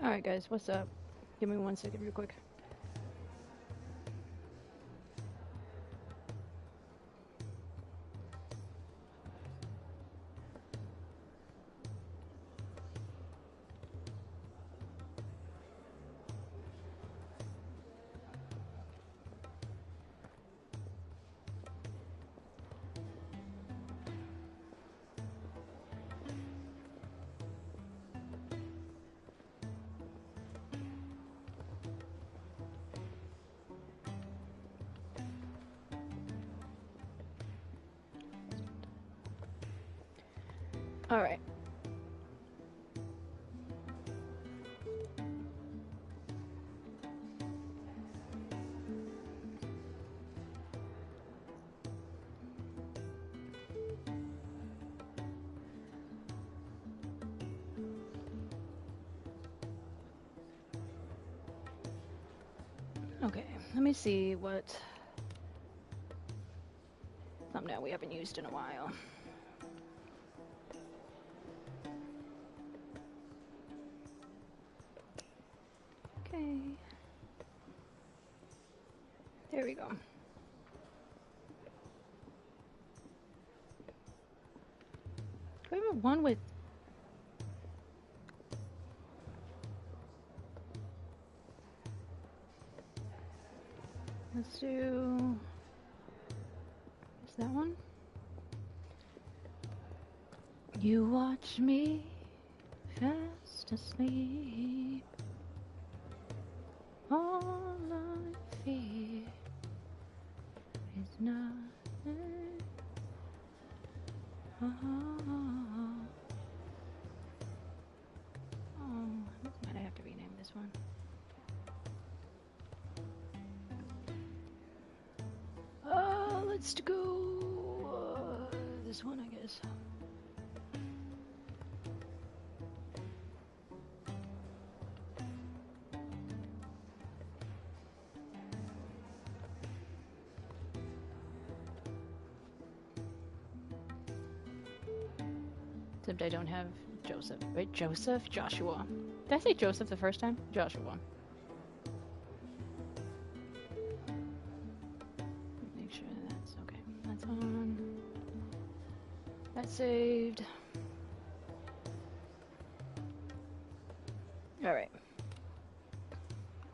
Alright guys, what's up? Give me 1 second real quick. Alright. Okay, let me see what thumbnail we haven't used in a while. Okay. There we go. Do we have one with... Let's do... Is that one? You watch me fast asleep. All I fear is nothing. Oh, might I have to rename this one? Let's go this one, I guess. Except I don't have Joseph. Wait, Joseph? Joshua. Did I say Joseph the first time? Joshua. Make sure that's okay. That's on. That's saved. Alright.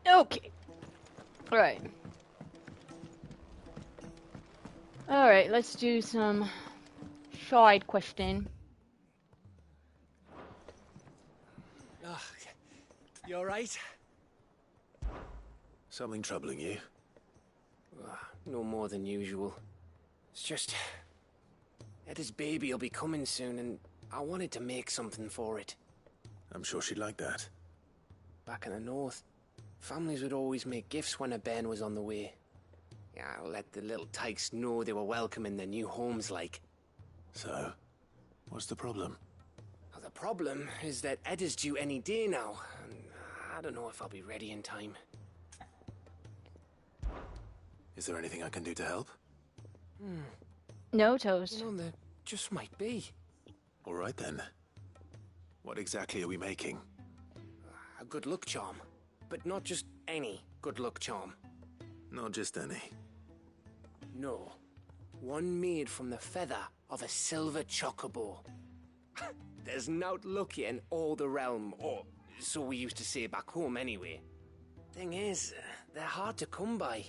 Okay. Alright. Alright, let's do some side question. You alright? Something troubling you? No more than usual. It's just... Eda's baby will be coming soon, and I wanted to make something for it. I'm sure she'd like that. Back in the north, families would always make gifts when a bairn was on the way. Yeah, I'll let the little tykes know they were welcome in their new homes, like. So, what's the problem? Well, the problem is that Eda's due any day now, and I don't know if I'll be ready in time. Is there anything I can do to help? No, Toast. You know, there just might be. All right then. What exactly are we making? A good luck charm. But not just any good luck charm. Not just any. No. One made from the feather of a silver chocobo. There's naught luckier in all the realm, or so we used to say back home anyway. Thing is, they're hard to come by.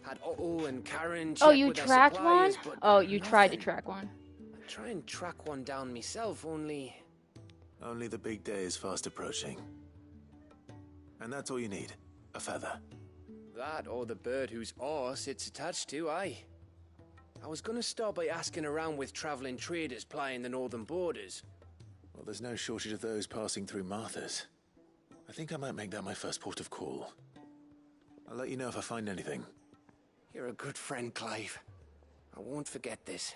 Had Otto and Karen check Oh, you with their tracked one? suppliers, but Oh, you tried to nothing. track one. I try and track one down myself, only... Only the big day is fast approaching. And that's all you need. A feather. That or the bird whose horse it's attached to, aye. I was gonna start by asking around with travelling traders plying the northern borders. Well, there's no shortage of those passing through Martha's. I think I might make that my first port of call. I'll let you know if I find anything. You're a good friend, Clive. I won't forget this.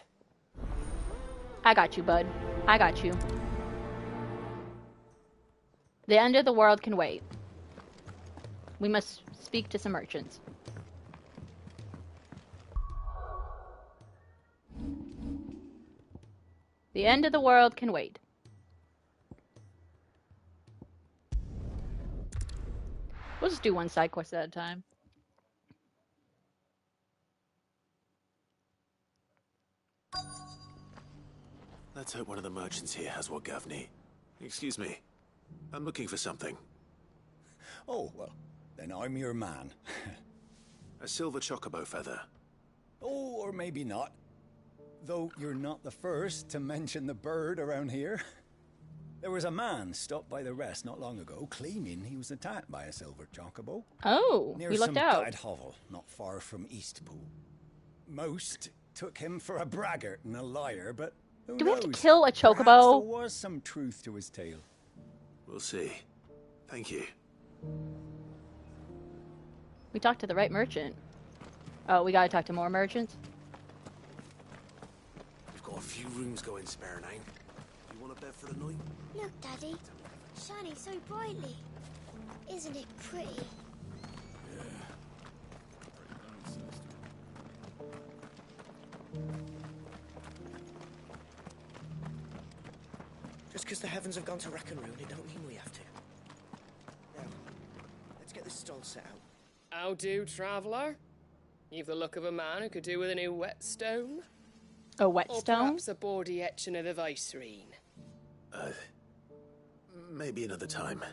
I got you, bud. I got you. The end of the world can wait. We must speak to some merchants. The end of the world can wait. We'll just do one side quest at a time. Let's hope one of the merchants here has what Gav need. Excuse me. I'm looking for something. Oh, well, then I'm your man. A silver chocobo feather. Oh, or maybe not. Though you're not the first to mention the bird around here. There was a man stopped by the rest not long ago claiming he was attacked by a silver chocobo. Oh, near we some looked out. bad hovel not far from Eastpool. Most took him for a braggart and a liar, but who Do we knows? have to kill a Perhaps chocobo? there was some truth to his tale. We'll see. Thank you. We talked to the right merchant. Oh, we gotta talk to more merchants? We've got a few rooms going spare now. You want a bed for the night? Look, Daddy. Shining so brightly. Isn't it pretty? Just because the heavens have gone to rack and ruin, it don't mean we have to. Now, let's get this stall set out. How do, traveller? You've the look of a man who could do with a new whetstone. A Or whetstone? perhaps a bawdy etching of the Vicerine. Maybe another time.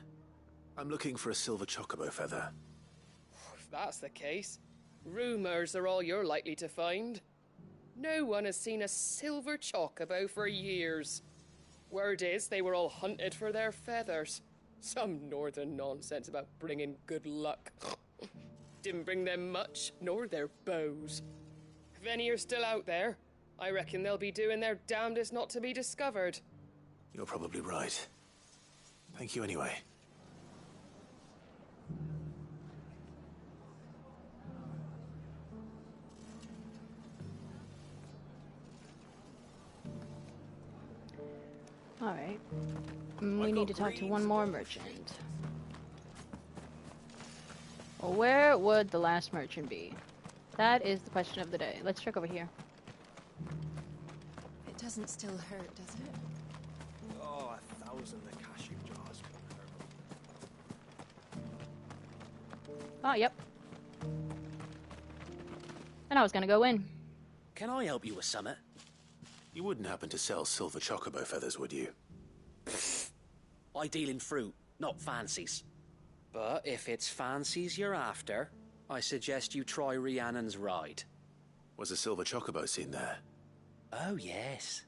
I'm looking for a silver chocobo feather. If that's the case, rumours are all you're likely to find. No one has seen a silver chocobo for years. Word is they were all hunted for their feathers. Some northern nonsense about bringing good luck. Didn't bring them much, nor their bows. If any are still out there, I reckon they'll be doing their damnedest not to be discovered. You're probably right. Thank you anyway. Alright. We need to talk to one more merchant. Well, where would the last merchant be? That is the question of the day. Let's check over here. It doesn't still hurt, does it? Oh, 1,000 the cashew jars. Oh, yep. And I was gonna go in. Can I help you with something? You wouldn't happen to sell silver chocobo feathers, would you? I deal in fruit, not fancies. But if it's fancies you're after, I suggest you try Rhiannon's ride. Was a silver chocobo seen there? Oh, yes.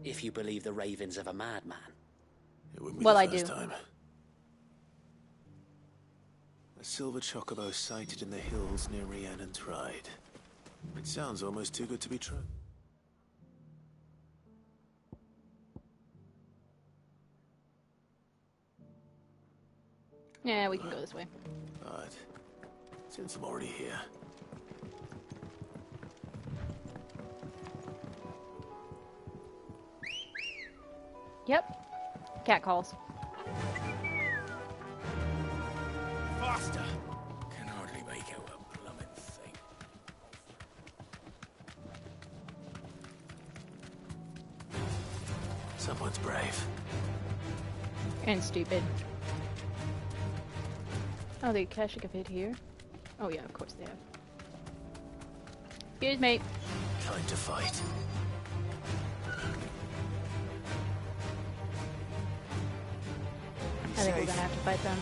If you believe the ravings of a madman. It wouldn't be Well, the I first do. time. A silver chocobo sighted in the hills near Rhiannon's ride. It sounds almost too good to be true. Yeah, we can go this way. But since I'm already here, Yep. Cat calls. Faster! Can hardly make out a blooming thing. someone's brave. And stupid. Oh, the Akashic have hid here? Oh yeah, of course they have. Excuse me. Time to fight. I think we're gonna have to fight them.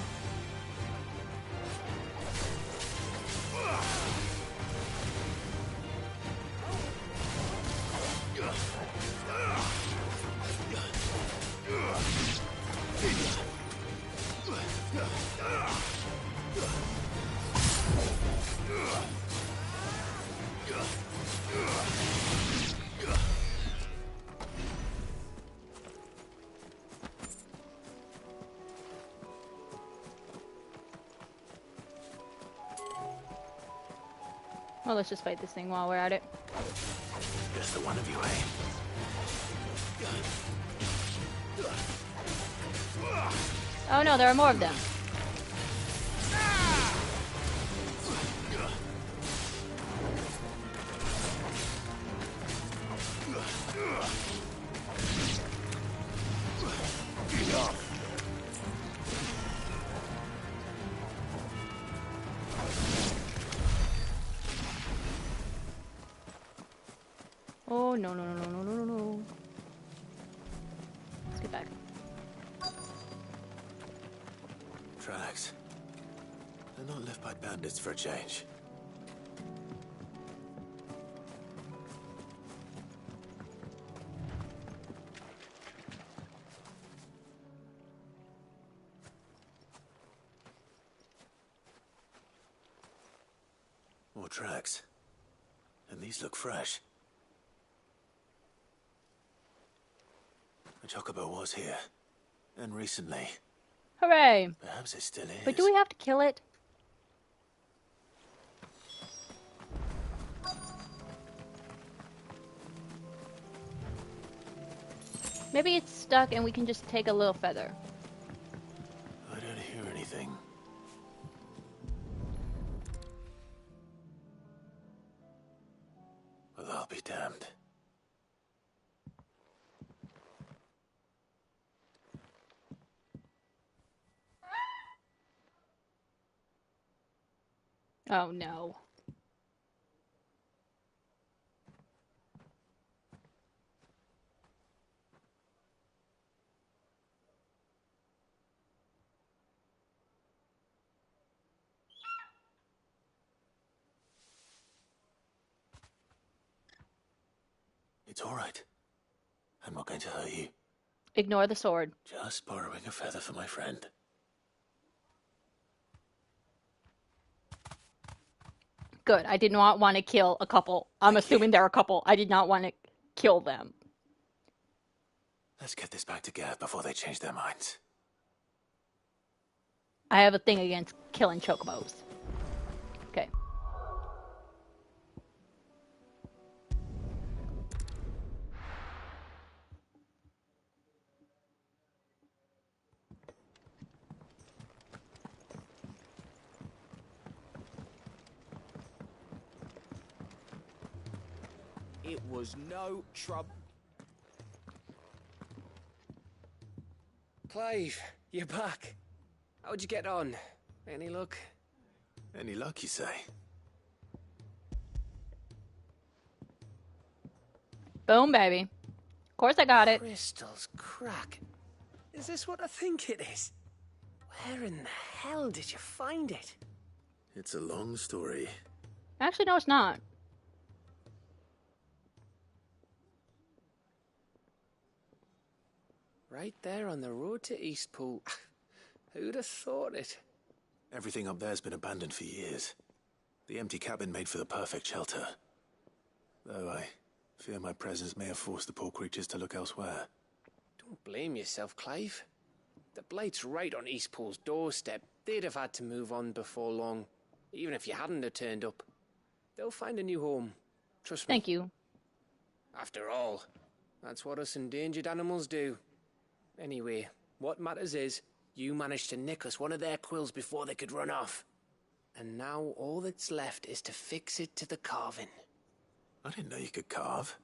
Well, let's just fight this thing while we're at it. Just the one of you, eh? Oh no, there are more of them. no, no, no, no, no, no, no, no. Let's get back. Tracks. They're not left by bandits for a change. More tracks. And these look fresh. The chocobo was here. And recently. Hooray! Perhaps it still is. But do we have to kill it? Maybe it's stuck and we can just take a little feather. I don't hear anything. Well, I'll be damned. Oh no. It's all right. I'm not going to hurt you. Ignore the sword. Just borrowing a feather for my friend. Good. I did not want to kill a couple. I'm assuming they're a couple. I did not want to kill them. Let's get this back to Gav before they change their minds. I have a thing against killing chocobos. Okay. It was no trouble. Clive, you're back. How'd you get on? Any luck? Any luck, you say? Boom, baby. Of course I got it. Crystal's crack. Is this what I think it is? Where in the hell did you find it? It's a long story. Actually, no, it's not. Right there on the road to Eastpool. Who'd have thought it? Everything up there's been abandoned for years. The empty cabin made for the perfect shelter. Though I fear my presence may have forced the poor creatures to look elsewhere. Don't blame yourself, Clive. The Blight's right on Eastpool's doorstep. They'd have had to move on before long, even if you hadn't have turned up. They'll find a new home. Trust me. Thank you. After all, that's what us endangered animals do. Anyway, what matters is, you managed to nick us one of their quills before they could run off. And now all that's left is to fix it to the carving. I didn't know you could carve.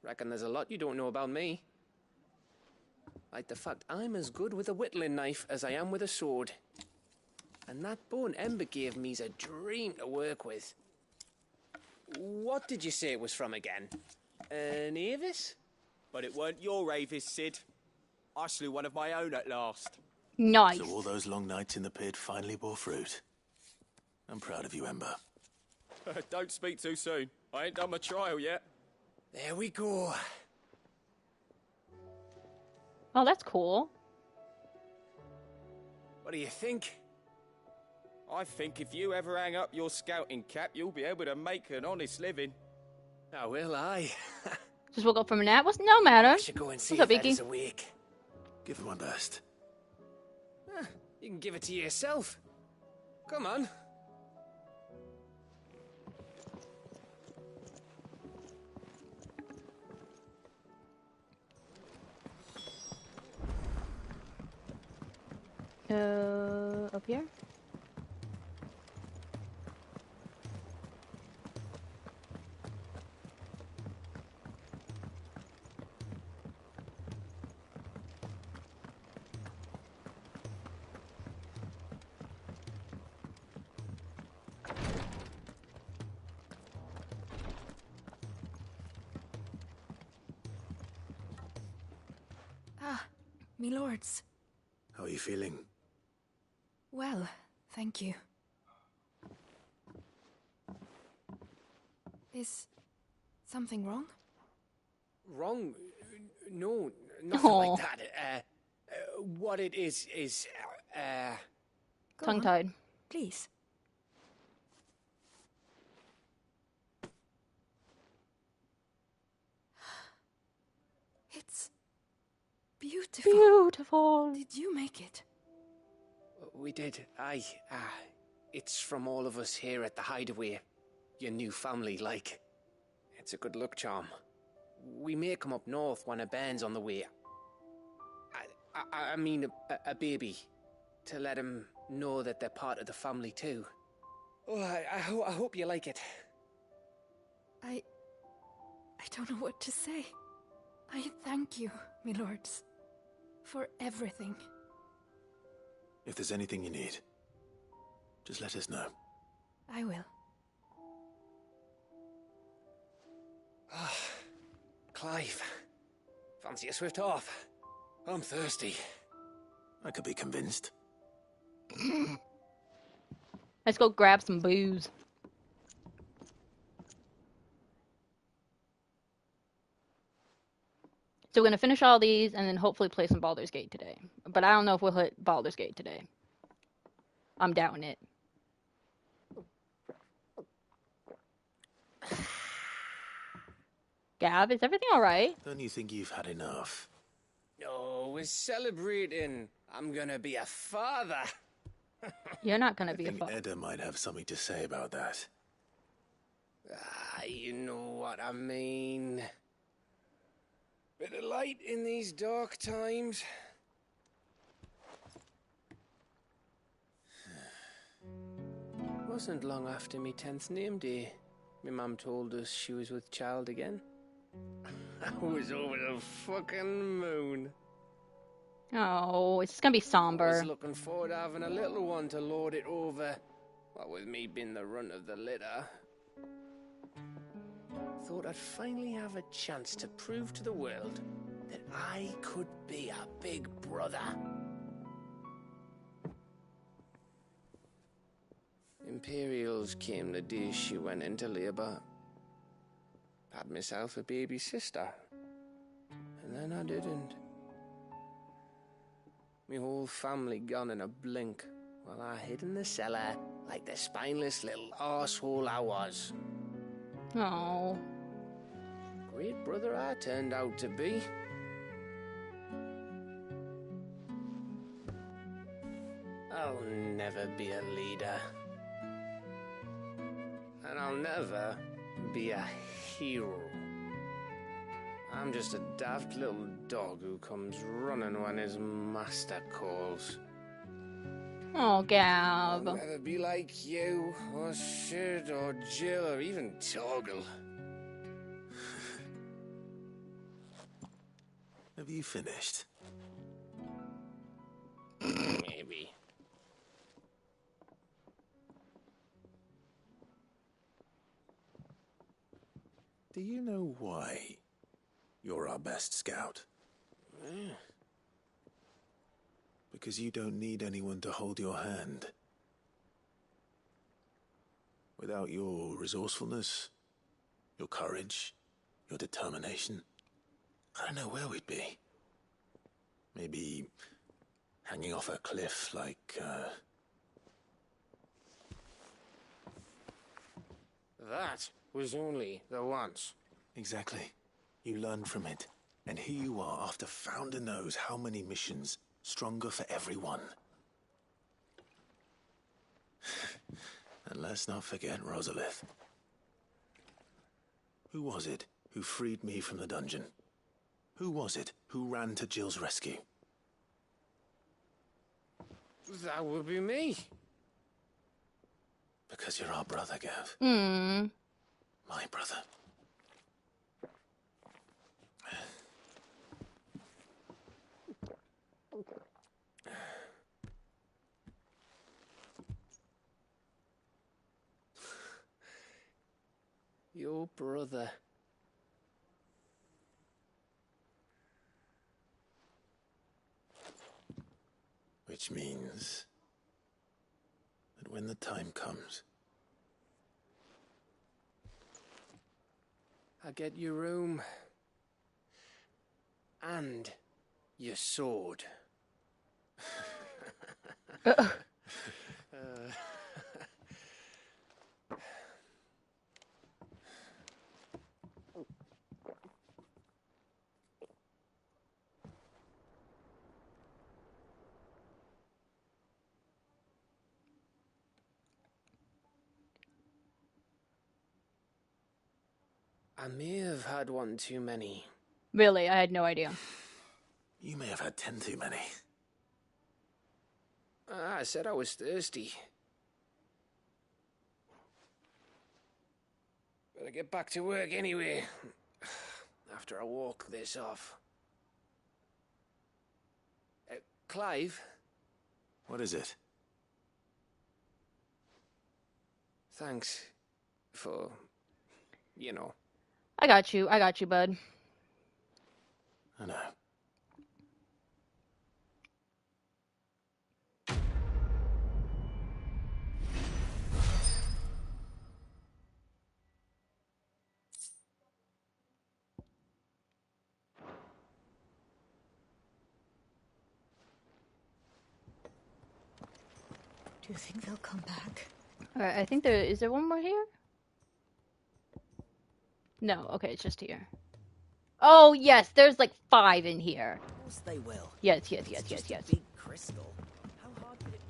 Reckon there's a lot you don't know about me. Like the fact I'm as good with a whittling knife as I am with a sword. And that bone Ember gave me's a dream to work with. What did you say it was from again? An Avis? But it weren't your Avis, Sid. I slew one of my own at last. Nice. So all those long nights in the pit finally bore fruit. I'm proud of you, Ember. Don't speak too soon. I ain't done my trial yet. There we go. Oh, that's cool. What do you think? I think if you ever hang up your scouting cap, you'll be able to make an honest living. Oh, will I? Just woke up from a nap. What's no matter? I should go and see What's if up, Ed is Beaky? awake. Give it my best. You can give it to yourself. Come on. Up here? me lords. How are you feeling? Well, thank you. Is something wrong? Wrong? No, nothing Aw. like that. What it is, Go on, Tongue-tied. please. It's beautiful. Beautiful. Did you make it? we did. Aye, it's from all of us here at the Hideaway. Your new family, like. It's a good luck charm. We may come up north when a band's on the way. I mean, a baby. To let him know that they're part of the family too. Oh, I hope you like it. I don't know what to say. I thank you, me lords, for everything. If there's anything you need, just let us know. I will. Clive, fancy a swift off? I'm thirsty. I could be convinced. Let's go grab some booze. So we're gonna finish all these and then hopefully play some Baldur's Gate today. But I don't know if we'll hit Baldur's Gate today. I'm doubting it. Gab, is everything alright? Don't you think you've had enough? No, we're celebrating. I'm gonna be a father. You're not gonna I be a think fuck. Edda might have something to say about that. You know what I mean. Bit of light in these dark times. Wasn't long after me 10th name day. My mum told us she was with child again. I was over the fucking moon. Oh, it's just gonna be I was somber. looking forward to having a little one to lord it over. What with me being the runt of the litter. Thought I'd finally have a chance to prove to the world that I could be a big brother. Imperials came the day she went into labour. Had myself a baby sister. And then I didn't. Me whole family gone in a blink, while I hid in the cellar like the spineless little arsehole I was. Oh. Great brother I turned out to be. I'll never be a leader. And I'll never be a hero. I'm just a daft little dog who comes running when his master calls. Oh, Gab. I'll never be like you, or Sid, or Jill, or even Torgal. Have you finished? Maybe. Do you know why you're our best scout? Because you don't need anyone to hold your hand. Without your resourcefulness, your courage, your determination, I don't know where we'd be. Maybe hanging off a cliff like, That was only the once. Exactly. You learned from it. And here you are after founder knows how many missions, stronger for everyone. And let's not forget Rosalith. Who was it who freed me from the dungeon? Who was it who ran to Jill's rescue? That would be me. Because you're our brother, Gav. Hmm. My brother. Your brother. Which means that when the time comes, I get your room. And your sword. I may have had one too many. Really, I had no idea. you may have had 10 too many. I said I was thirsty. Better get back to work anyway. After I walk this off. Clive? What is it? Thanks for, you know. I got you, bud. I know. Do you think they'll come back? Alright, I think is there one more here? No, okay, it's just here. Oh, yes, there's like 5 in here. Of course they will. Yes. It's just a big crystal. How hard could it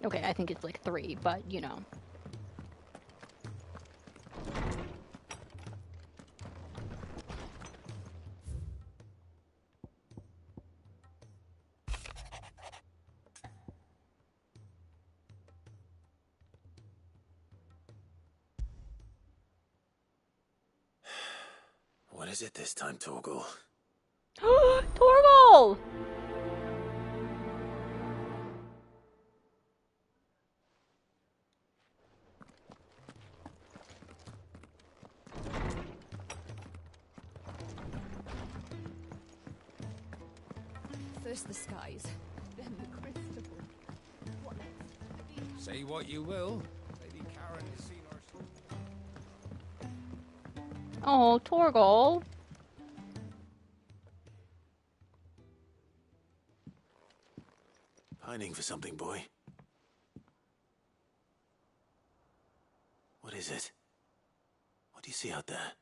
be? Okay, I think it's like 3, but you know. What is it this time, Torgal? Torgal! First the skies, then the crystal. What next? Say what you will. Lady Karen has seen our... Oh, Torgal. Pining for something, boy. What is it? What do you see out there?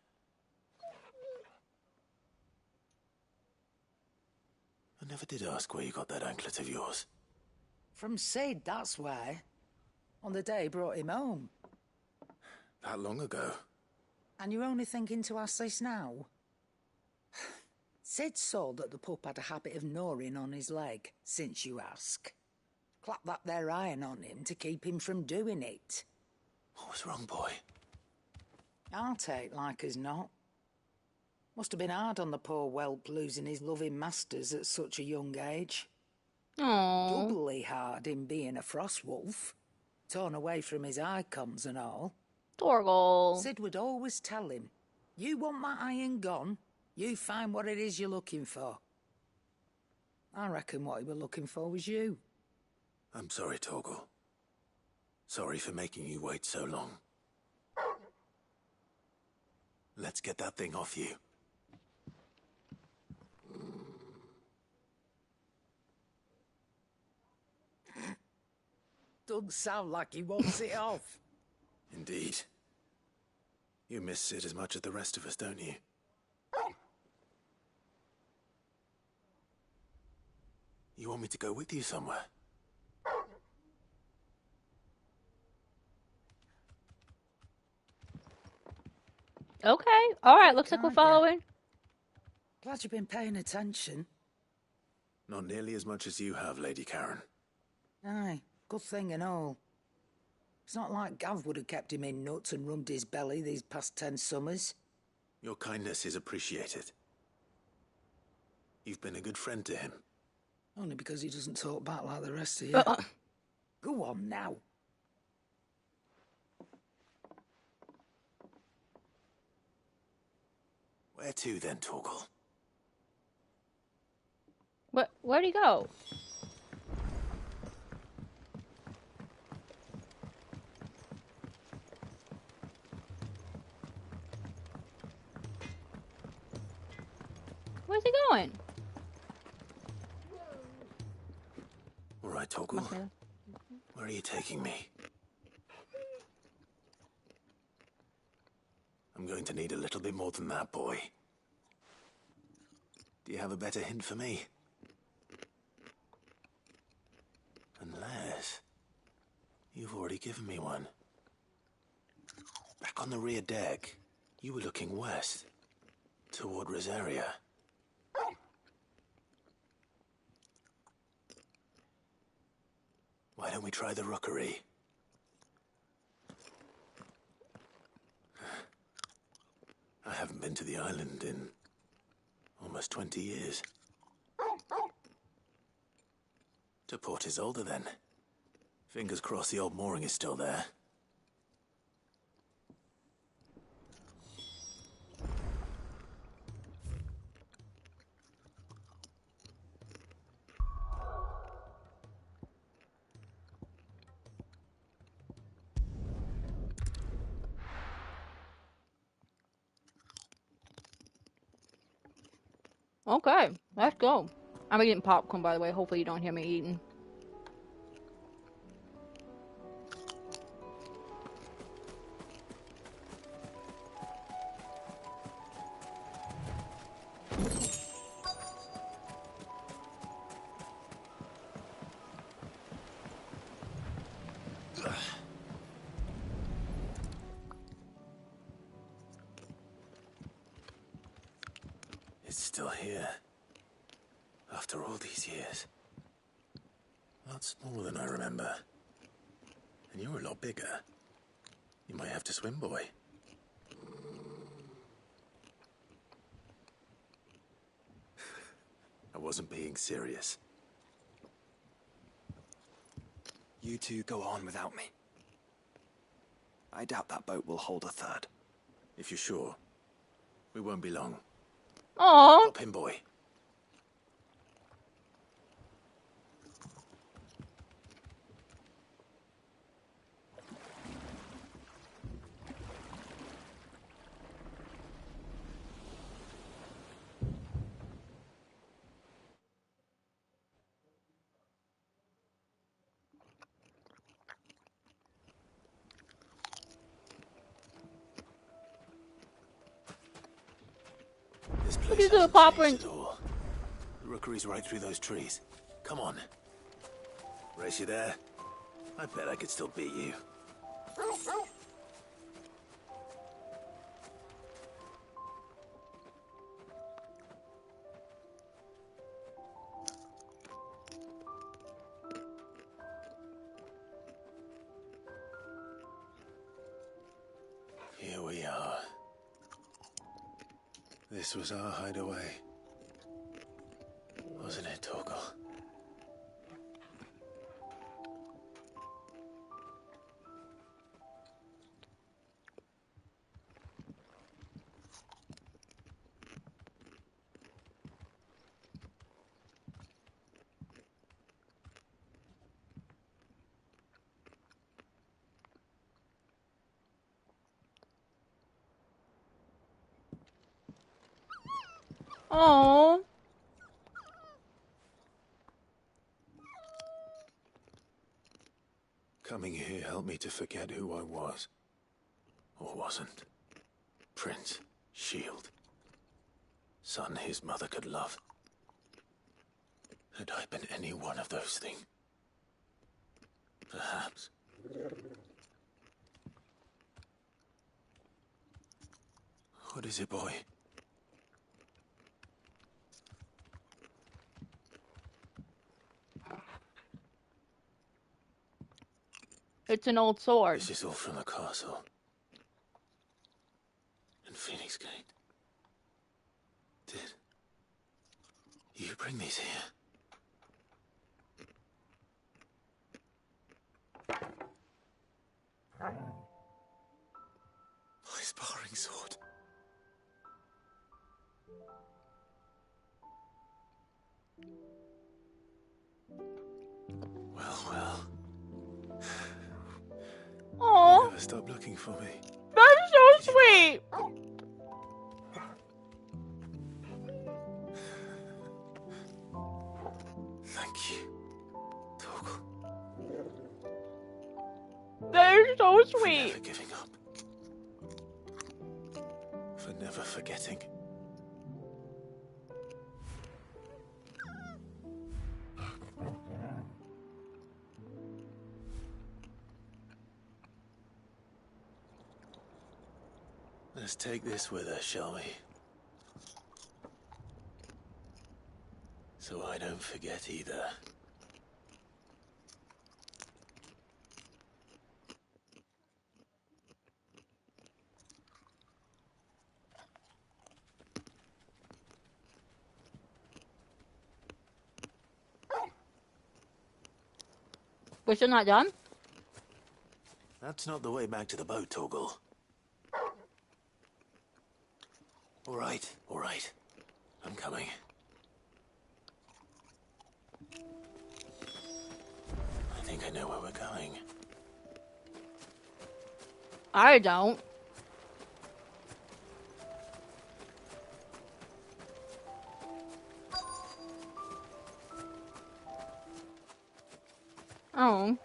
I never did ask where you got that anklet of yours. From Sid, that's why. On the day he brought him home. That long ago? And you're only thinking to ask this now? Sid saw that the pup had a habit of gnawing on his leg, since you ask. Clap that there iron on him to keep him from doing it. What was wrong, boy? I'll take like as not. Must have been hard on the poor whelp losing his loving masters at such a young age. Aww. Doubly hard in being a frost wolf, torn away from his icons and all. Torgal. Sid would always tell him, you want that iron gone, you find what it is you're looking for. I reckon what he were looking for was you. I'm sorry, Torgal. Sorry for making you wait so long. Let's get that thing off you. Doesn't sound like he wants it off. Indeed. You miss Sid as much as the rest of us, don't you? You want me to go with you somewhere? Okay, alright, looks like we're following. Glad you've been paying attention. Not nearly as much as you have, Lady Karen. Aye, good thing and all. It's not like Gav would have kept him in nuts and rubbed his belly these past 10 summers. Your kindness is appreciated. You've been a good friend to him. Only because he doesn't talk back like the rest of you. Go on now. Where to then, Torgal? Where'd he go? Where's he going? All right, Toggle. Where are you taking me? I'm going to need a little bit more than that, boy. Do you have a better hint for me? Unless you've already given me one. Back on the rear deck, you were looking west, toward Rosaria. Why don't we try the rookery? I haven't been to the island in almost 20 years. To Port Isolde, then. Fingers crossed the old mooring is still there. Okay, let's go. I'm eating popcorn, by the way. Hopefully you don't hear me eating. It's still here. After all these years. A lot smaller than I remember. And you're a lot bigger. You might have to swim, boy. I wasn't being serious. You two go on without me. I doubt that boat will hold a third. If you're sure, we won't be long. Aww. Hop in, boy. This place Look at the hasn't paw changed print. at all. The rookery's right through those trees. Come on. Race you there? I bet I could still beat you. Here we are. This was our hideaway. Wasn't it, Torgal? Aww. Coming here helped me to forget who I was. Or wasn't. Prince, shield. Son his mother could love. Had I been any one of those things? Perhaps. What is it, boy? It's an old sword. This is all from the castle. In Phoenix Gate. Did you bring these here? My sparring sword. stop looking for me. That's so sweet. Thank you, Torgal. That is so For sweet. never giving up. For never forgetting. Let's take this with us, shall we? So I don't forget either. We're still not done? That's not the way back to the boat, Torgal. All right. I'm coming. I think I know where we're going. I don't. Oh.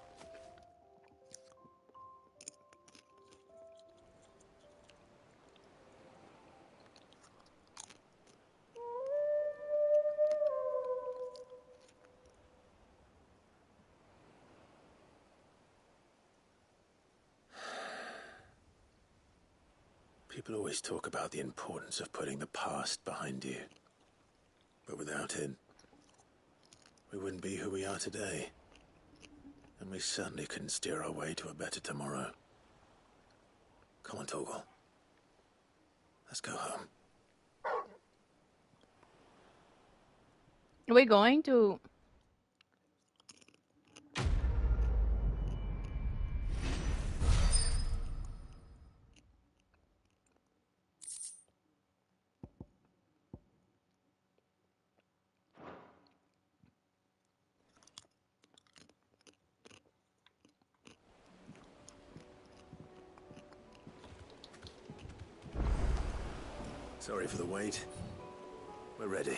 People always talk about the importance of putting the past behind you. But without it, we wouldn't be who we are today. And we certainly couldn't steer our way to a better tomorrow. Come on, Torgal. Let's go home. Are we going to... Sorry for the wait. We're ready.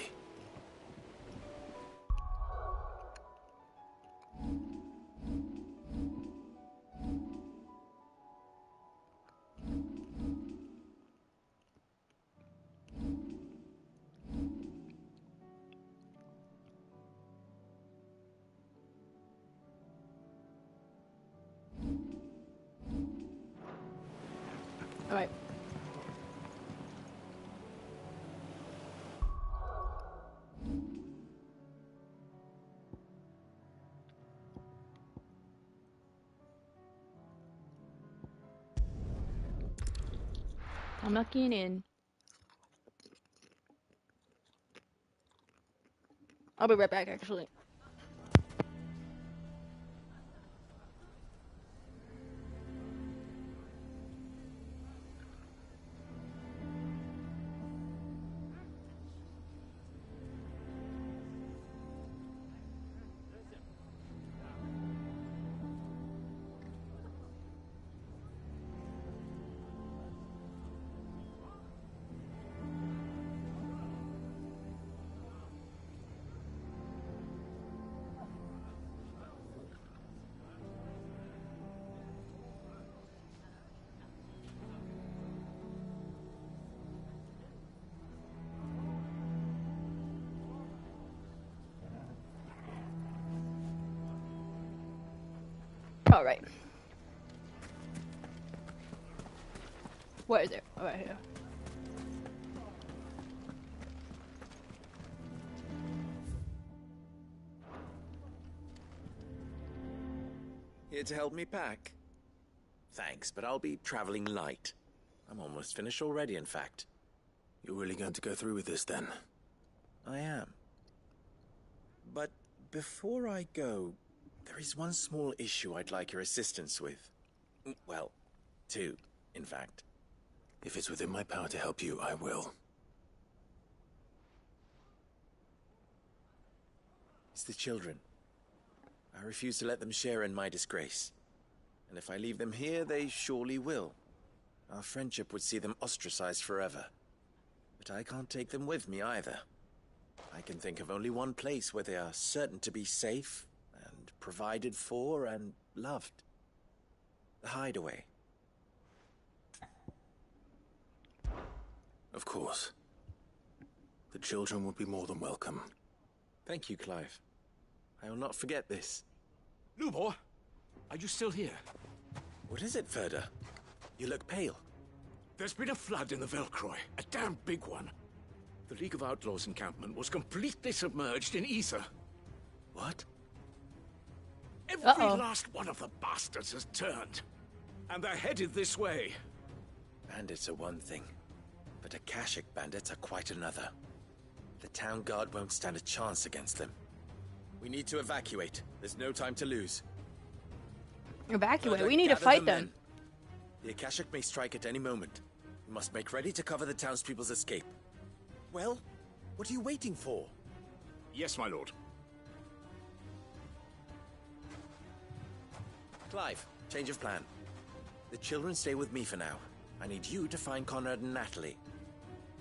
All right. I'm not getting in. I'll be right back, actually. All right. Where is it? Right here. Here to help me pack? Thanks, but I'll be traveling light. I'm almost finished already, in fact. You're really going to go through with this, then? I am. But before I go, there is one small issue I'd like your assistance with. Well, two, in fact. If it's within my power to help you, I will. It's the children. I refuse to let them share in my disgrace. And if I leave them here, they surely will. Our friendship would see them ostracized forever. But I can't take them with me either. I can think of only one place where they are certain to be safe and provided for and loved. The Hideaway. Of course. The children would be more than welcome. Thank you, Clive. I will not forget this. Lubor, are you still here? What is it, Ferda? You look pale. There's been a flood in the Velcroy, a damn big one. The League of Outlaws encampment was completely submerged in ether. What? Every last one of the bastards has turned. And they're headed this way. Bandits are one thing, but Akashic bandits are quite another. The town guard won't stand a chance against them. We need to evacuate. There's no time to lose. Evacuate? We need to fight them. The Akashic may strike at any moment. We must make ready to cover the townspeople's escape. Well, what are you waiting for? Yes, my lord. Clive, change of plan. The children stay with me for now. I need you to find Conrad and Natalie.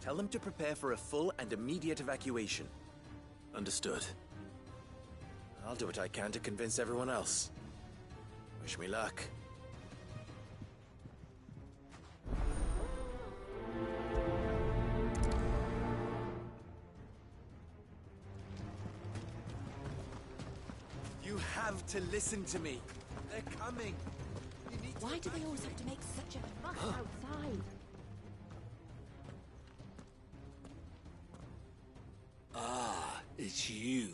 Tell them to prepare for a full and immediate evacuation. Understood. I'll do what I can to convince everyone else. Wish me luck. You have to listen to me. They're coming. Why do they always have to make such a fuss outside? Ah, it's you.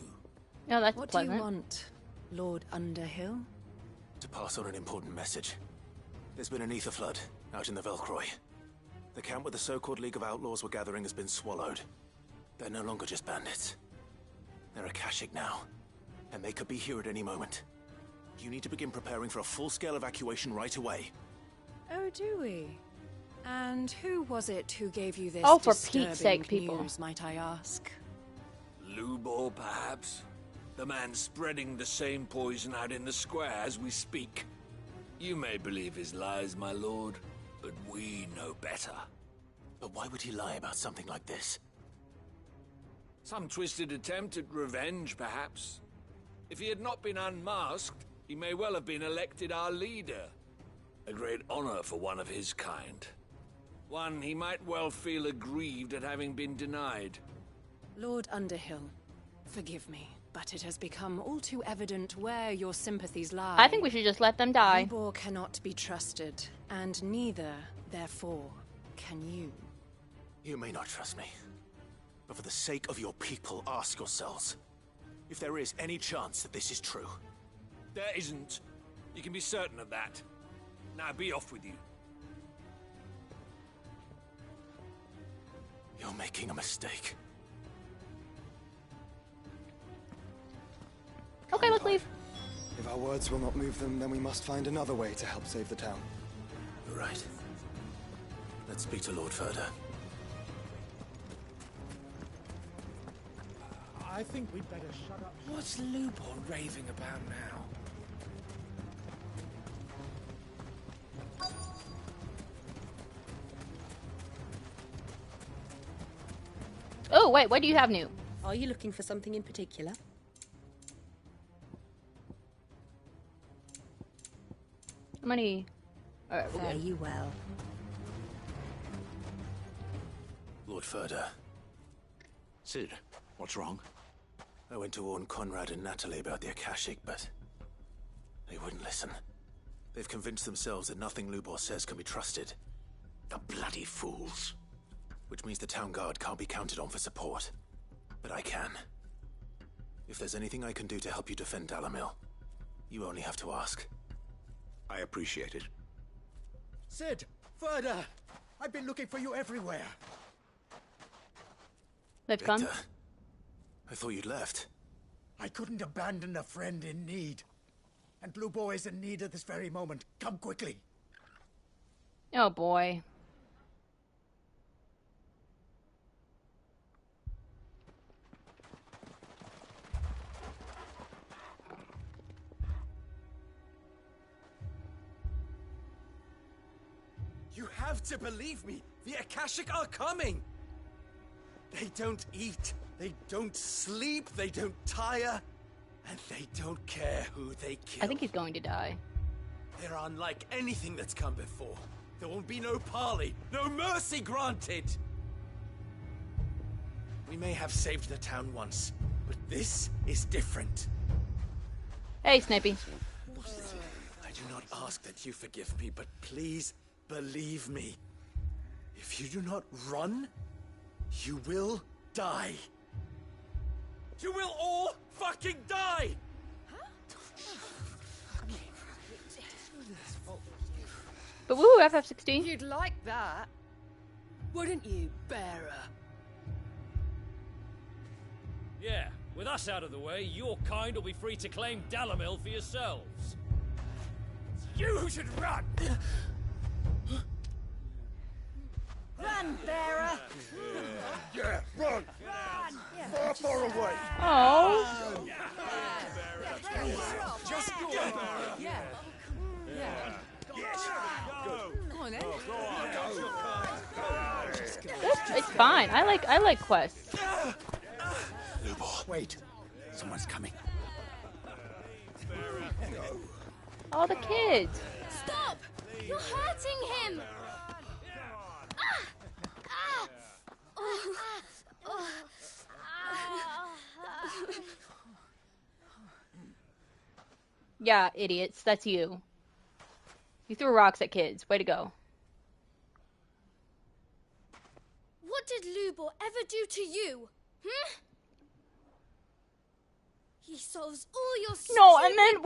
No, that's What pleasant. do you want, Lord Underhill? To pass on an important message. There's been an ether flood out in the Velcroy. The camp where the so-called League of Outlaws were gathering has been swallowed. They're no longer just bandits. They're Akashic now, and they could be here at any moment. You need to begin preparing for a full-scale evacuation right away. Oh, do we? And who was it who gave you this Oh, for disturbing Pete's sake, people. news, might I ask? Lubor, perhaps? The man spreading the same poison out in the square as we speak. You may believe his lies, my lord, but we know better. But why would he lie about something like this? Some twisted attempt at revenge, perhaps. If he had not been unmasked, he may well have been elected our leader. A great honor for one of his kind. One he might well feel aggrieved at having been denied. Lord Underhill, forgive me, but it has become all too evident where your sympathies lie. I think we should just let them die. Lubor cannot be trusted, and neither, therefore, can you. You may not trust me, but for the sake of your people, ask yourselves if there is any chance that this is true. There isn't. You can be certain of that. Now be off with you. You're making a mistake. Okay, let's leave. If our words will not move them, then we must find another way to help save the town. You're right. Let's speak to Lord Ferda. I think we'd better shut up. What's Lubor raving about now? Oh, wait, what do you have new? Are you looking for something in particular? Money. Alright, we're Fare good. you well. Lord Ferda, Sid, what's wrong? I went to warn Conrad and Natalie about the Akashic, but they wouldn't listen. They've convinced themselves that nothing Lubor says can be trusted. The bloody fools. Which means the town guard can't be counted on for support. But I can. If there's anything I can do to help you defend Dalamil, you only have to ask. I appreciate it. Sid! Ferda! I've been looking for you everywhere. They've come. Victor, I thought you'd left. I couldn't abandon a friend in need. And Lubor is in need at this very moment. Come quickly. Oh boy. You have to believe me. The Akashic are coming. They don't eat. They don't sleep. They don't tire. And they don't care who they kill. I think he's going to die. They're unlike anything that's come before. There will be no parley, no mercy granted. We may have saved the town once, but this is different. Hey, Snippy. I do not ask that you forgive me, but please believe me. If you do not run, you will die. You will all fucking die! But woo, FF16. You'd like that, wouldn't you, bearer? Yeah, with us out of the way, your kind will be free to claim Dalamil for yourselves. It's you who should run! Run, bearer! Yeah, run! Run! Far away! Oh. Just go! Yeah. Yes! Go! Go on, then. It's fine. I like quests. Wait. Someone's coming. All the kids. Stop! You're hurting him! Yeah, idiots. That's you. You threw rocks at kids. Way to go. What did Lubor ever do to you? He solves all your No, and then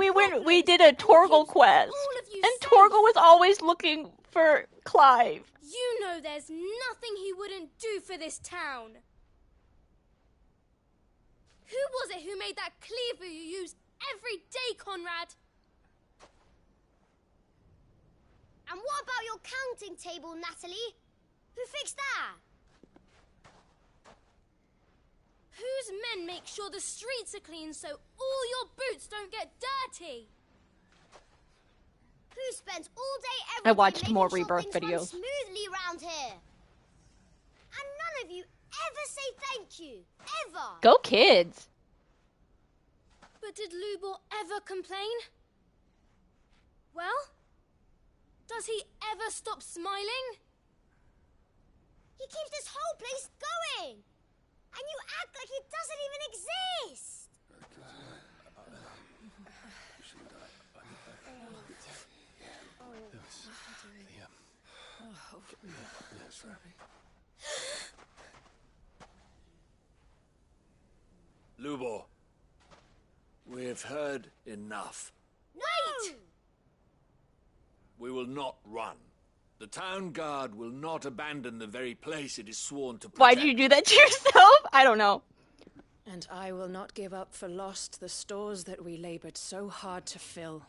we did a Torgal quest. And Torgal was always looking for Clive. You know there's nothing he wouldn't do for this town. Who was it who made that cleaver you use every day, Conrad? And what about your counting table, Natalie? Who fixed that? Whose men make sure the streets are clean so all your boots don't get dirty? Who spends all day every I watched day more making sure Rebirth things run videos. smoothly around here? And none of you ever say thank you. Ever. Go kids. But did Lubor ever complain? Well, does he ever stop smiling? He keeps this whole place going. And you act like it doesn't even exist. Lubor, we've heard enough. Wait! We will not run. The town guard will not abandon the very place it is sworn to protect. Why did you do that to yourself? I don't know. And I will not give up for lost the stores that we labored so hard to fill.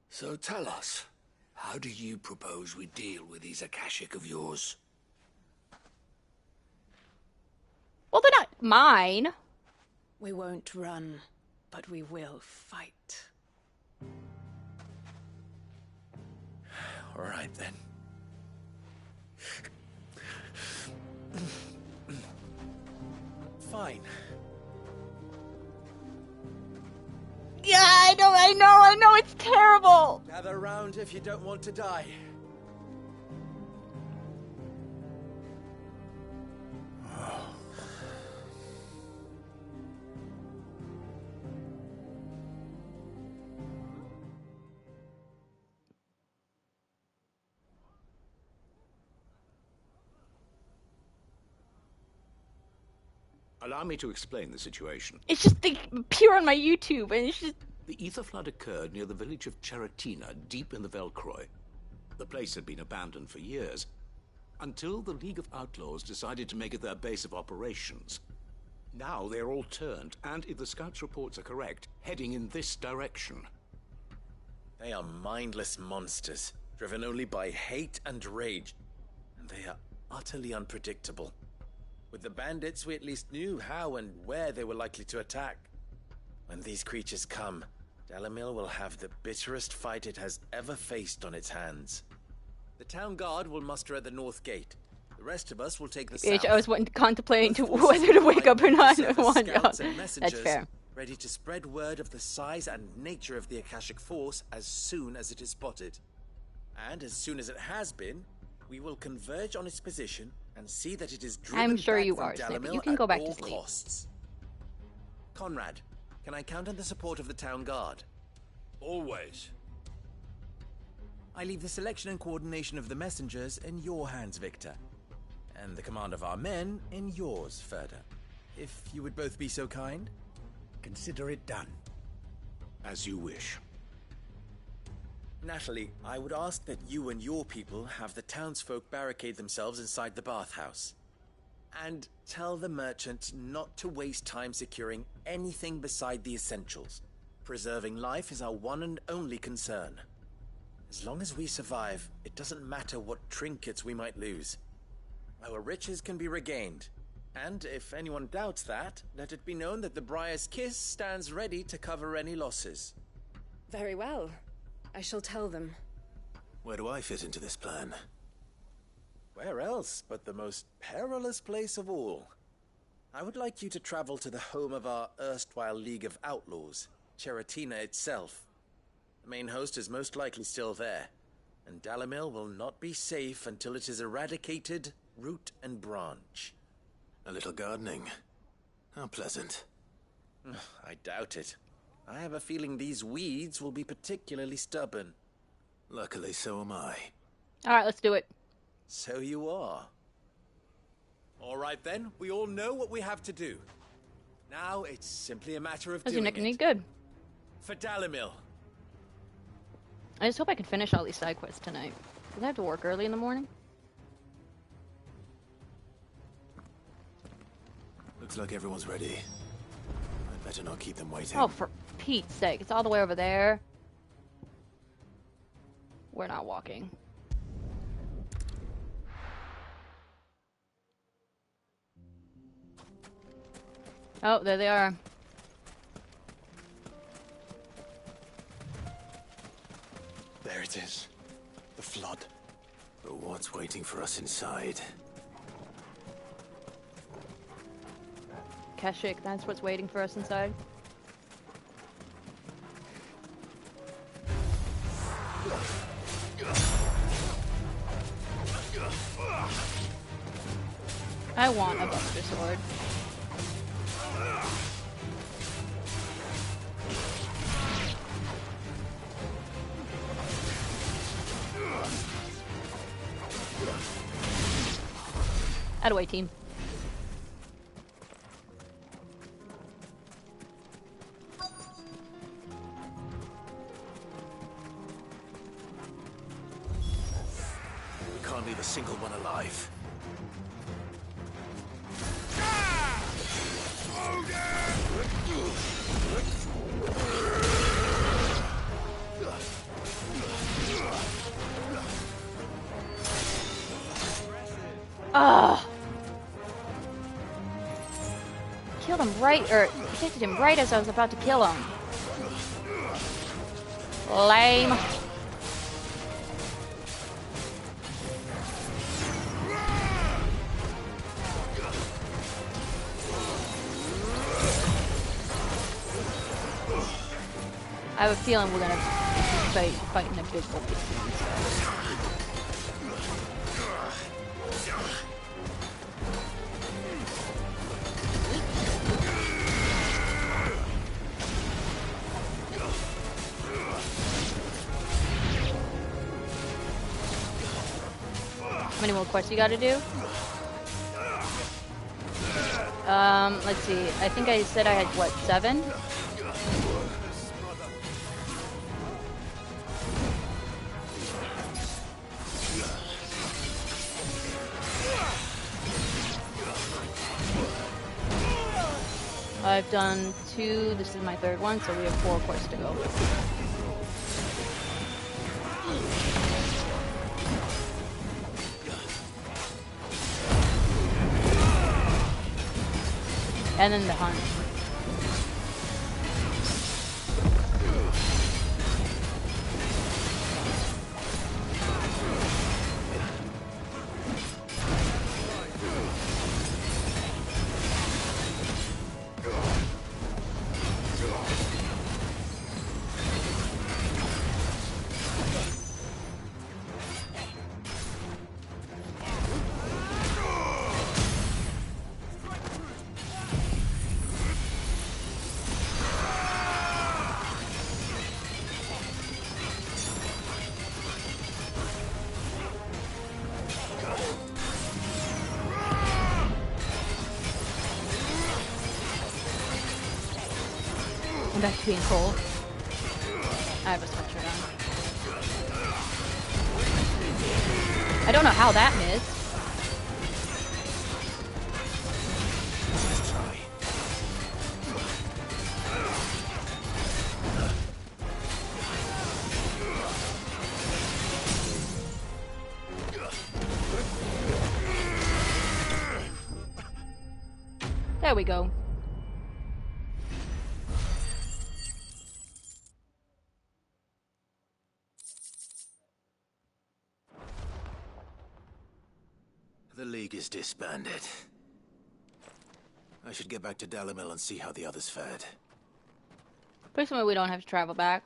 So tell us, how do you propose we deal with these Akashic of yours? Well, they're not mine. We won't run, but we will fight. All right, then. Fine. Yeah, I know, it's terrible. Gather round if you don't want to die. Allow me to explain the situation. It's just they appear on my YouTube, and it's just... The ether flood occurred near the village of Cheratina, deep in the Velcroy. The place had been abandoned for years, until the League of Outlaws decided to make it their base of operations. Now they're all turned, and if the scouts' reports are correct, heading in this direction. They are mindless monsters, driven only by hate and rage. And they are utterly unpredictable. With the bandits, we at least knew how and where they were likely to attack. When these creatures come, Dalamil will have the bitterest fight it has ever faced on its hands. The town guard will muster at the north gate. The rest of us will take the south. I was contemplating whether to wake up or not. That's fair. Ready to spread word of the size and nature of the Akashic Force as soon as it is spotted. And as soon as it has been, we will converge on its position and see that it is driven I'm sure back you from are, Snip. Dalamil You can go back at to all sleep. costs. Conrad, can I count on the support of the town guard? Always. I leave the selection and coordination of the messengers in your hands, Victor. And the command of our men in yours, Ferda. If you would both be so kind. Consider it done. As you wish. Natalie, I would ask that you and your people have the townsfolk barricade themselves inside the bathhouse. And tell the merchant not to waste time securing anything beside the essentials. Preserving life is our one and only concern. As long as we survive, it doesn't matter what trinkets we might lose. Our riches can be regained. And if anyone doubts that, let it be known that the Briar's Kiss stands ready to cover any losses. Very well. I shall tell them. Where do I fit into this plan? Where else but the most perilous place of all? I would like you to travel to the home of our erstwhile League of Outlaws, Cheratina itself. The main host is most likely still there, and Dalamil will not be safe until it is eradicated, root and branch. A little gardening. How pleasant. I doubt it. I have a feeling these weeds will be particularly stubborn. Luckily, so am I. Alright, let's do it. So you are. All right then, we all know what we have to do. Now it's simply a matter of doing it. Good. For Dalamil. I just hope I can finish all these side quests tonight. Because I have to work early in the morning. Looks like everyone's ready. I'd better not keep them waiting. Oh, for Pete's sake. It's all the way over there. We're not walking. Oh, there they are. There it is. The flood. But what's waiting for us inside? Keshik, that's what's waiting for us inside. I want a Buster Sword. Out of way, team. We can't leave a single one alive. Ugh. Killed him right, or hit him right as I was about to kill him. Lame. I have a feeling we're gonna be fighting a big old beast. How many more quests you gotta do? Let's see. I think I said I had, what, 7? I've done 2. This is my 3rd one, so we have 4 quests to go. And then the hunt. I'm back to being cold. I have a sweatshirt on. I don't know how that missed. There we go. The League is disbanded. I should get back to Dalimil and see how the others fared. Personally, we don't have to travel back.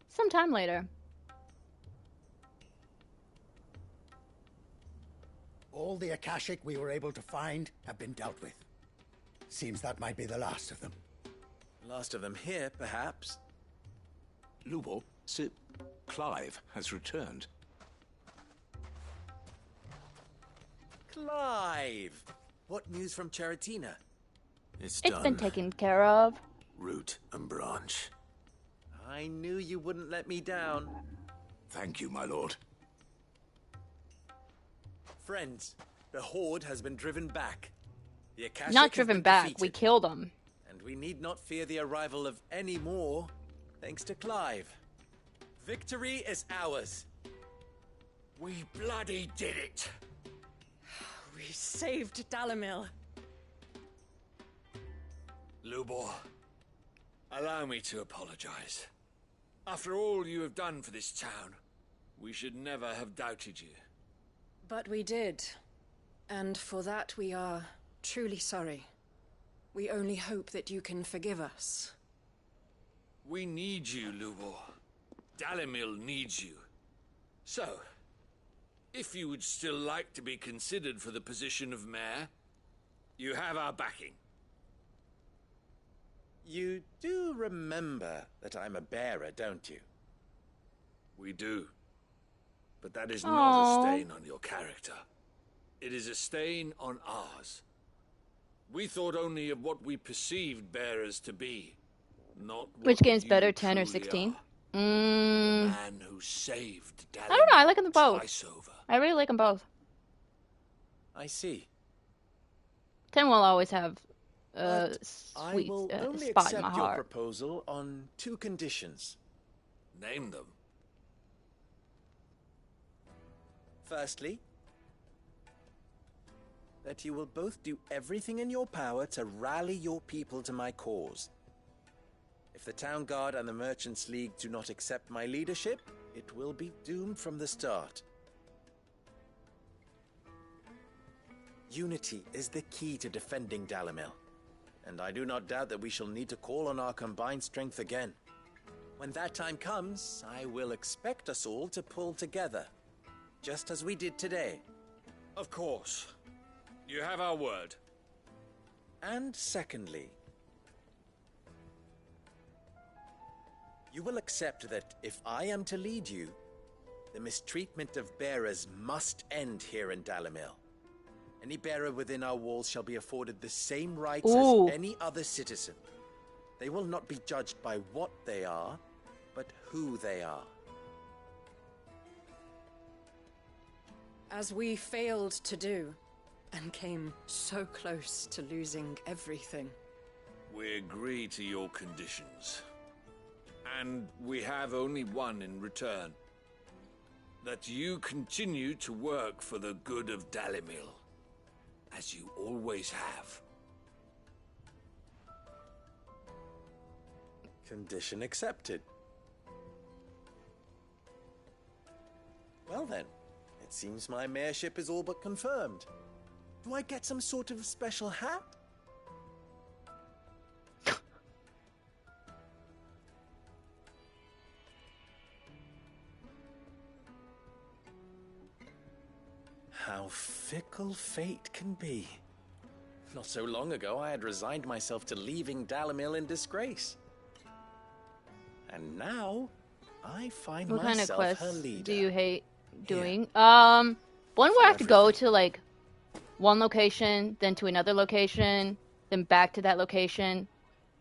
Sometime later. All the Akashic we were able to find have been dealt with. Seems that might be the last of them. Last of them here, perhaps. Lubo, Sir Clive has returned. Clive! What news from Charatina? It's It's done. been taken care of. Root and branch. I knew you wouldn't let me down. Thank you, my lord. Friends, the Horde has been driven back. The Akashic Not has driven been back. defeated, We killed them. and we need not fear the arrival of any more, thanks to Clive. Victory is ours. We bloody did it! We saved Dalimil. Lubor, allow me to apologize. After all you have done for this town, we should never have doubted you. But we did. And for that we are truly sorry. We only hope that you can forgive us. We need you, Lubor. Dalimil needs you. So, if you would still like to be considered for the position of mayor, you have our backing. You do remember that I'm a bearer, don't you? We do. But that is Aww. not a stain on your character. It is a stain on ours. We thought only of what we perceived bearers to be, not what Which game's you better, 10 or truly 16? are. The man who saved I don't know. I like them Dalimil both. twice over. I really like them both. I see. 10 will always have a But I sweet will only spot in accept my your heart. proposal on 2 conditions. Name them. Firstly, that you will both do everything in your power to rally your people to my cause. If the Town Guard and the Merchants League do not accept my leadership, it will be doomed from the start. Unity is the key to defending Dalimil, and I do not doubt that we shall need to call on our combined strength again. When that time comes, I will expect us all to pull together, just as we did today. Of course. You have our word. And secondly, you will accept that if I am to lead you, the mistreatment of bearers must end here in Dalimil. Any bearer within our walls shall be afforded the same rights Ooh. as any other citizen. They will not be judged by what they are, but who they are. As we failed to do, and came so close to losing everything, We agree to your conditions. And we have only one in return. That you continue to work for the good of Dalimil, as you always have. Condition accepted. Well then, it seems my mayorship is all but confirmed. Do I get some sort of special hat? How fickle fate can be. Not so long ago, I had resigned myself to leaving Dalimil in disgrace. And now, I find What kind of myself her quests leader. do you hate doing? One where I have to go to like one location, then to another location, then back to that location,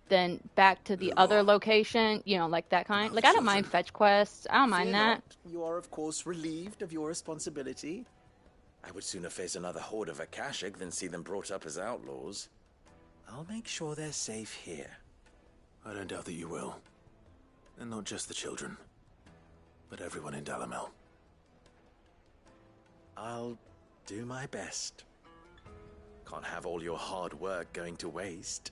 then back to the other location. You know, like that kind. Like I don't mind fetch quests. I don't mind Fear that. not. You are of course relieved of your responsibility. I would sooner face another horde of Akashic than see them brought up as outlaws. I'll make sure they're safe here. I don't doubt that you will. And not just the children, but everyone in Dalimil. I'll do my best. Can't have all your hard work going to waste.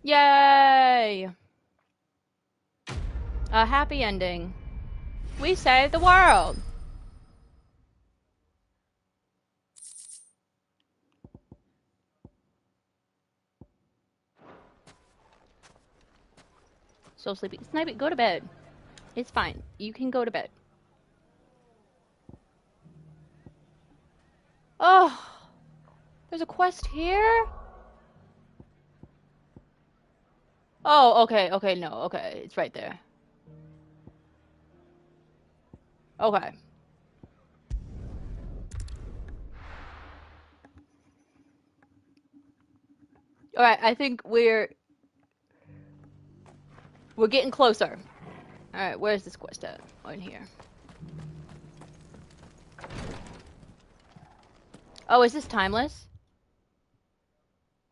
Yay! A happy ending. We saved the world. So sleepy. Snipey, go to bed. It's fine. You can go to bed. Oh, there's a quest here? Oh, okay, okay, no, okay. It's right there. Okay. Alright, I think we're getting closer. Alright, where's this quest at? Oh, in here. Oh, is this timeless?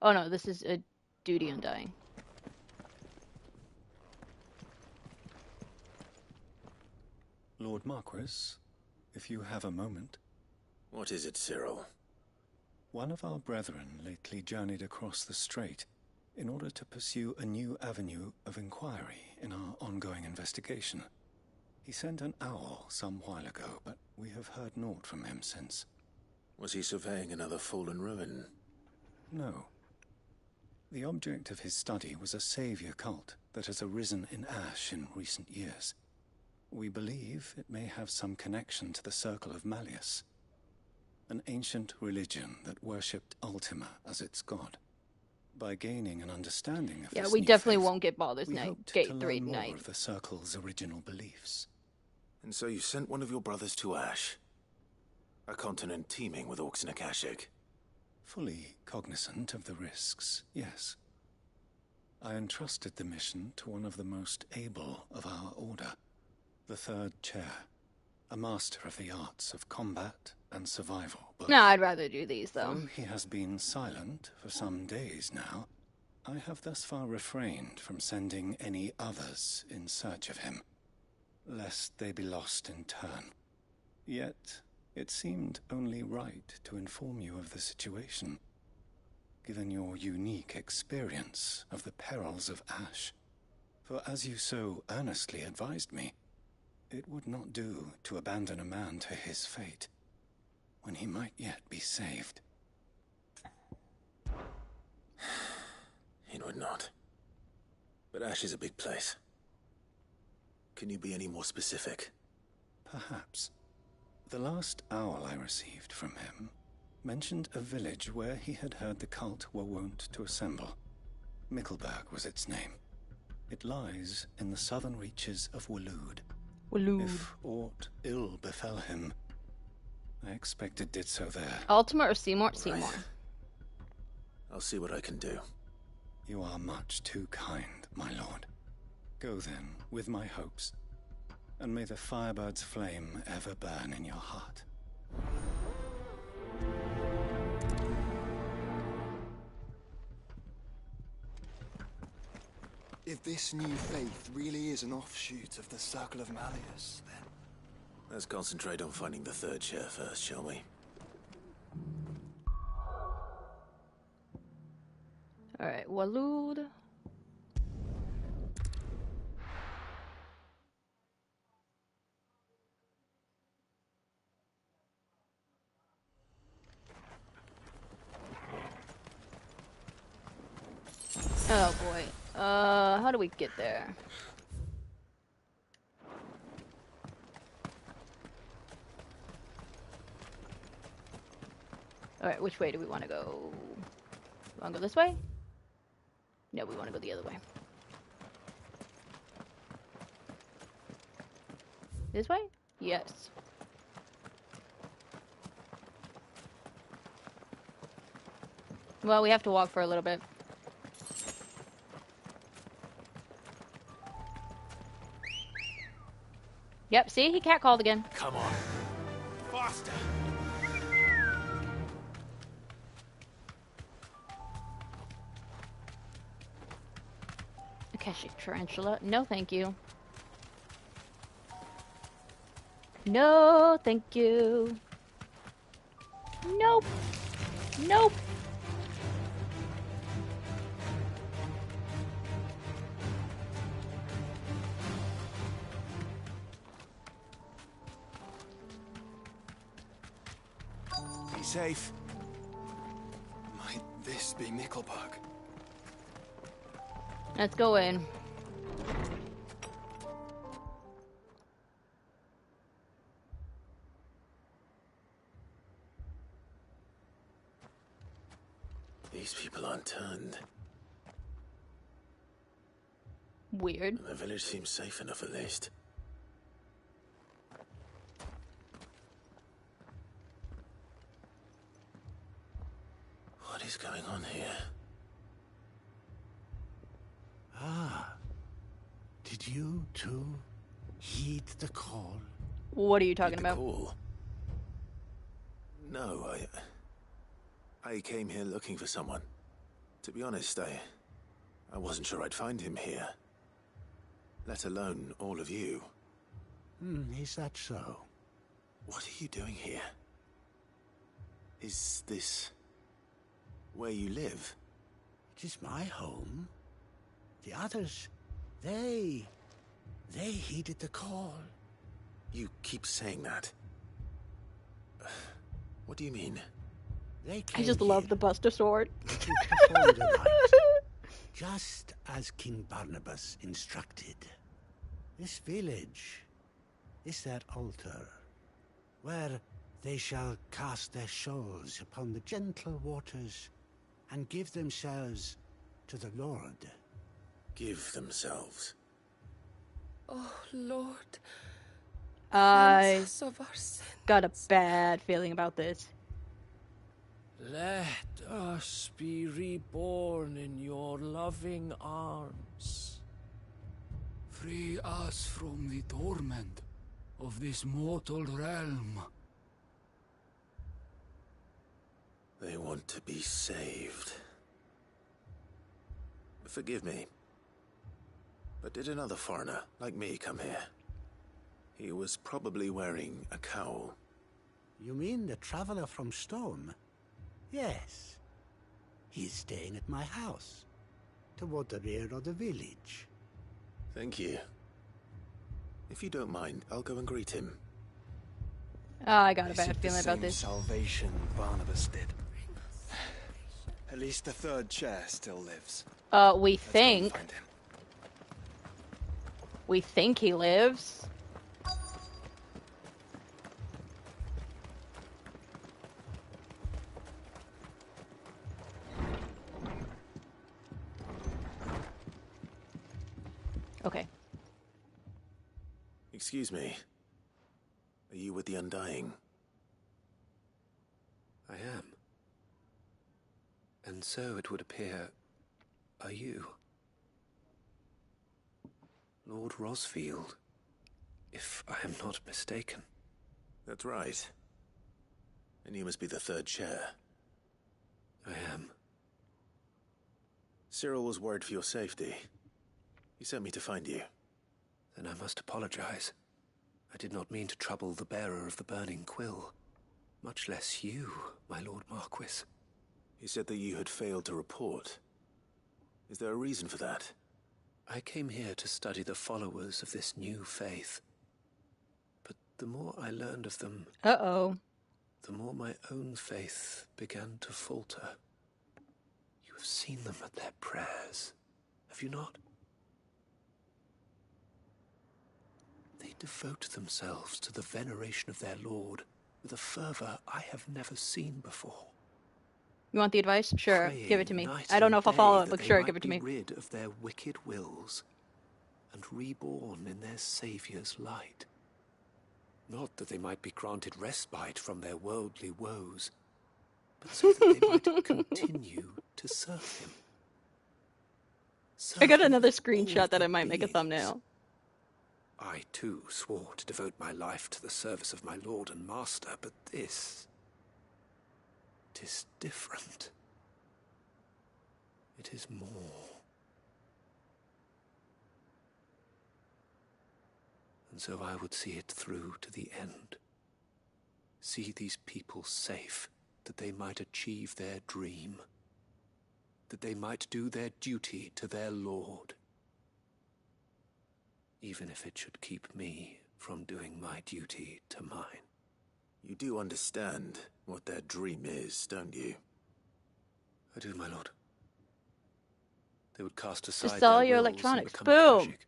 Oh no, this is a duty undying. Lord Marquis, if you have a moment. What is it, Cyril? One of our brethren lately journeyed across the strait in order to pursue a new avenue of inquiry in our ongoing investigation. He sent an owl some while ago, but we have heard naught from him since. Was he surveying another fallen ruin? No. The object of his study was a savior cult that has arisen in Ash in recent years. We believe it may have some connection to the Circle of Malleus, an ancient religion that worshipped Ultima as its god. By gaining an understanding of this we new definitely faith, won't get Baldur's we Gate hoped Gate to 3 learn more tonight. of the Circle's original beliefs. And so you sent one of your brothers to Ash? A continent teeming with orcs and Akashic? Fully cognizant of the risks, yes. I entrusted the mission to one of the most able of our order, the Third Chair, a master of the arts of combat and survival. But No, I'd rather do these though. though he has been silent for some days now, I have thus far refrained from sending any others in search of him, lest they be lost in turn. Yet, it seemed only right to inform you of the situation, given your unique experience of the perils of Ash. For as you so earnestly advised me, it would not do to abandon a man to his fate, when he might yet be saved. It would not. But Ash is a big place. Can you be any more specific? Perhaps. The last owl I received from him mentioned a village where he had heard the cult were wont to assemble. Mickleburg was its name. It lies in the southern reaches of Waloed. If aught ill befell him, I expect it did so there. Ultima or Seymour? Seymour. I'll see what I can do. You are much too kind, my lord. Go then, with my hopes, and may the Firebird's flame ever burn in your heart. If this new faith really is an offshoot of the Circle of Malleus, then... Let's concentrate on finding the third chair first, shall we? Alright, Walud. Oh boy. How do we get there? Alright, which way do we want to go? Want to go this way? No, we want to go the other way. This way? Yes. Well, we have to walk for a little bit. Yep, see? He catcalled again. Come on. Faster! Akashic tarantula. No, thank you. No, thank you. Nope. Nope. Be safe. Might this be Nickelberg? Let's go in. These people aren't turned. Weird. The village seems safe enough at least. What is going on here? Ah. Did you too heed the call? What are you talking about? Call? No, I came here looking for someone. To be honest, I wasn't sure I'd find him here. Let alone all of you. Is that so? What are you doing here? Is this where you live? It is my home. The others, they heeded the call. You keep saying that. What do you mean? I just love the Buster Sword. To perform the rite, just as King Barnabas instructed. This village is their altar, where they shall cast their shoals upon the gentle waters and give themselves to the Lord. Give themselves? Oh, Lord. I Cleanse us of our sins. got a bad feeling about this. Let us be reborn in your loving arms. Free us from the torment of this mortal realm. They want to be saved. Forgive me, but did another foreigner like me come here? He was probably wearing a cowl. You mean the traveler from Stone? Yes. He's staying at my house, toward the rear of the village. Thank you. If you don't mind, I'll go and greet him. Oh, I got a bad feeling about this. Salvation Barnabas did. At least the third chair still lives. We think. We think he lives. Okay. Excuse me. Are you with the Undying? I am. And so it would appear, are you? Lord Rosfield, if I am not mistaken. That's right. And you must be the third chair. I am. Cyril was worried for your safety. He sent me to find you. Then I must apologize. I did not mean to trouble the bearer of the burning quill. Much less you, my Lord Marquis. He said that you had failed to report. Is there a reason for that? I came here to study the followers of this new faith. But the more I learned of them... Uh-oh. The more my own faith began to falter. You have seen them at their prayers, have you not? They devote themselves to the veneration of their Lord with a fervor I have never seen before. You want the advice? Sure, Praying give it to me. night I don't know and if I'll follow day it, but that sure, they give it to might me. be rid of their wicked wills and reborn in their Saviour's light. Not that they might be granted respite from their worldly woes, but so that they might continue to serve him. I got another screenshot that I might make a thumbnail. I, too, swore to devote my life to the service of my Lord and Master, but this... it is different. It is more. And so I would see it through to the end. See these people safe, that they might achieve their dream. That they might do their duty to their Lord. Even if it should keep me from doing my duty to mine. You do understand what their dream is, don't you? I do, my lord. They would cast aside Just sell their your wills electronics. and Boom! Akashic.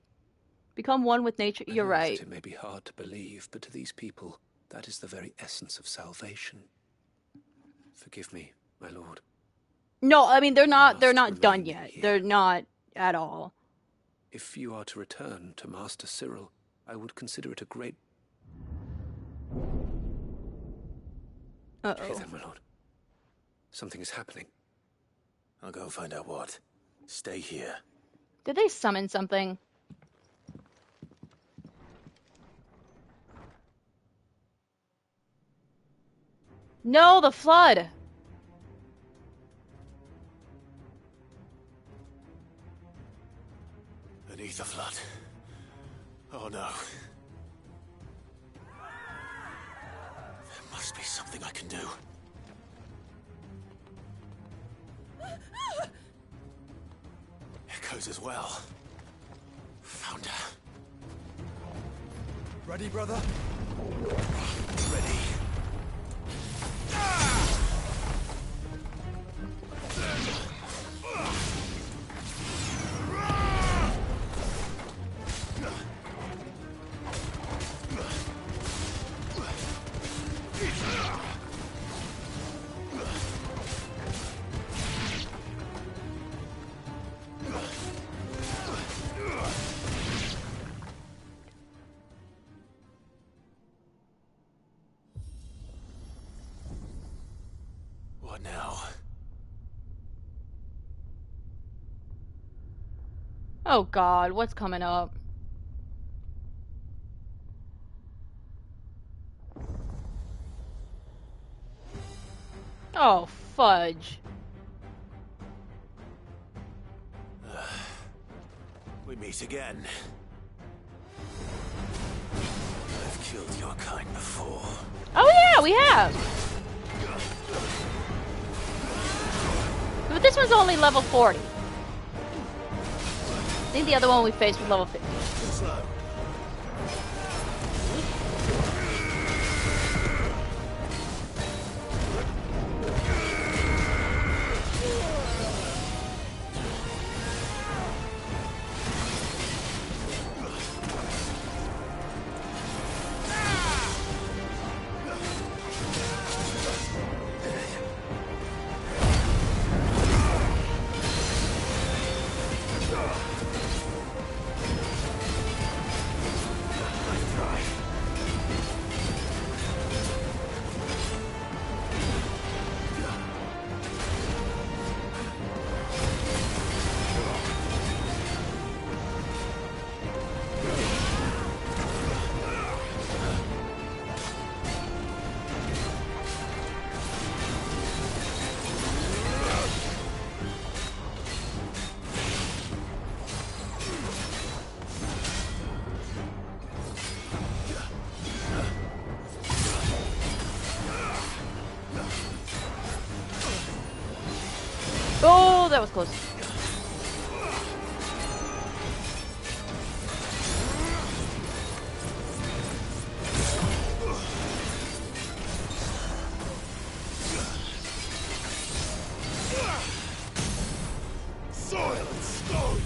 Become one with nature. I You're know right. that it may be hard to believe, but to these people, that is the very essence of salvation. Forgive me, my lord. No, I mean they're not remain done yet. here. They're not at all. If you are to return to Master Cyril, I would consider it a great... Uh-oh. Okay then, my lord. Something is happening. I'll go and find out what. Stay here. Did they summon something? No, the flood! Beneath the flood. Oh no. There must be something I can do. Echoes as well. Found her. Ready, brother? Ready. What now? Oh god, what's coming up? Oh, fudge. We meet again. I've killed your kind before. Oh yeah, we have! But this one's only level 40. I think the other one we faced was level 50. Slow. Oh, that was close. Soil and stone!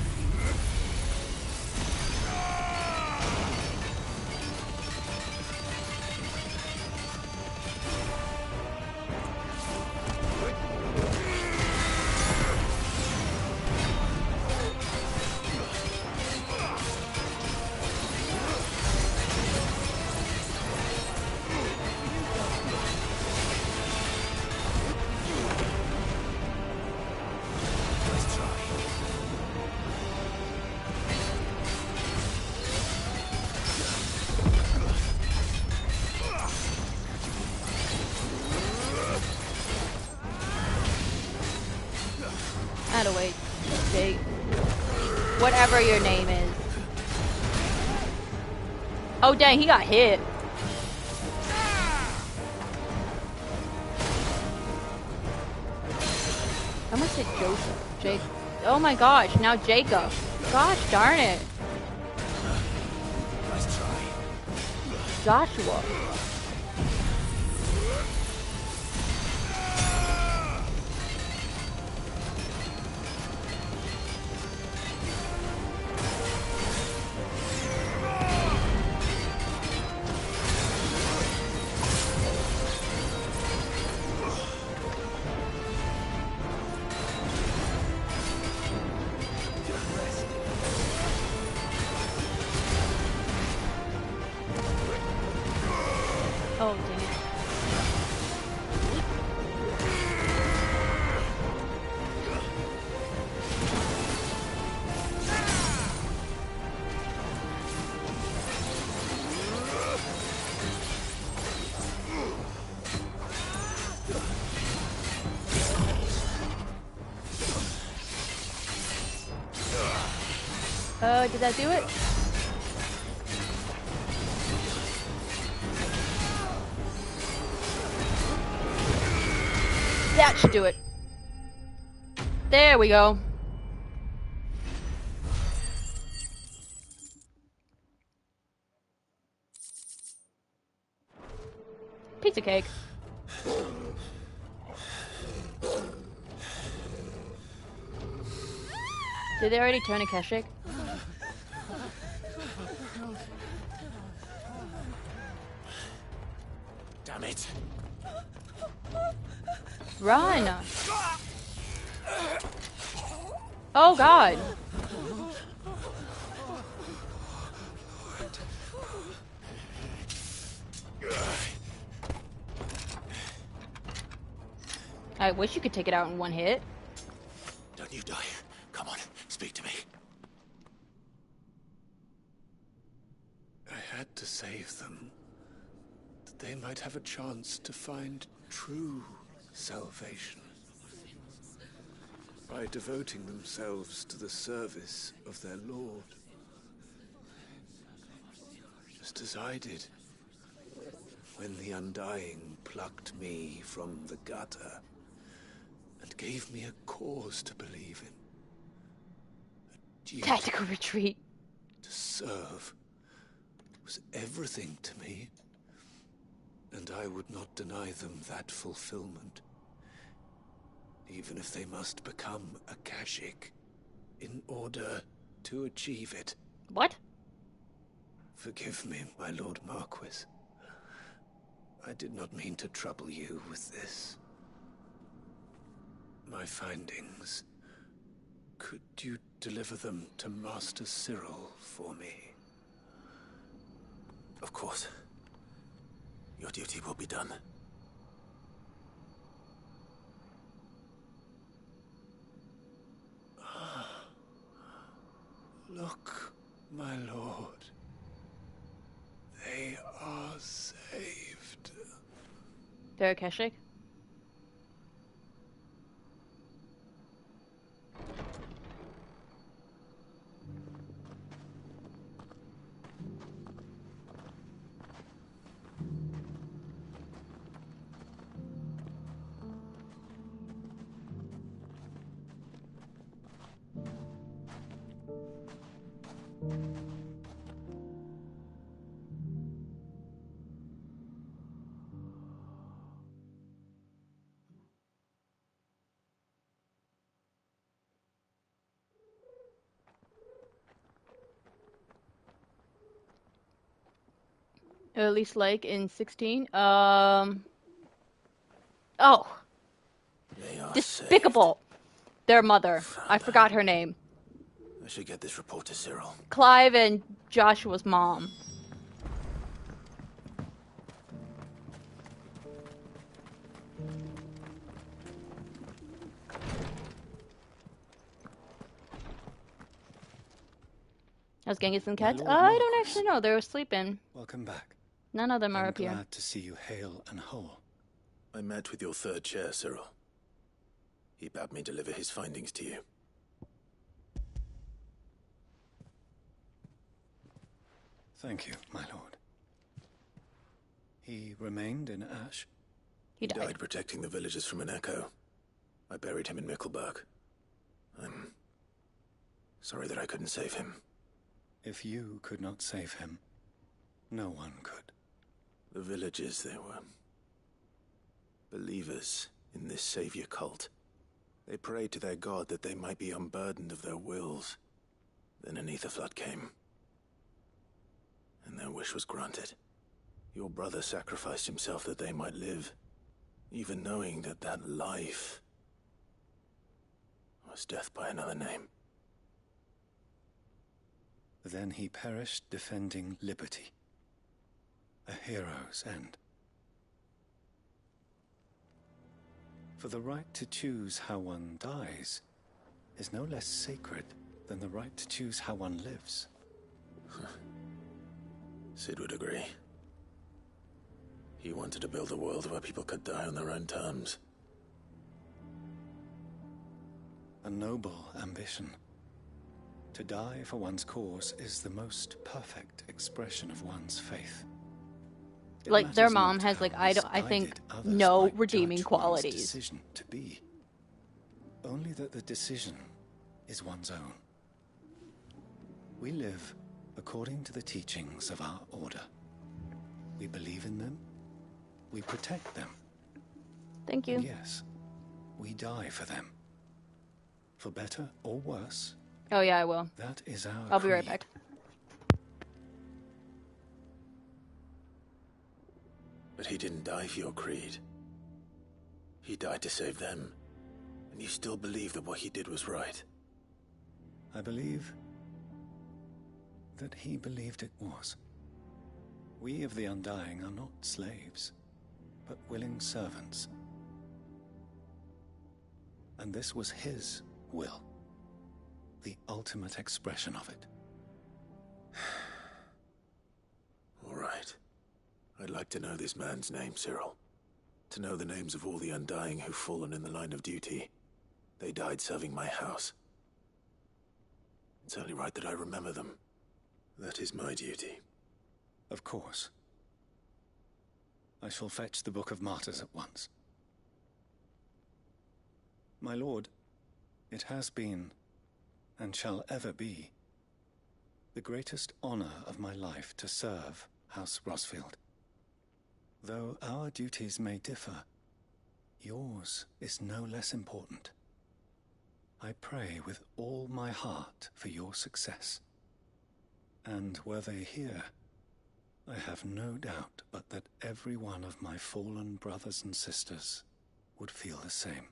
I had to wait. Jake. Whatever your name is. Oh dang, he got hit. I almost said Joseph. Jake. Oh my gosh, now Jacob. Gosh darn it. Nice try. Joshua. Oh, dang it. Did that do it? That should do it. There we go. Pizza cake. Did they already turn a Keshik? Damn it. Run! Oh god! I wish you could take it out in one hit. Don't you die. Come on, speak to me. I had to save them, that they might have a chance to find true salvation. By devoting themselves to the service of their Lord. Just as I did, when the Undying plucked me from the gutter and gave me a cause to believe in. A duty Tactical retreat. to serve was everything to me, and I would not deny them that fulfillment, even if they must become a Kashik in order to achieve it. What? Forgive me, my Lord Marquis. I did not mean to trouble you with this. My findings. Could you deliver them to Master Cyril for me? Of course. Your duty will be done. Look, my lord. They are saved. They're a Keshik? Or at least like in 16. Despicable. Their mother. I forgot her name. I should get this report to Cyril. Clive and Joshua's mom. How's Genghis and Cat? I don't actually know. They were sleeping. Welcome back. None of them are I'm up here. glad to see you hale and whole. I met with your third chair, Cyril. He bade me deliver his findings to you. Thank you, my lord. He remained in Ash? He died protecting the villagers from an echo. I buried him in Mickelberg. I'm sorry that I couldn't save him. If you could not save him, no one could. The villagers, they were believers in this savior cult. They prayed to their god that they might be unburdened of their wills. Then an ether flood came, and their wish was granted. Your brother sacrificed himself that they might live, even knowing that that life was death by another name. Then he perished defending liberty. A hero's end. For the right to choose how one dies is no less sacred than the right to choose how one lives. Sid would agree. He wanted to build a world where people could die on their own terms. A noble ambition. To die for one's cause is the most perfect expression of one's faith. Like their mom has like I think no redeeming qualities. Decision to be. Only that the decision is one's own. We live according to the teachings of our order. We believe in them. We protect them. Thank you. And yes, we die for them. For better or worse. Oh yeah, I will. That is our I'll be right back. But he didn't die for your creed. He died to save them. And you still believe that what he did was right. I believe that he believed it was. We of the Undying are not slaves, but willing servants. And this was his will. The ultimate expression of it. All right. I'd like to know this man's name, Cyril. To know the names of all the Undying who've fallen in the line of duty. They died serving my house. It's only right that I remember them. That is my duty. Of course. I shall fetch the Book of Martyrs at once. My lord, it has been, and shall ever be, the greatest honor of my life to serve House Rosfield. Though our duties may differ, yours is no less important. I pray with all my heart for your success. And were they here, I have no doubt but that every one of my fallen brothers and sisters would feel the same.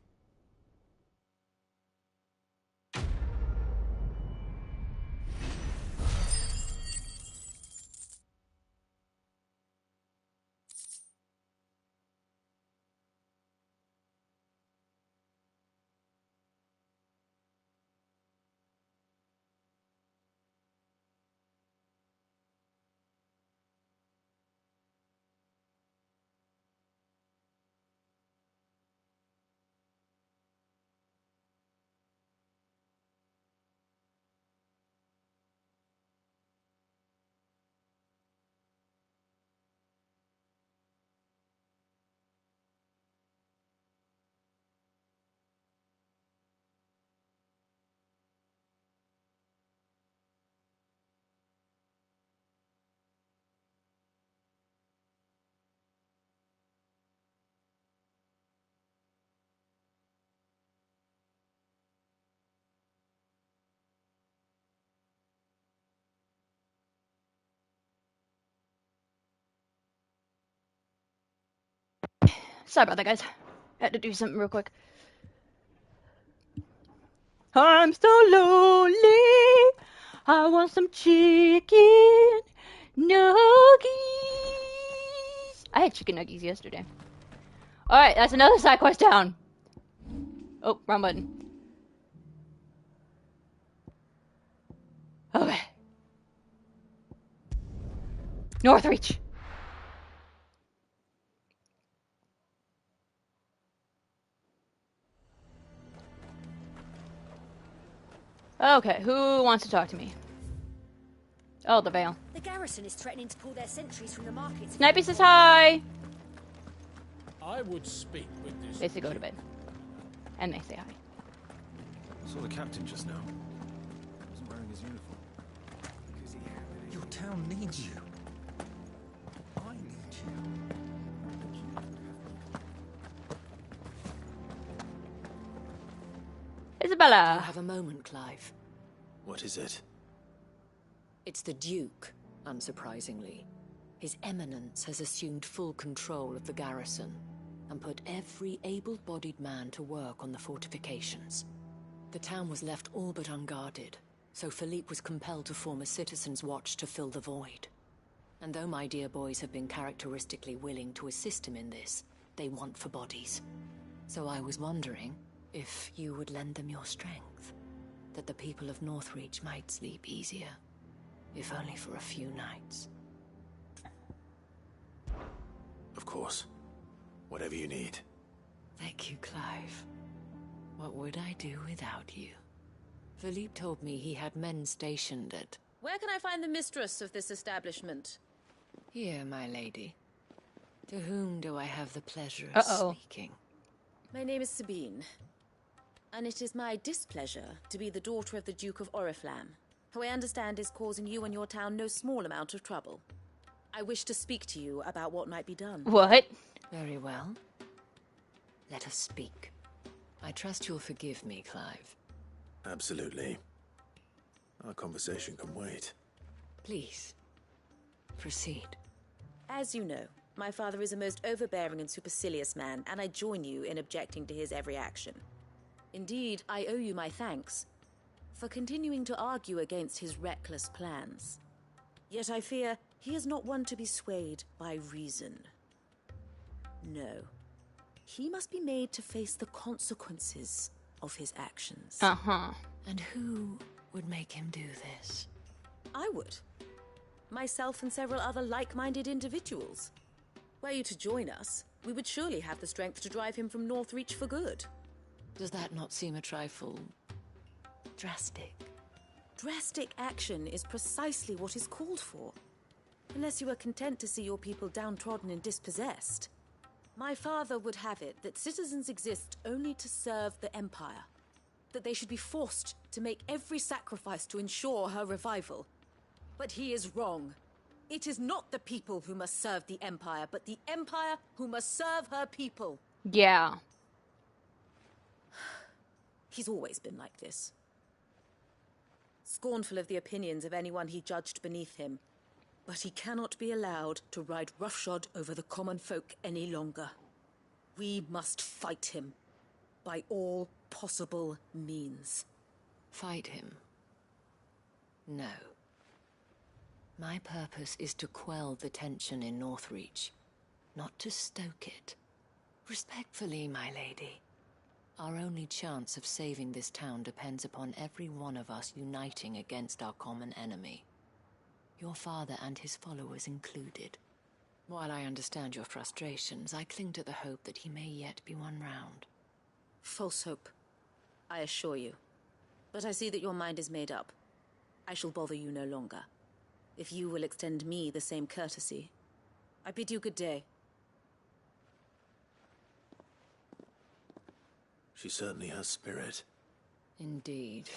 Sorry about that, guys. I had to do something real quick. I'm so lonely. I want some chicken nuggies. I had chicken nuggies yesterday. Alright, that's another side quest down. Oh, wrong button. Okay. Northreach. Okay, who wants to talk to me? Oh, the Vale. The garrison is threatening to pull their sentries from the markets. Snipey says hi. I would speak with this. They say go to bed. And they say hi. Saw the captain just now. He wasn't wearing his uniform. Your town needs you. I need you. Isabella. You have a moment, Clive. What is it? It's the Duke, unsurprisingly. His Eminence has assumed full control of the garrison and put every able-bodied man to work on the fortifications. The town was left all but unguarded, so Philippe was compelled to form a citizens' watch to fill the void. And though my dear boys have been characteristically willing to assist him in this, they want for bodies. So I was wondering if you would lend them your strength, that the people of Northreach might sleep easier, if only for a few nights. Of course. Whatever you need. Thank you, Clive. What would I do without you? Philippe told me he had men stationed at... Where can I find the mistress of this establishment? Here, my lady. To whom do I have the pleasure of speaking? My name is Sabine, and it is my displeasure to be the daughter of the Duke of Oriflamme, who I understand is causing you and your town no small amount of trouble. I wish to speak to you about what might be done. What? Very well. Let us speak. I trust you'll forgive me, Clive. Absolutely. Our conversation can wait. Please, proceed. As you know, my father is a most overbearing and supercilious man, and I join you in objecting to his every action. Indeed, I owe you my thanks for continuing to argue against his reckless plans. Yet I fear he is not one to be swayed by reason. No. He must be made to face the consequences of his actions. Uh-huh. And who would make him do this? I would. Myself and several other like-minded individuals. Were you to join us, we would surely have the strength to drive him from Northreach for good. Does that not seem a trifle... drastic? Drastic action is precisely what is called for. Unless you are content to see your people downtrodden and dispossessed. My father would have it that citizens exist only to serve the Empire. That they should be forced to make every sacrifice to ensure her revival. But he is wrong. It is not the people who must serve the Empire, but the Empire who must serve her people. Yeah. He's always been like this. Scornful of the opinions of anyone he judged beneath him. But he cannot be allowed to ride roughshod over the common folk any longer. We must fight him by all possible means. Fight him? No. My purpose is to quell the tension in Northreach, not to stoke it. Respectfully, my lady. Our only chance of saving this town depends upon every one of us uniting against our common enemy. Your father and his followers included. While I understand your frustrations, I cling to the hope that he may yet be won round. False hope, I assure you. But I see that your mind is made up. I shall bother you no longer. If you will extend me the same courtesy, I bid you good day. She certainly has spirit. Indeed.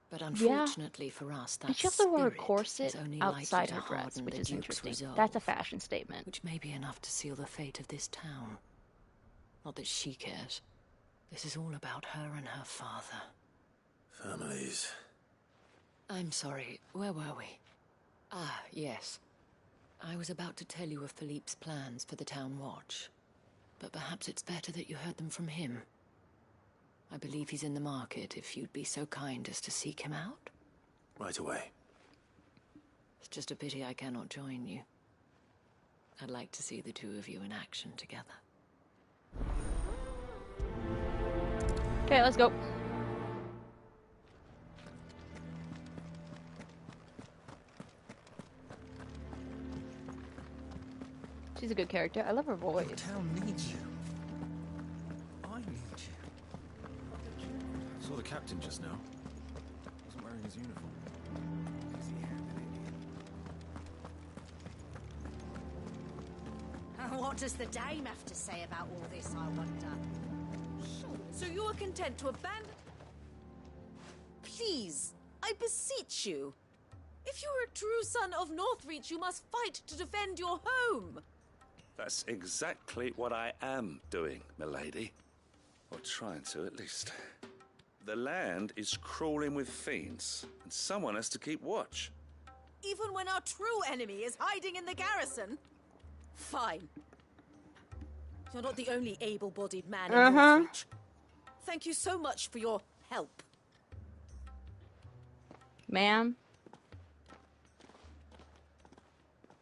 But unfortunately for us, that she also wore a spirit corset is only outside likely her to dress, harden which the is Duke's interesting. resolve, That's a fashion statement. which may be enough to seal the fate of this town. Not that she cares. This is all about her and her father. Families. I'm sorry, where were we? Ah, yes. I was about to tell you of Philippe's plans for the town watch. But perhaps it's better that you heard them from him. I believe he's in the market, if you'd be so kind as to seek him out. Right away. It's just a pity I cannot join you. I'd like to see the two of you in action together. Okay, let's go. She's a good character. I love her voice. The town needs you. I need you. I saw the captain just now. Wasn't wearing his uniform. What does the dame have to say about all this, I wonder? So you are content to abandon... Please, I beseech you. If you are a true son of Northreach, you must fight to defend your home. That's exactly what I am doing, milady. Or trying to, at least. The land is crawling with fiends, and someone has to keep watch. Even when our true enemy is hiding in the garrison? Fine. You're not the only able-bodied man in Northreach. Thank you so much for your help. Ma'am?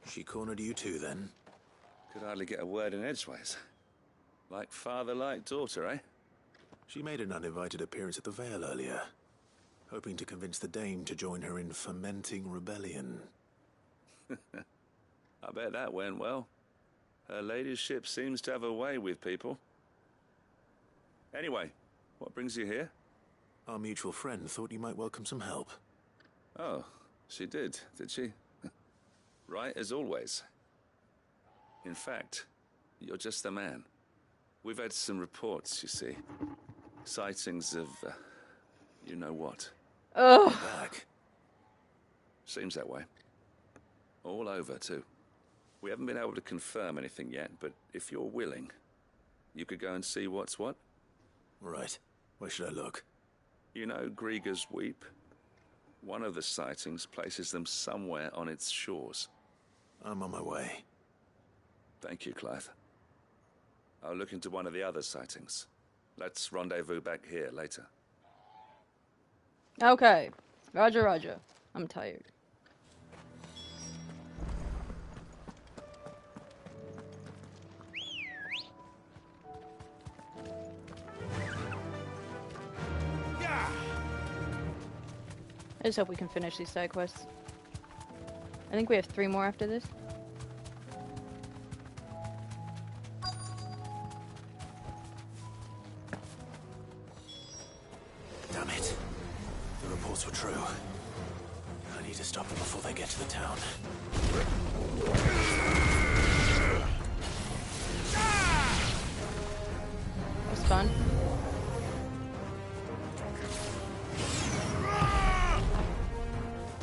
She cornered you too, then? Could hardly get a word in edgeways. Like father, like daughter, eh? She made an uninvited appearance at the Vale earlier, hoping to convince the dame to join her in fomenting rebellion. I bet that went well. Her ladyship seems to have a way with people. Anyway, what brings you here? Our mutual friend thought you might welcome some help. Oh, she did she? Right as always. In fact, you're just the man. We've had some reports, you see. Sightings of, you know what. Ugh. Back. Seems that way. All over, too. We haven't been able to confirm anything yet, but if you're willing, you could go and see what's what. Right. Where should I look? You know Grieger's Weep? One of the sightings places them somewhere on its shores. I'm on my way. Thank you, Clive. I'll look into one of the other sightings. Let's rendezvous back here later. Okay. Roger, roger. I'm tired. I just hope we can finish these side quests. I think we have 3 more after this. Damn it. The reports were true. I need to stop them before they get to the town. That was fun.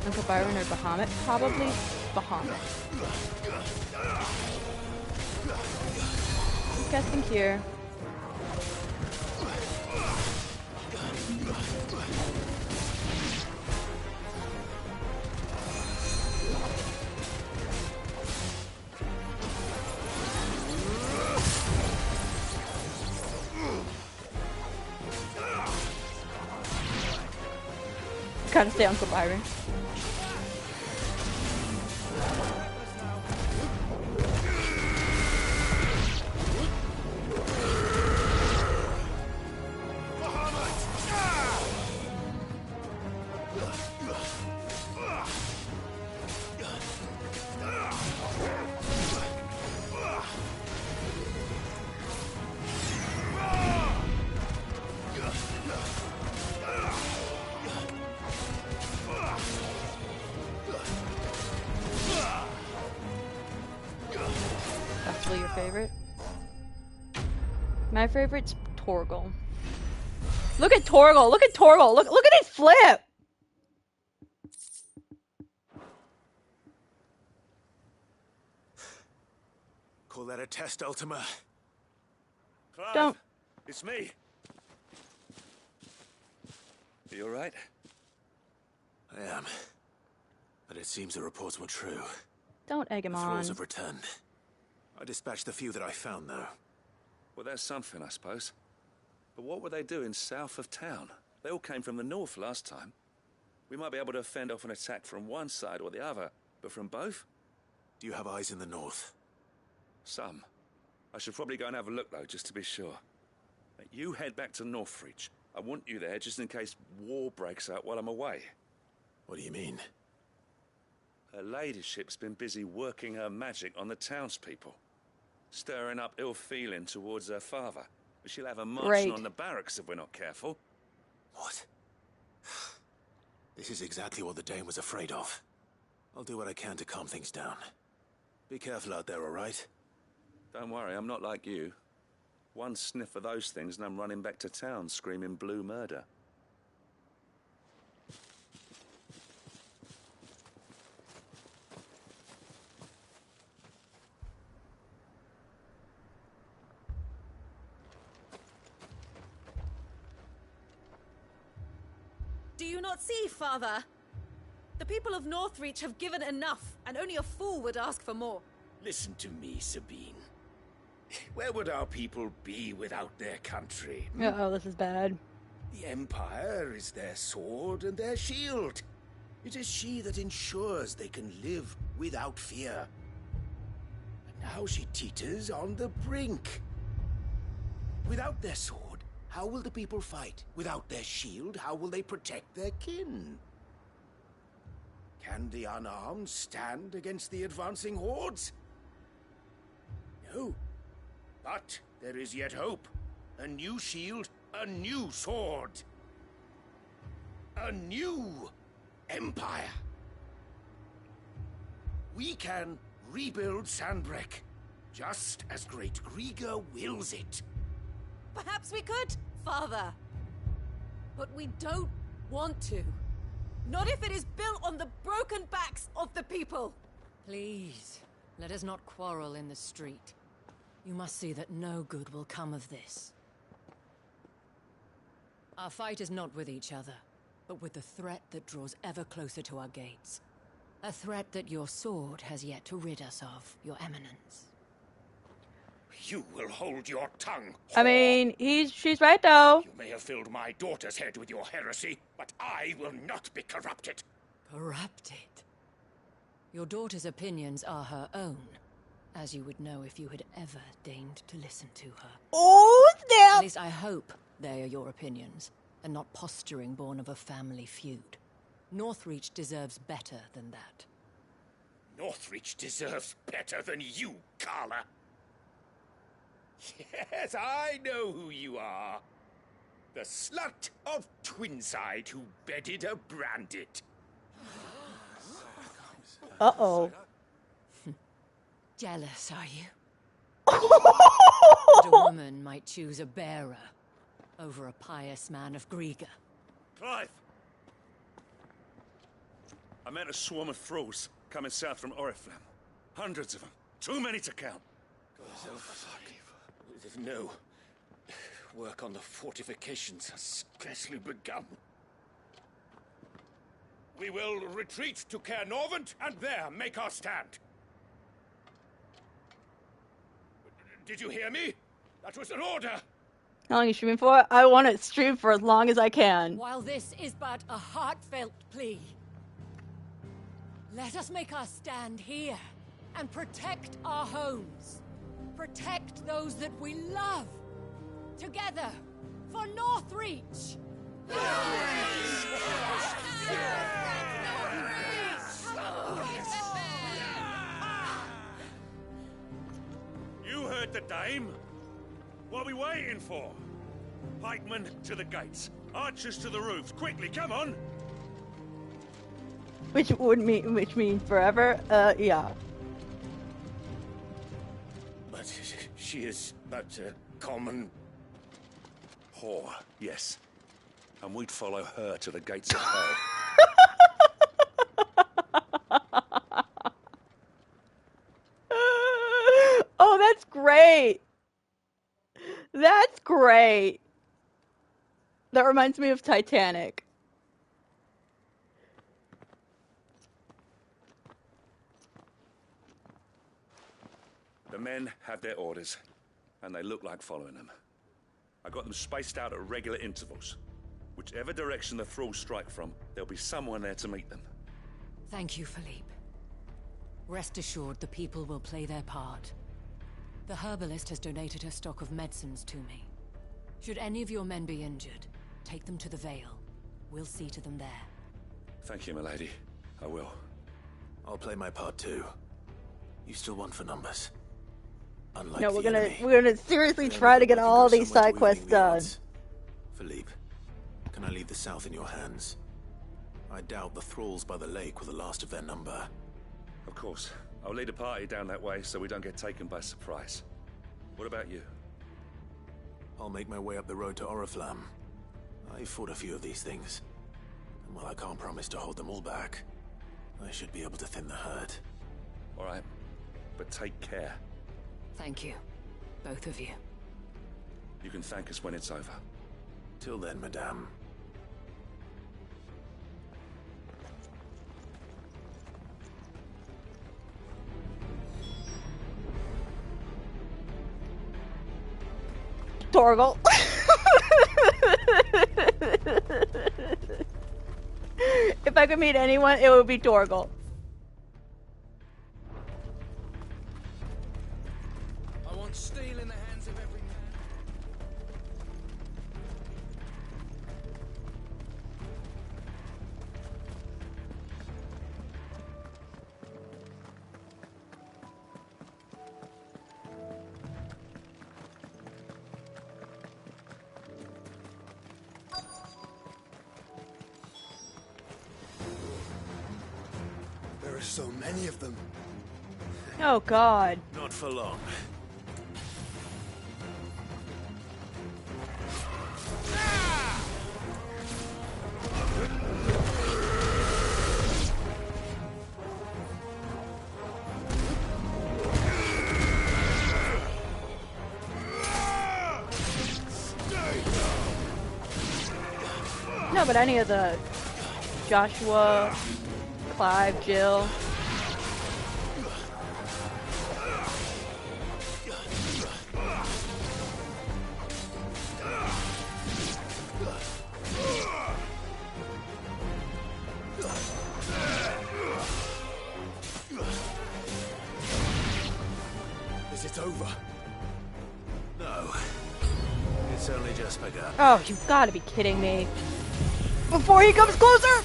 Uncle Byron or Bahamut? Probably Bahamut. I'm guessing here. Gotta stay Uncle Byron. My favorite's Torgal. Look at Torgal! Look at Torgal! Look at it flip! Call that a test, Ultima? Clive, Don't. It's me. You alright? I am. But it seems the reports were true. Don't egg him The on. thralls have returned. I dispatched the few that I found, though. Well, there's something, I suppose. But what were they doing south of town? They all came from the north last time. We might be able to fend off an attack from one side or the other, but from both? Do you have eyes in the north? Some. I should probably go and have a look, though, just to be sure. You head back to Northreach. I want you there just in case war breaks out while I'm away. What do you mean? Her ladyship's been busy working her magic on the townspeople, stirring up ill feeling towards her father. She'll have her marching on the barracks if we're not careful. What? This is exactly what the Dane was afraid of. I'll do what I can to calm things down. Be careful out there, all right? Don't worry, I'm not like you. One sniff of those things and I'm running back to town screaming blue murder. Do you not see, Father? The people of Northreach have given enough, and only a fool would ask for more. Listen to me, Sabine. Where would our people be without their country? Uh-oh, this is bad. The Empire is their sword and their shield. It is she that ensures they can live without fear. And now she teeters on the brink. Without their sword, how will the people fight? Without their shield, how will they protect their kin? Can the unarmed stand against the advancing hordes? No. But there is yet hope. A new shield, a new sword. A new empire. We can rebuild Sandbreck, just as Great Grieger wills it. Perhaps we could, Father. But we don't want to. Not if it is built on the broken backs of the people. Please, let us not quarrel in the street. You must see that no good will come of this. Our fight is not with each other, but with the threat that draws ever closer to our gates. A threat that your sword has yet to rid us of, Your Eminence. You will hold your tongue. I mean, she's right though. You may have filled my daughter's head with your heresy, but I will not be corrupted. Corrupted? Your daughter's opinions are her own, as you would know if you had ever deigned to listen to her. Oh, snap! At least I hope they are your opinions, and not posturing born of a family feud. Northreach deserves better than that. Northreach deserves better than you, Carla. Yes, I know who you are. The slut of Twinside who bedded a Brandit. Uh-oh. Jealous, are you? That a woman might choose a bearer over a pious man of Grieger. Clive! I met a swarm of thralls coming south from Oriflamme. Hundreds of them. Too many to count. No. Work on the fortifications has scarcely begun. We will retreat to Caer Norvent and there make our stand. Did you hear me? That was an order. How long are you streaming for? I want to stream for as long as I can. While this is but a heartfelt plea, let us make our stand here and protect our homes. Protect those that we love. Together, for Northreach! You heard the dame. What are we waiting for? Pikemen to the gates. Archers to the roofs. Quickly, come on! Which means forever? Yeah. But she is but a common whore, yes. And we'd follow her to the gates of hell. Oh, that's great. That's great. That reminds me of Titanic. The men have their orders, and they look like following them. I got them spaced out at regular intervals. Whichever direction the thralls strike from, there'll be someone there to meet them. Thank you, Philippe. Rest assured, the people will play their part. The herbalist has donated her stock of medicines to me. Should any of your men be injured, take them to the Vale. We'll see to them there. Thank you, milady. I will. I'll play my part too. You still want for numbers. Unlike No, the we're gonna seriously try to get all these side quests done. Philippe, can I leave the south in your hands? I doubt the thralls by the lake were the last of their number. Of course. I'll lead a party down that way so we don't get taken by surprise. What about you? I'll make my way up the road to Oriflamme. I fought a few of these things. And while I can't promise to hold them all back, I should be able to thin the herd. All right. But take care. Thank you. Both of you. You can thank us when it's over. Till then, madame. Torgal. If I could meet anyone, it would be Torgal. I want steel in the hands of every man. There are so many of them. Oh God. Not for long. No, but any of the Joshua, Clive, Jill. Is it over? No. It's only just begun. Oh, you've got to be kidding me. Before he comes closer!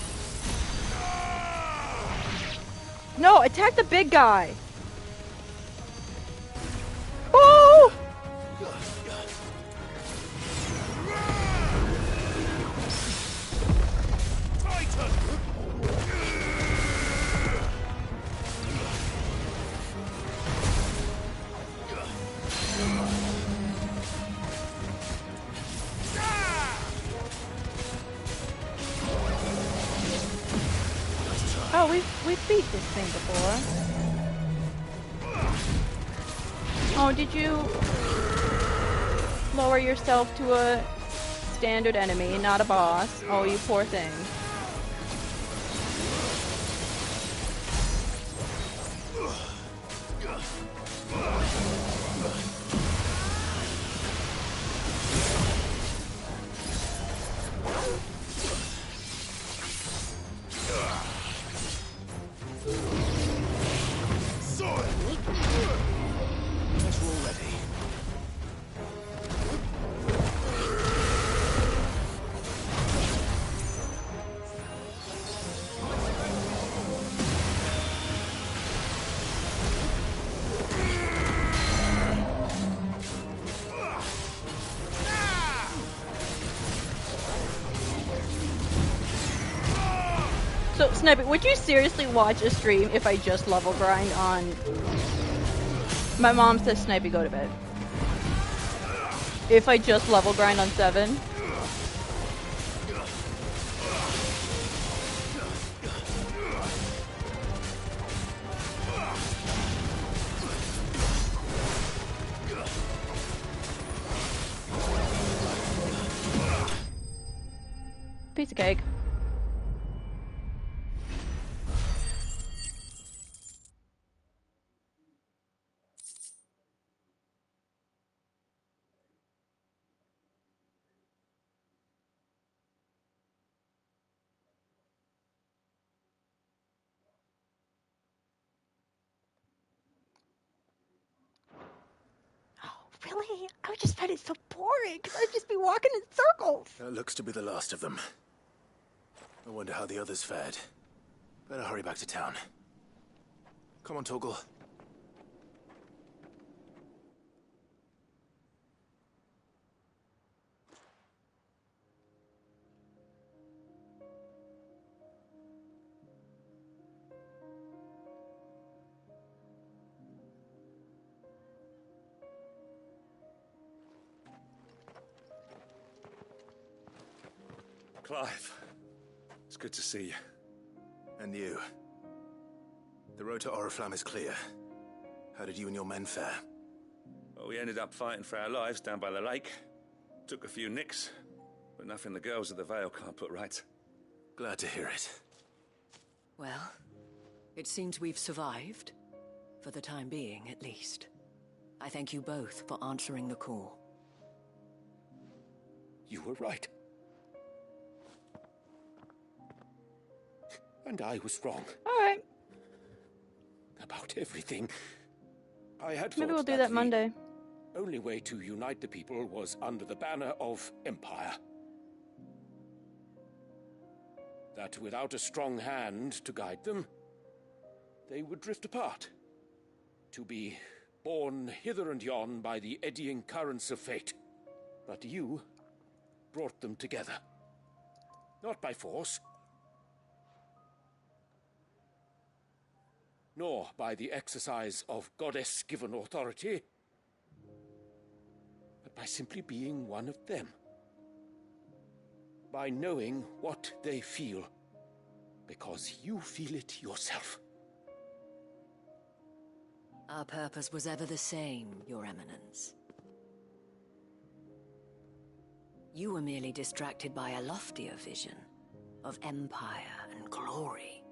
No, attack the big guy. Oh! Oh, we've beat this thing before. Oh, did you lower yourself to a standard enemy, not a boss? Oh, you poor thing. So, Snippet, would you seriously watch a stream if I just level grind on... My mom says, Snipey, go to bed. If I just level grind on 7? Piece of cake. Really? I would just find it so boring, because I'd just be walking in circles. That looks to be the last of them. I wonder how the others fared. Better hurry back to town. Come on, Torgal. Clive, it's good to see you. And you. The road to Oriflamme is clear. How did you and your men fare? Well, we ended up fighting for our lives down by the lake. Took a few nicks, but nothing the girls of the Vale can't put right. Glad to hear it. Well, it seems we've survived. For the time being, at least. I thank you both for answering the call. You were right. And I was wrong. Alright. About everything. I had Maybe thought we'll do that the Monday. only way to unite the people was under the banner of Empire. That without a strong hand to guide them, they would drift apart. To be borne hither and yon by the eddying currents of fate. But you brought them together. Not by force, nor by the exercise of goddess-given authority, but by simply being one of them. By knowing what they feel, because you feel it yourself. Our purpose was ever the same, Your Eminence. You were merely distracted by a loftier vision of empire and glory,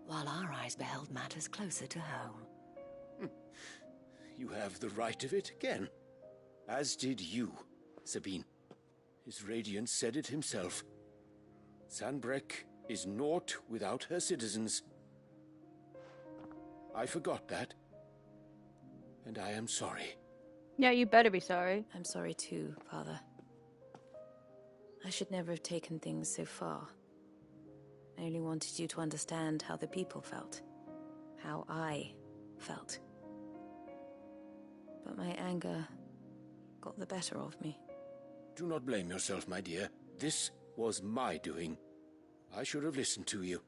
while our eyes beheld matters closer to home. You have the right of it again. As did you, Sabine. His radiance said it himself. Sanbreque is naught without her citizens. I forgot that. And I am sorry. Yeah, you better be sorry. I'm sorry too, Father. I should never have taken things so far. I only wanted you to understand how the people felt. How I felt. But my anger got the better of me. Do not blame yourself, my dear. This was my doing. I should have listened to you.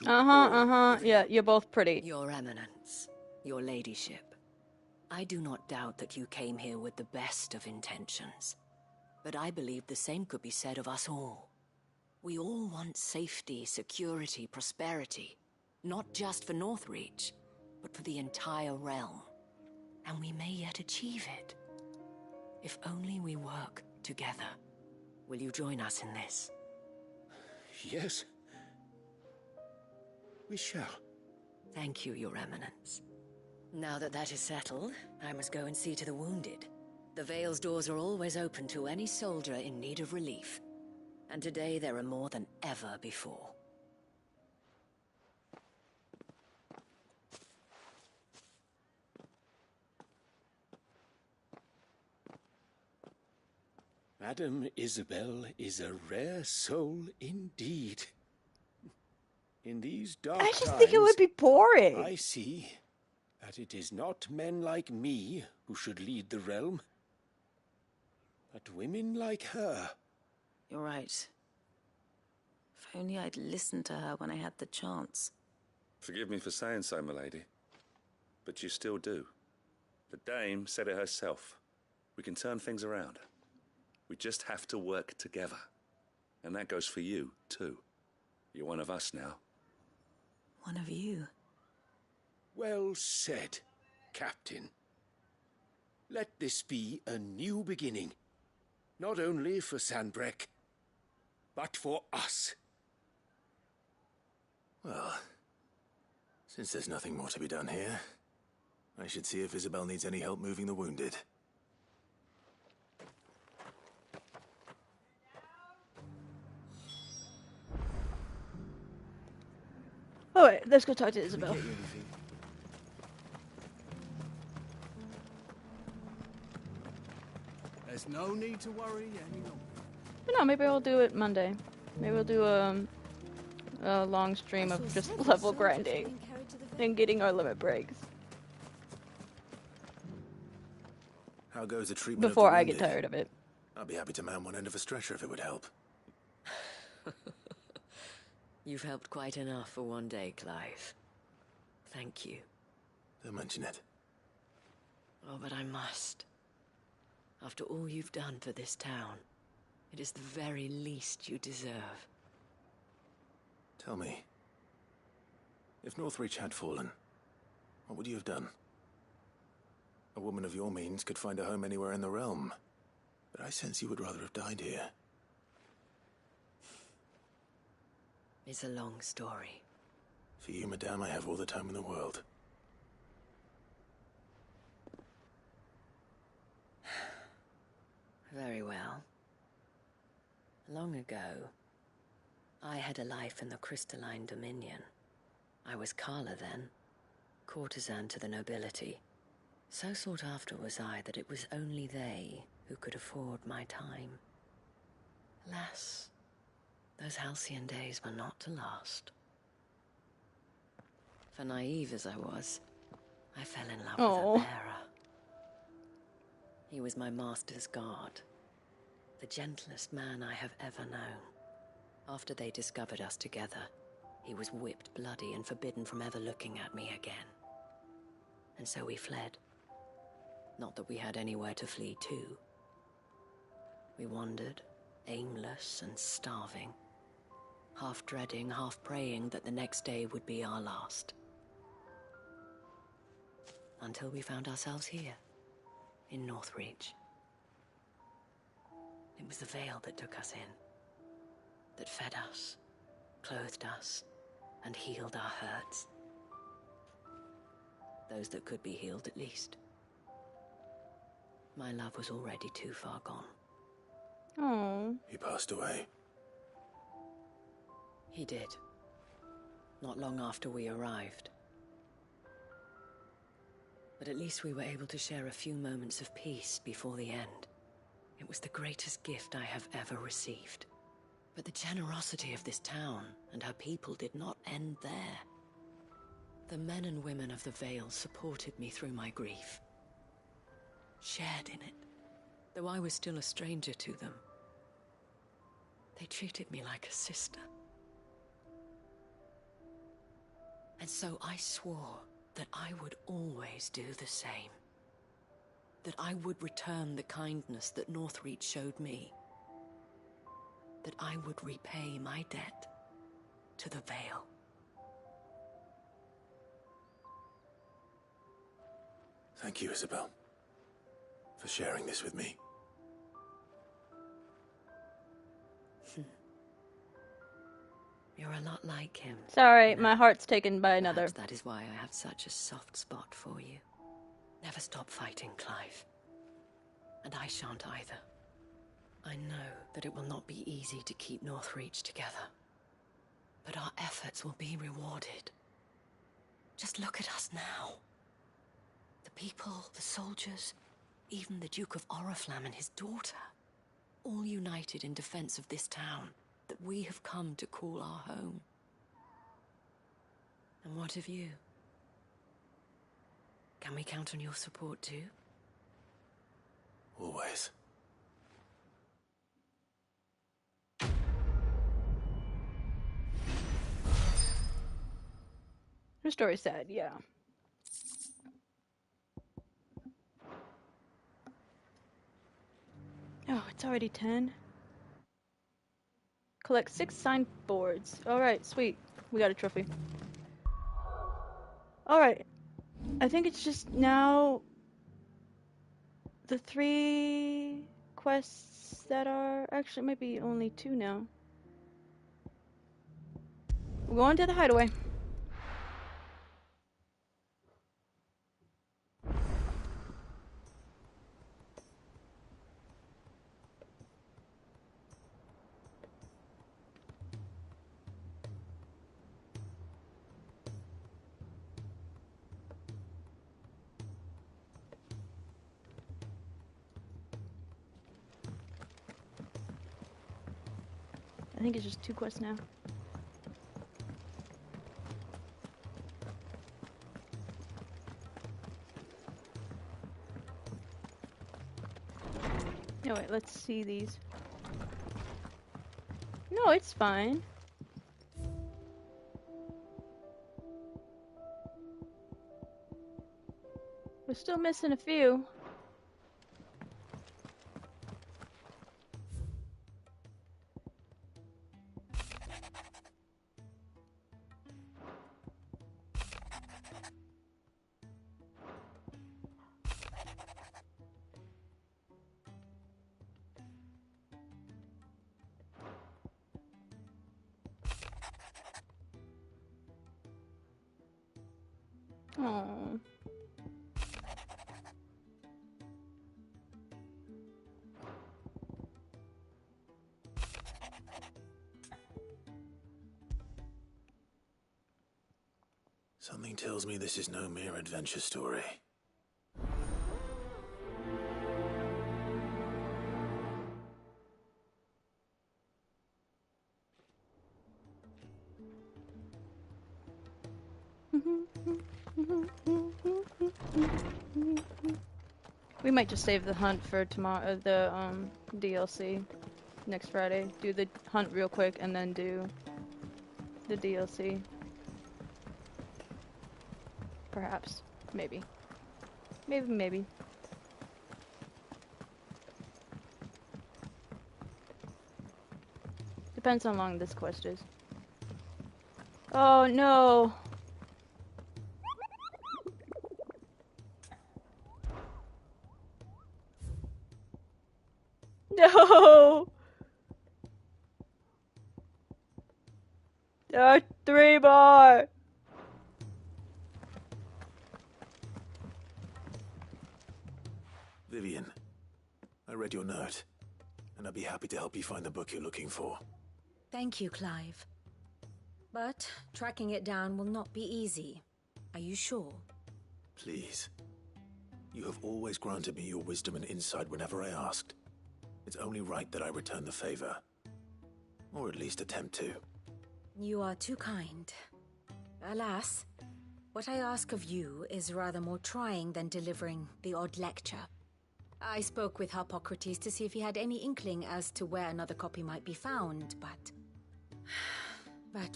Yeah, you're both pretty. Your Eminence, your Ladyship, I do not doubt that you came here with the best of intentions. But I believe the same could be said of us all. We all want safety, security, prosperity. Not just for Northreach, but for the entire realm. And we may yet achieve it. If only we work together. Will you join us in this? Yes. We shall. Thank you, Your Eminence. Now that that is settled, I must go and see to the wounded. The Vale's doors are always open to any soldier in need of relief. And today there are more than ever before. Madame Isabel is a rare soul indeed. In these dark times, I just think it would be boring. I see that it is not men like me who should lead the realm, but women like her. You're right. If only I'd listened to her when I had the chance. Forgive me for saying so, milady, but you still do. The dame said it herself. We can turn things around. We just have to work together. And that goes for you, too. You're one of us now. One of you? Well said, Captain. Let this be a new beginning. Not only for Sanbreque, but for us. Well, since there's nothing more to be done here, I should see if Isabel needs any help moving the wounded. Alright, let's go talk to Isabel. There's no need to worry any longer. But no, maybe we'll do it Monday. Maybe we'll do a long stream of just level grinding and getting our limit breaks. How goes the treatment Before of the I wounded? get tired of it. I'd be happy to man one end of a stretcher if it would help. You've helped quite enough for one day, Clive. Thank you. Don't mention it. Oh, but I must. After all you've done for this town, it is the very least you deserve. Tell me, if Northreach had fallen, what would you have done? A woman of your means could find a home anywhere in the realm, but I sense you would rather have died here. It's a long story. For you, madame, I have all the time in the world. Very well. Long ago, I had a life in the Crystalline Dominion. I was Carla then, courtesan to the nobility. So sought after was I that it was only they who could afford my time. Alas, those halcyon days were not to last. For naive as I was, I fell in love with a bearer. He was my master's guard, the gentlest man I have ever known. After they discovered us together, he was whipped bloody and forbidden from ever looking at me again. And so we fled. Not that we had anywhere to flee to. We wandered, aimless and starving, half dreading, half praying that the next day would be our last. Until we found ourselves here, in Northreach. It was the veil that took us in, that fed us, clothed us, and healed our hurts. Those that could be healed, at least. My love was already too far gone. Oh. He passed away. He did. Not long after we arrived. But at least we were able to share a few moments of peace before the end. It was the greatest gift I have ever received. But the generosity of this town and her people did not end there. The men and women of the Vale supported me through my grief. Shared in it, though I was still a stranger to them. They treated me like a sister. And so I swore that I would always do the same. That I would return the kindness that Northreach showed me. That I would repay my debt to the Vale. Thank you, Isabel, for sharing this with me. You're a lot like him. Sorry, my heart's taken by another. Perhaps that is why I have such a soft spot for you. Never stop fighting, Clive. And I shan't either. I know that it will not be easy to keep Northreach together. But our efforts will be rewarded. Just look at us now. The people, the soldiers, even the Duke of Oriflamme and his daughter. All united in defense of this town that we have come to call our home. And what of you? Can we count on your support too? Always. Her story's sad, yeah. Oh, it's already 10. Collect 6 signed boards. Alright, sweet. We got a trophy. Alright. I think it's just now the 3 quests that are... Actually, maybe only 2 now. We're going to the hideaway. I think it's just 2 quests now. No, wait, let's see these. No, it's fine. We're still missing a few. Oh. Something tells me this is no mere adventure story. We might just save the hunt for tomorrow, the DLC next Friday. Do the hunt real quick and then do the DLC. Perhaps. Maybe. Maybe. Depends how long this quest is. Oh no! No! There are 3 more! Vivian, I read your note, and I'd be happy to help you find the book you're looking for. Thank you, Clive. But tracking it down will not be easy. Are you sure? Please. You have always granted me your wisdom and insight whenever I asked. It's only right that I return the favor. Or at least attempt to. You are too kind. Alas, what I ask of you is rather more trying than delivering the odd lecture. I spoke with Hippocrates to see if he had any inkling as to where another copy might be found, but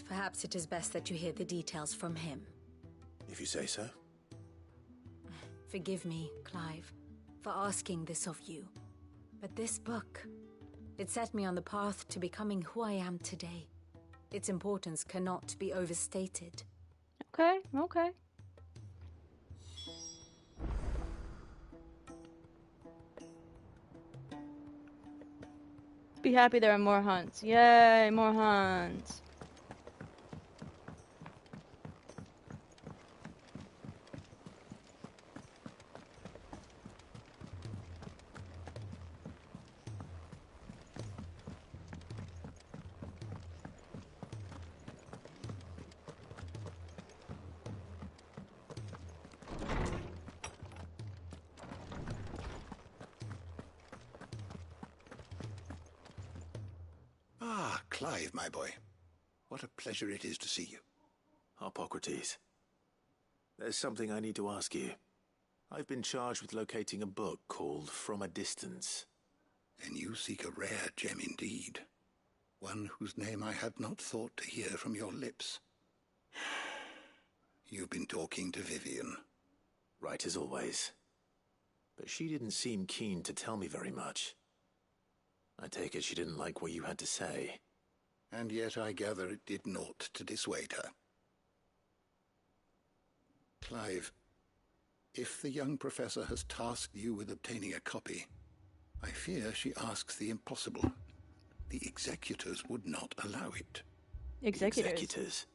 perhaps it is best that you hear the details from him. If you say so. Forgive me, Clive, for asking this of you. But this book, it set me on the path to becoming who I am today. Its importance cannot be overstated. Okay. Be happy there are more hunts. Yay, more hunts. Clive, my boy. What a pleasure it is to see you. Hippocrates. There's something I need to ask you. I've been charged with locating a book called From a Distance. Then you seek a rare gem indeed. One whose name I had not thought to hear from your lips. You've been talking to Vivian. Right as always. But she didn't seem keen to tell me very much. I take it she didn't like what you had to say. And yet I gather it did naught to dissuade her. Clive, if the young professor has tasked you with obtaining a copy, I fear she asks the impossible. The executors would not allow it. Executors?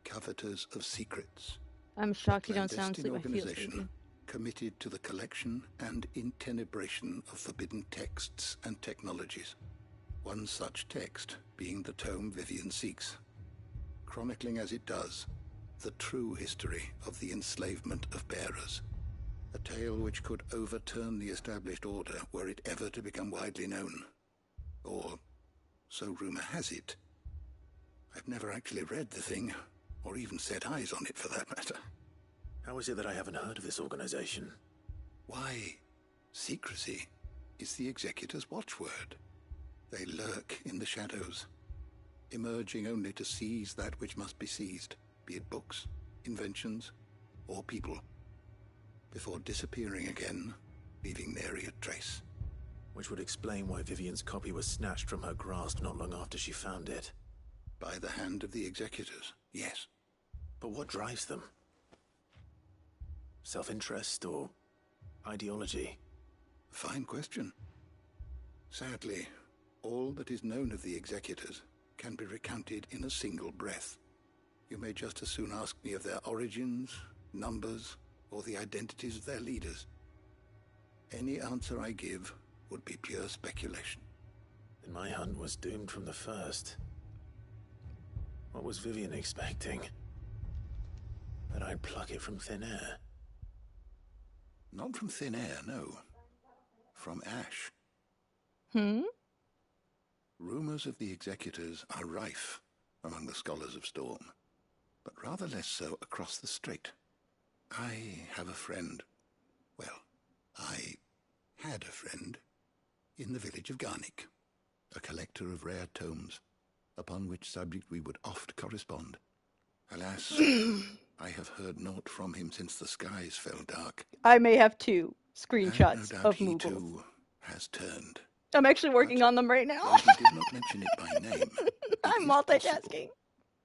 Coveters of secrets. I'm shocked you don't sound clandestine sleepy. I feel organization sleepy. committed to the collection and intenebration of forbidden texts and technologies. One such text being the tome Vivian seeks, chronicling as it does the true history of the enslavement of bearers, a tale which could overturn the established order were it ever to become widely known, or so rumor has it. I've never actually read the thing, or even set eyes on it for that matter. How is it that I haven't heard of this organization? Why, secrecy is the Executor's watchword. They lurk in the shadows, emerging only to seize that which must be seized, be it books, inventions, or people, before disappearing again, leaving nary a trace. Which would explain why Vivian's copy was snatched from her grasp not long after she found it. By the hand of the Executors, yes. But what drives them? Self-interest or ideology? Fine question. Sadly, all that is known of the Executors can be recounted in a single breath. You may just as soon ask me of their origins, numbers, or the identities of their leaders. Any answer I give would be pure speculation. Then my hunt was doomed from the first. What was Vivian expecting? That I'd pluck it from thin air? Not from thin air, no. From ash. Rumors of the Executors are rife among the scholars of Storm, but rather less so across the strait. I have a friend. Well, I had a friend in the village of Garnick, a collector of rare tomes, upon which subject we would oft correspond. Alas, I have heard naught from him since the skies fell dark. I may have 2 screenshots no doubt of he Moogles. too has turned. I'm actually working on them right now. Though he did not mention it by name, I'm multitasking.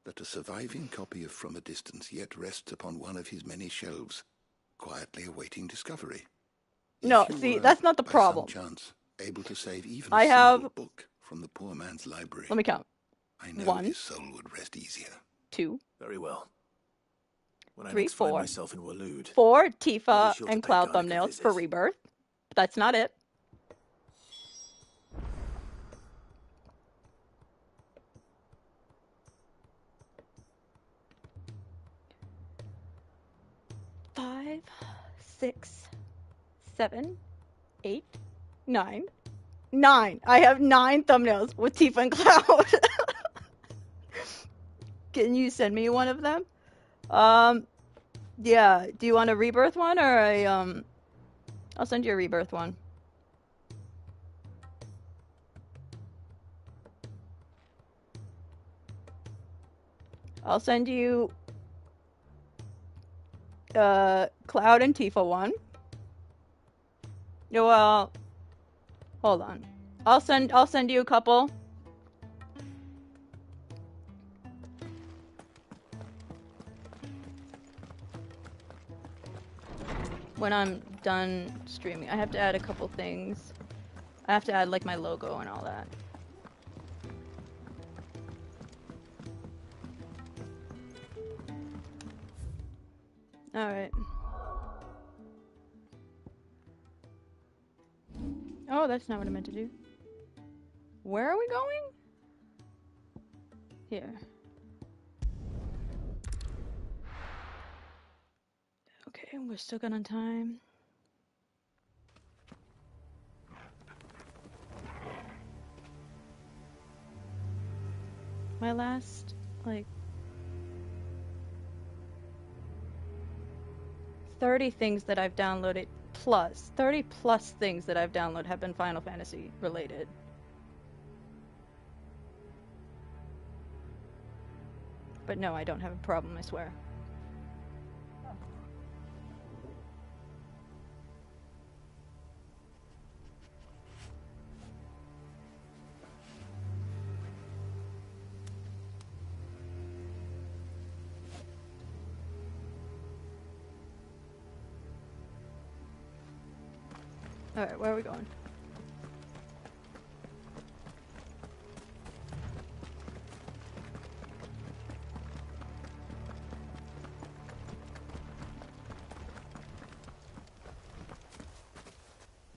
That a surviving copy of From a Distance yet rests upon one of his many shelves, quietly awaiting discovery. No, see, that's not the problem. By some chance, able to save even I a have single book from the poor man's library. Let me count. I know 1, his soul would rest easier. 2, Very well. When I 3, next find 4, myself in Waloed, 4 I'll be Tifa sure to and pay Cloud Garnick a thumbnails visit. for Rebirth. But that's not it. Five, 6, 7, 8, 9. 9. I have 9 thumbnails with Tifa and Cloud. Can you send me one of them? Yeah. Do you want a Rebirth one or a I'll send you a Rebirth one. I'll send you Cloud and Tifa one. Well, hold on. I'll send you a couple. When I'm done streaming, I have to add a couple things. I have to add like my logo and all that. Alright. Oh, that's not what I meant to do. Where are we going? Here. Okay, we're still good on time. My last, like, 30 things that I've downloaded plus, 30 plus things that I've downloaded have been Final Fantasy related. But no, I don't have a problem, I swear. Alright, where are we going?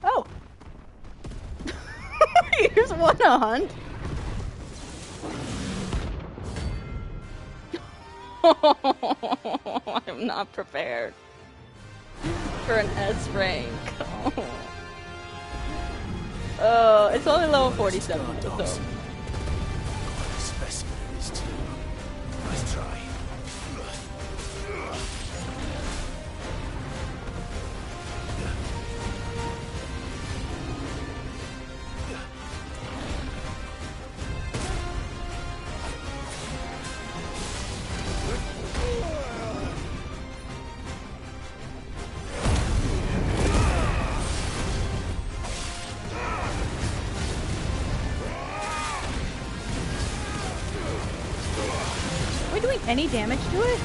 Oh! You just want to hunt? I'm not prepared for an S rank. Oh, it's only level 47, so any damage to it?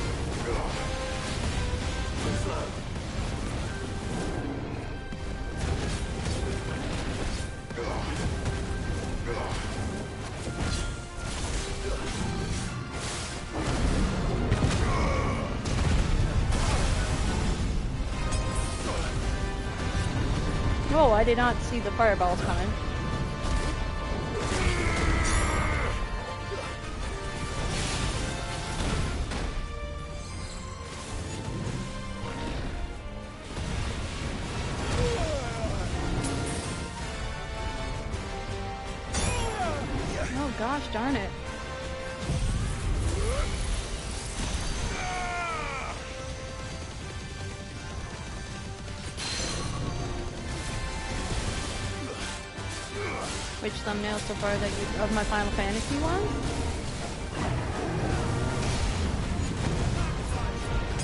Oh, I did not see the fireballs coming. Oh gosh darn it. Which thumbnail so far that you of my Final Fantasy one?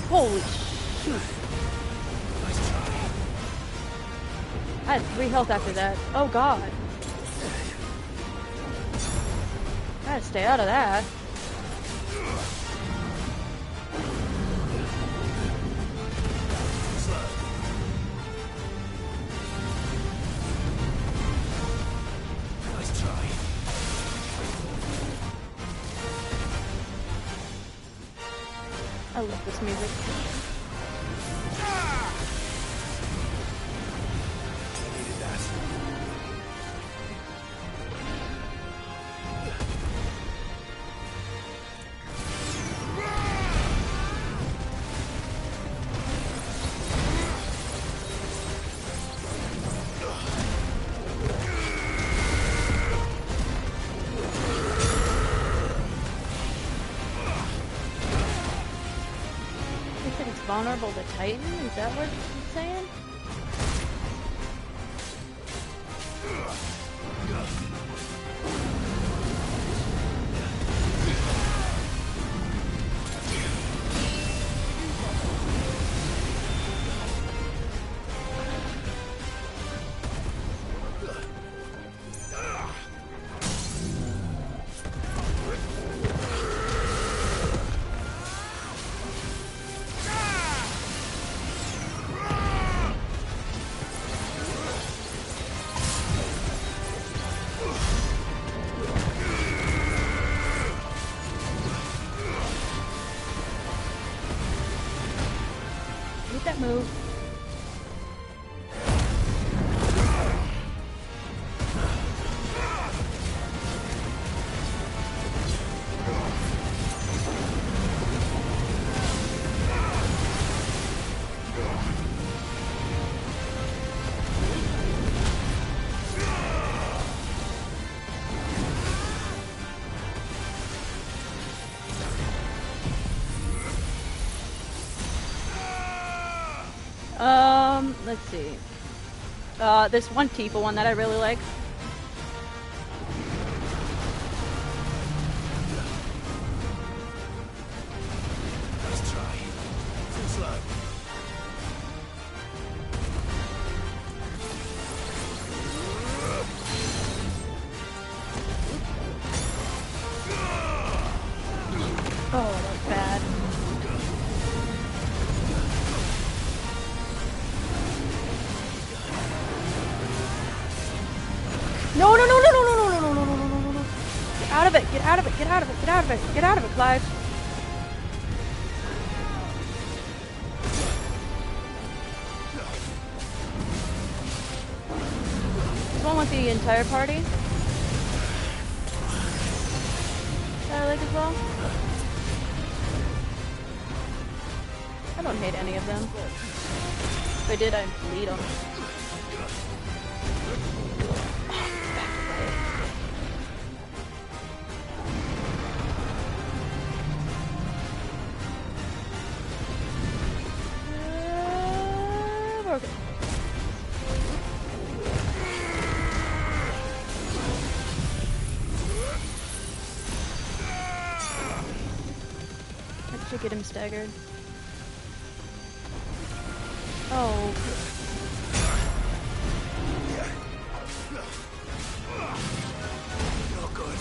Holy shoot. I had 3 health after that. Oh god. I gotta stay out of that. I love this music. Vulnerable to Titan? Is that what it's saying? That move. Let's see. This one Tifa one that I really like. Nice try. Too slow. Oh, that's bad. No, no, no, no, no, no, no, no, no, no, no, no, no, no. Get out of it, get out of it, get out of it, get out of it, get out of it, Clive. This one with the entire party that I like as well. I don't hate any of them. If I did, I'd bleed them. Okay. I should get him staggered. Oh. Not good.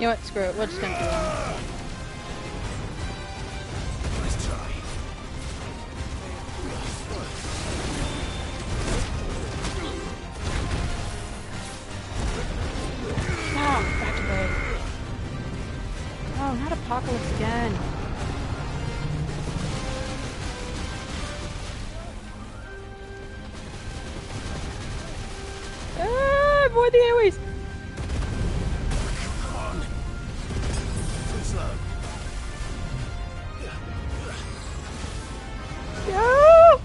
You know what? Screw it. We'll just continue on. Let's try. Oh, back to bed. Oh, not Apocalypse again. Ah, avoid the airways. Come on. Too slow. No!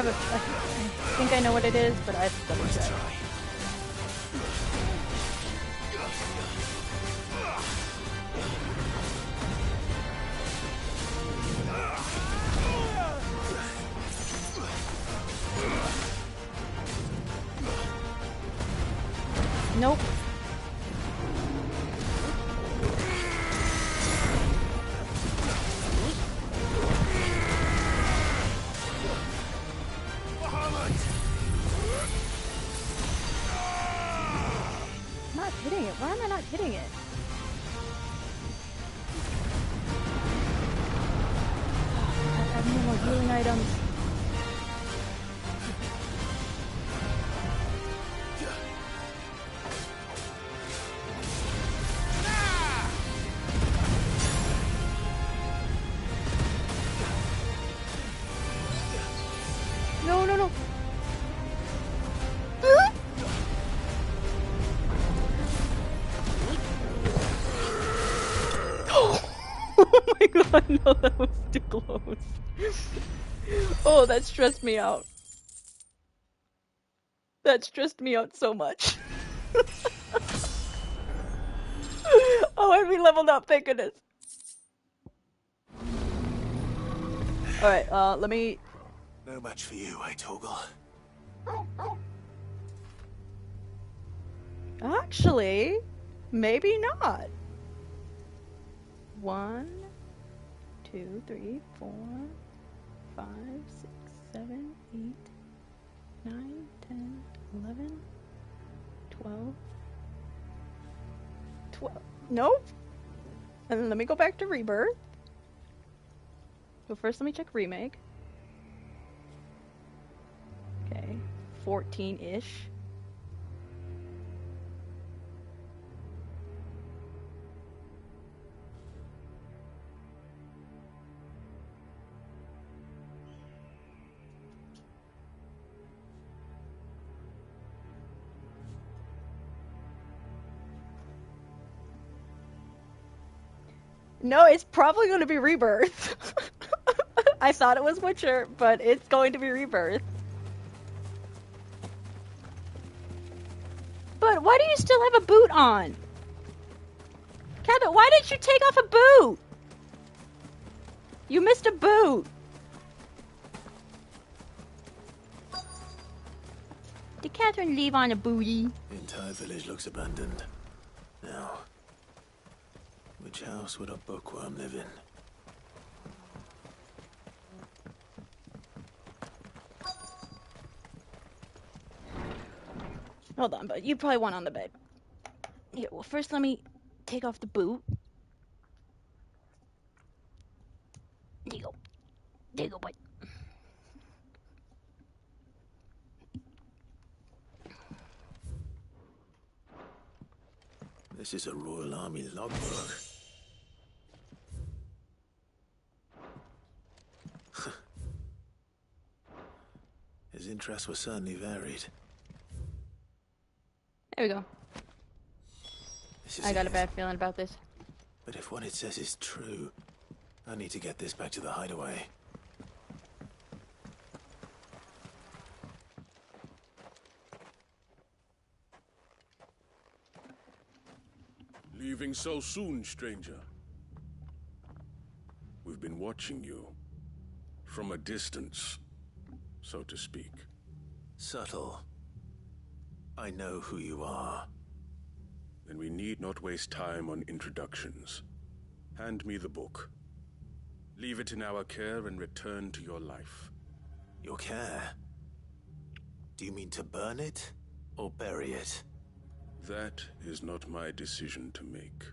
I think I know what it is, but I have to double check. Nope. Why am I not hitting it? I have no more healing items. No, no, no. Oh my god, no, that was too close. Oh, that stressed me out. That stressed me out so much. Oh, and we leveled up, thank goodness. Alright, let me... No match for you, eh, Torgal? Actually, maybe not. 1, 2, 3, 4, 5, 6, 7, 8, 9, 10, 11, 12. 12. Nope. And let me go back to Rebirth. So first let me check Remake. Okay. 14-ish. No, it's probably going to be Rebirth. I thought it was Witcher, but it's going to be Rebirth. But why do you still have a boot on? Catherine, why didn't you take off a boot? You missed a boot. Did Catherine leave on a booty? The entire village looks abandoned. Now, which house would a bookworm live in? Hold on, but you probably want on the bed. Yeah, well, first let me take off the boot. There you go. There you go, boy. This is a Royal Army logbook. His interests were certainly varied. There we go. I got a bad feeling about this. But if what it says is true, I need to get this back to the hideaway. Leaving so soon, stranger? We've been been watching you. From a distance, so to speak. Subtle. I know who you are. Then we need not waste time on introductions. Hand me the book. Leave it in our care and return to your life. Your care? Do you mean to burn it, or bury it? That is not my decision to make.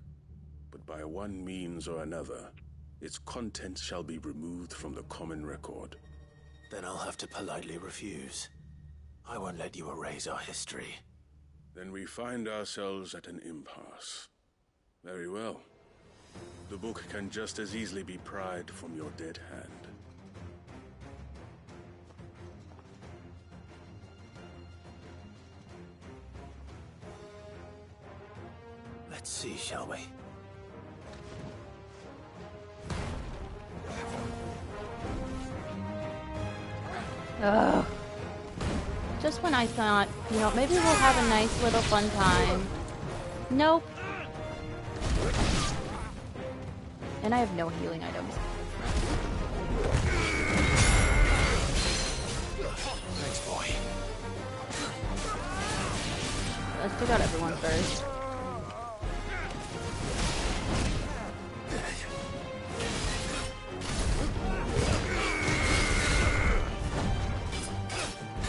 But by one means or another, its contents shall be removed from the common record. Then I'll have to politely refuse. I won't let you erase our history. Then we find ourselves at an impasse. Very well. The book can just as easily be pried from your dead hand. Let's see, shall we? Ugh. Just when I thought, you know, maybe we'll have a nice little fun time. Nope. And I have no healing items. Thanks, boy. Let's take out everyone first.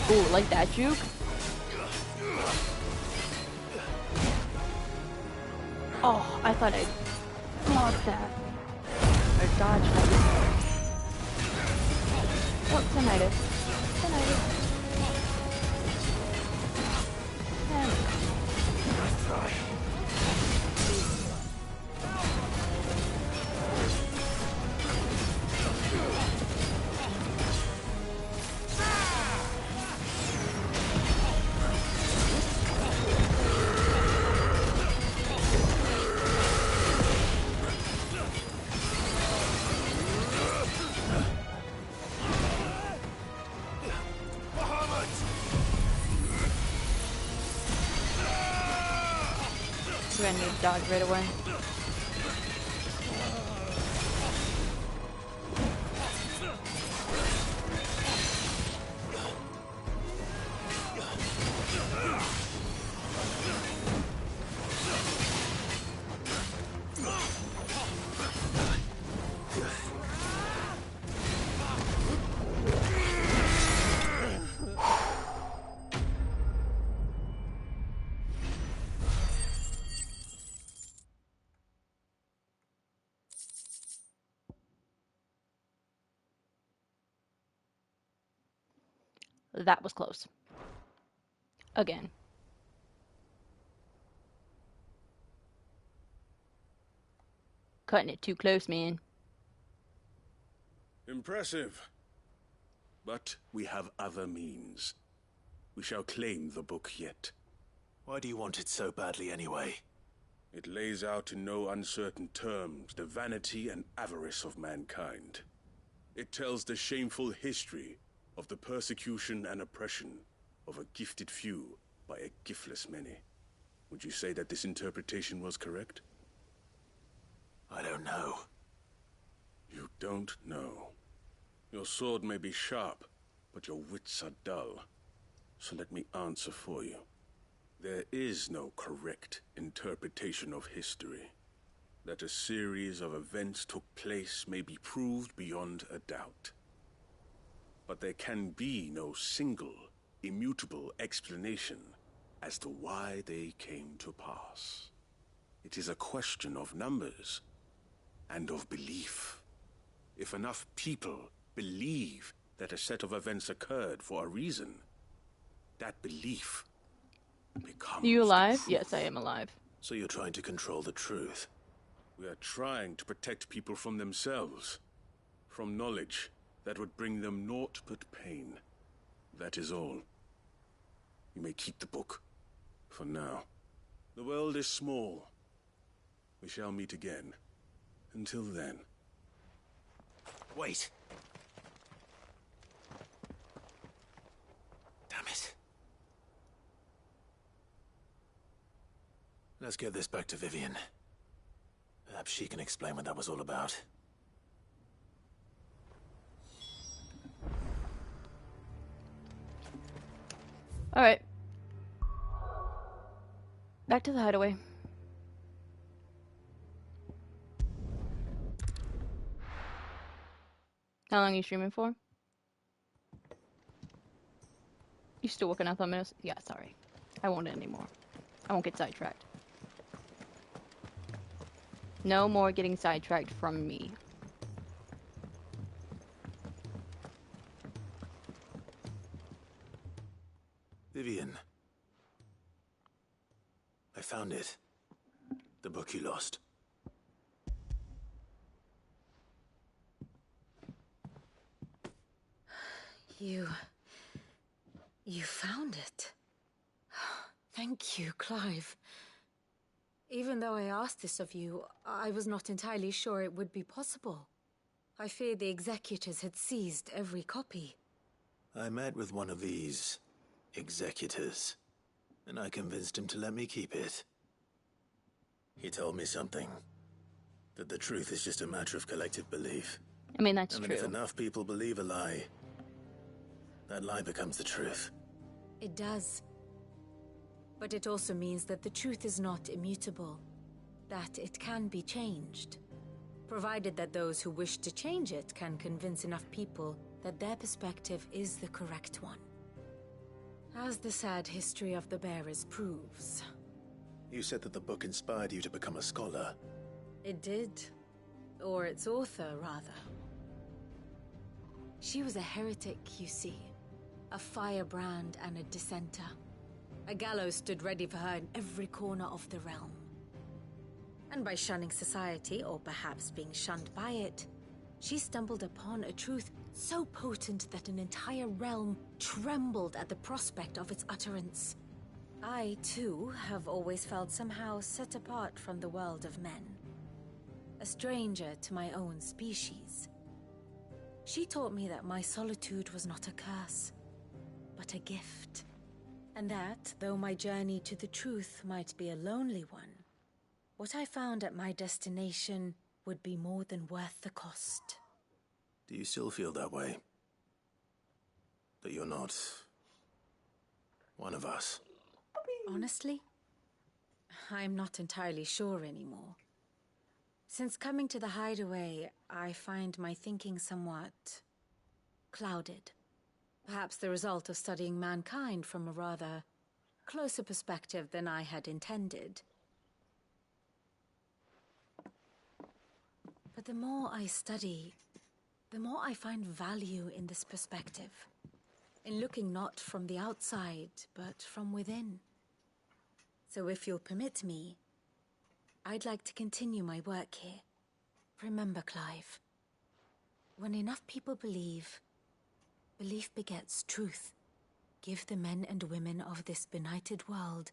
Ooh, like that juke? Oh, I thought I blocked that. Or dodged that. Oh, tinnitus. Tinnitus. Nice try. We're gonna need to dodge right away. That was close. Again. Cutting it too close, man. Impressive. But we have other means. We shall claim the book yet. Why do you want it so badly anyway? It lays out in no uncertain terms the vanity and avarice of mankind. It tells the shameful history of the persecution and oppression of a gifted few by a giftless many. Would you say that this interpretation was correct? I don't know. You don't know. Your sword may be sharp, but your wits are dull. So let me answer for you. There is no correct interpretation of history. That a series of events took place may be proved beyond a doubt. But there can be no single, immutable explanation as to why they came to pass. It is a question of numbers and of belief. If enough people believe that a set of events occurred for a reason, that belief becomes... Are you alive? Yes, I am alive. So you're trying to control the truth? We are trying to protect people from themselves, from knowledge that would bring them naught but pain. That is all. You may keep the book, for now. The world is small. We shall meet again. Until then. Wait. Damn it. Let's get this back to Vivian. Perhaps she can explain what that was all about. Alright. Back to the hideaway. How long are you streaming for? You still working out 5 minutes? Yeah, sorry. I won't anymore. I won't get sidetracked. No more getting sidetracked from me. Vivian. I found it. The book you lost. You found it. Thank you, Clive. Even though I asked this of you, I was not entirely sure it would be possible. I feared the executors had seized every copy. I met with one of these executors, and I convinced him to let me keep it. He told me something. That the truth is just a matter of collective belief. I mean, that's and true. If enough people believe a lie, that lie becomes the truth. It does. But it also means that the truth is not immutable. That it can be changed. Provided that those who wish to change it can convince enough people that their perspective is the correct one. As the sad history of the bearers proves. You said that the book inspired you to become a scholar. It did. Or its author, rather. She was a heretic, you see. A firebrand and a dissenter. A gallows stood ready for her in every corner of the realm. And by shunning society, or perhaps being shunned by it, she stumbled upon a truth so potent that an entire realm trembled at the prospect of its utterance. I, too, have always felt somehow set apart from the world of men. A stranger to my own species. She taught me that my solitude was not a curse, but a gift. And that, though my journey to the truth might be a lonely one, what I found at my destination would be more than worth the cost. Do you still feel that way? That you're not one of us? Honestly, I'm not entirely sure anymore. Since coming to the hideaway, I find my thinking somewhat clouded. Perhaps the result of studying mankind from a rather closer perspective than I had intended. But the more I study, the more I find value in this perspective. In looking not from the outside, but from within. So if you'll permit me, I'd like to continue my work here. Remember, Clive, when enough people believe, belief begets truth. Give the men and women of this benighted world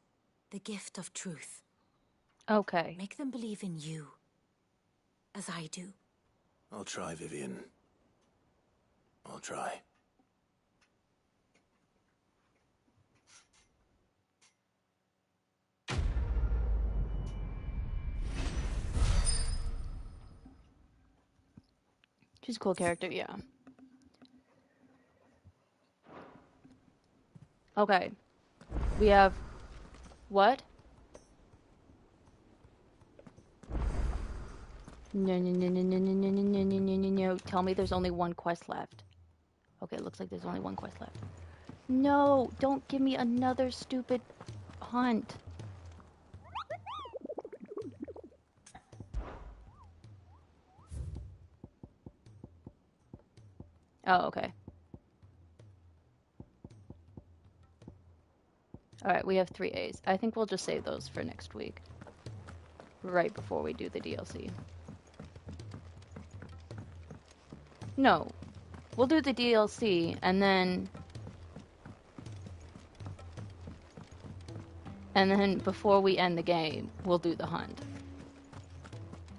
the gift of truth. Okay. Make them believe in you, as I do. I'll try, Vivian. I'll try. She's a cool character, yeah. Okay. We have... What? No, no, no, no, no, no, no, no, no, no, no, no. Tell me there's only one quest left. Okay, it looks like there's only one quest left. No, don't give me another stupid hunt. Oh, okay. Alright, we have 3 A's. I think we'll just save those for next week. Right before we do the DLC. No. We'll do the DLC, and then before we end the game, we'll do the hunt.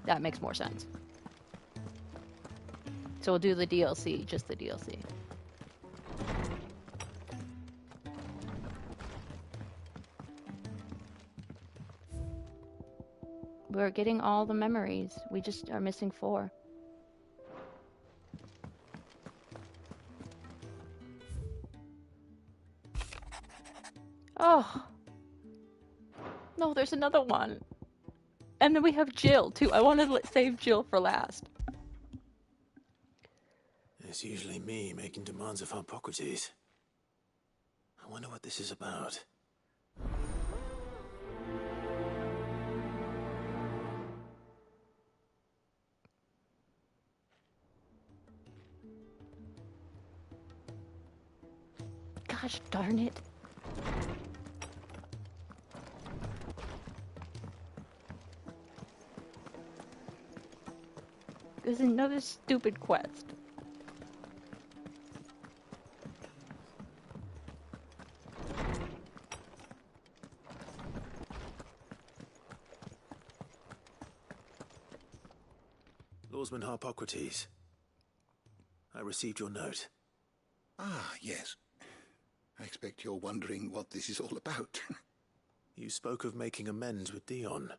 That makes more sense. So we'll do the DLC, just the DLC. We're getting all the memories. We just are missing 4. Oh. No, there's another one. And then we have Jill, too. I want to save Jill for last. It's usually me making demands of Hippocrates. I wonder what this is about. Gosh darn it. There's another stupid quest. Lawsman Hippocrates, I received your note. Ah, yes. I expect you're wondering what this is all about. You spoke of making amends with Dion,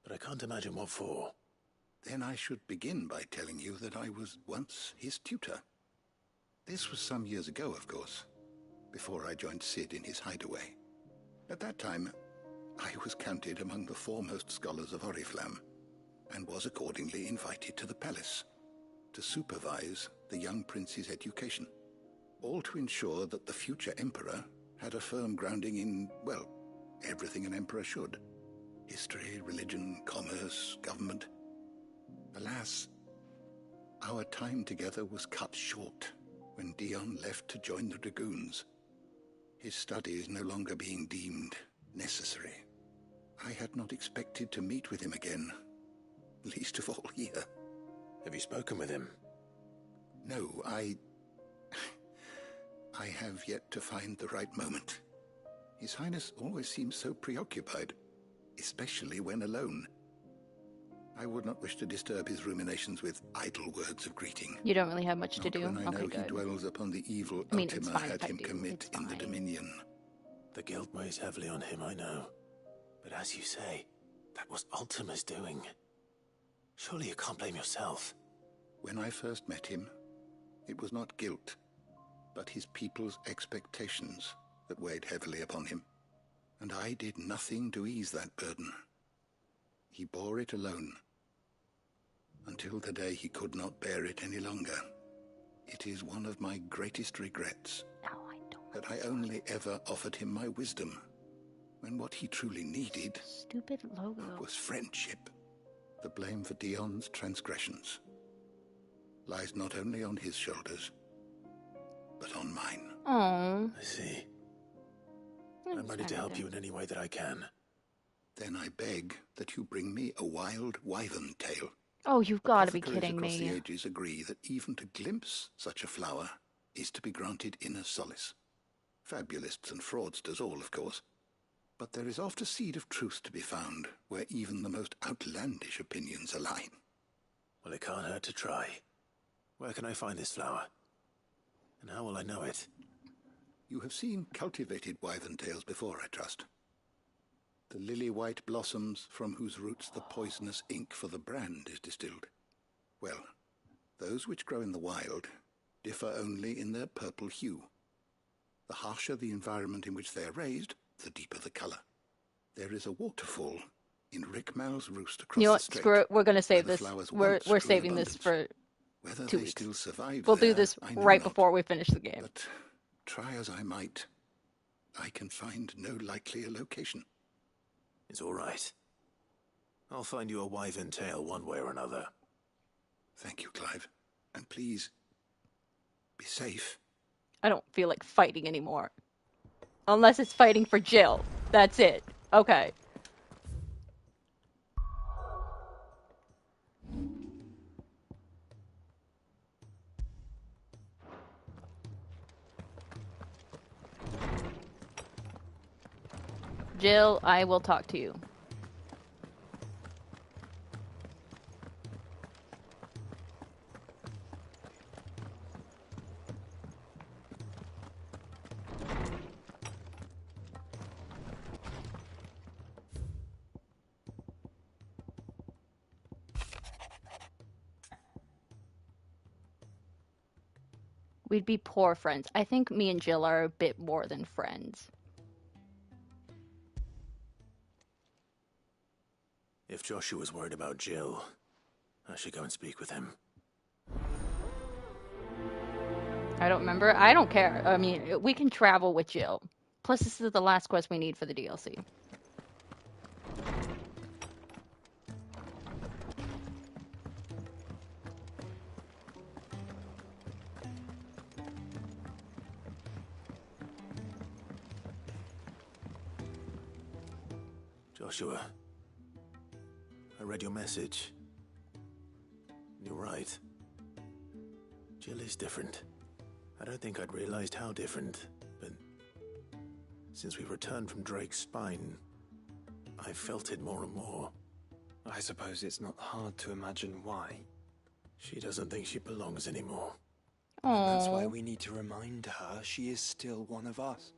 but I can't imagine what for. Then I should begin by telling you that I was once his tutor. This was some years ago, of course, before I joined Sid in his hideaway. At that time, I was counted among the foremost scholars of Oriflamme, and was accordingly invited to the palace to supervise the young prince's education, all to ensure that the future emperor had a firm grounding in, well, everything an emperor should. History, religion, commerce, government. Alas, our time together was cut short when Dion left to join the Dragoons, his studies no longer being deemed necessary. I had not expected to meet with him again, least of all here. Have you spoken with him? No, I have yet to find the right moment. His Highness always seems so preoccupied, especially when alone. I would not wish to disturb his ruminations with idle words of greeting. You don't really have much to do? When I know Okay, he good. dwells upon the evil Ultima had him commit in the Dominion. The guilt weighs heavily on him, I know. But as you say, that was Ultima's doing. Surely you can't blame yourself. When I first met him, it was not guilt, but his people's expectations that weighed heavily upon him. And I did nothing to ease that burden. He bore it alone, until the day he could not bear it any longer. It is one of my greatest regrets that I only ever offered him my wisdom, when what he truly needed was friendship. The blame for Dion's transgressions lies not only on his shoulders, but on mine. Aww. I see. I'm ready to help you in any way that I can. Then I beg that you bring me a wild wyvern tail. Oh, you've got to be Apothecaries kidding across the me. ages agree that even to glimpse such a flower is to be granted inner solace. Fabulists and fraudsters all, of course. But there is oft a seed of truth to be found where even the most outlandish opinions align. Well, it can't hurt to try. Where can I find this flower? And how will I know it? You have seen cultivated wyvern tails before, I trust. The lily-white blossoms from whose roots the poisonous ink for the brand is distilled. Well, those which grow in the wild differ only in their purple hue. The harsher the environment in which they are raised, the deeper the colour. There is a waterfall in Rickmal's roost across You know the what? strait. Screw it. We're gonna save where this. the flowers We're once grew in saving this abundance. for Whether 2 they weeks. still survive We'll do there, this I know right not. before we finish the game. But try as I might, I can find no likelier location. It's all right. I'll find you a wyvern tail one way or another. Thank you, Clive. And please, be safe. I don't feel like fighting anymore. Unless it's fighting for Jill. That's it. Okay. Jill, I will talk to you. We'd be poor friends. I think me and Jill are a bit more than friends. If Joshua's worried about Jill, I should go and speak with him. I don't remember. I don't care. I mean, we can travel with Jill. Plus, this is the last quest we need for the DLC. Joshua, I read your message. You're right. Jill is different. I don't think I'd realized how different, but since we returned from Drake's spine, I've felt it more and more. I suppose it's not hard to imagine why. She doesn't think she belongs anymore. And that's why we need to remind her she is still one of us.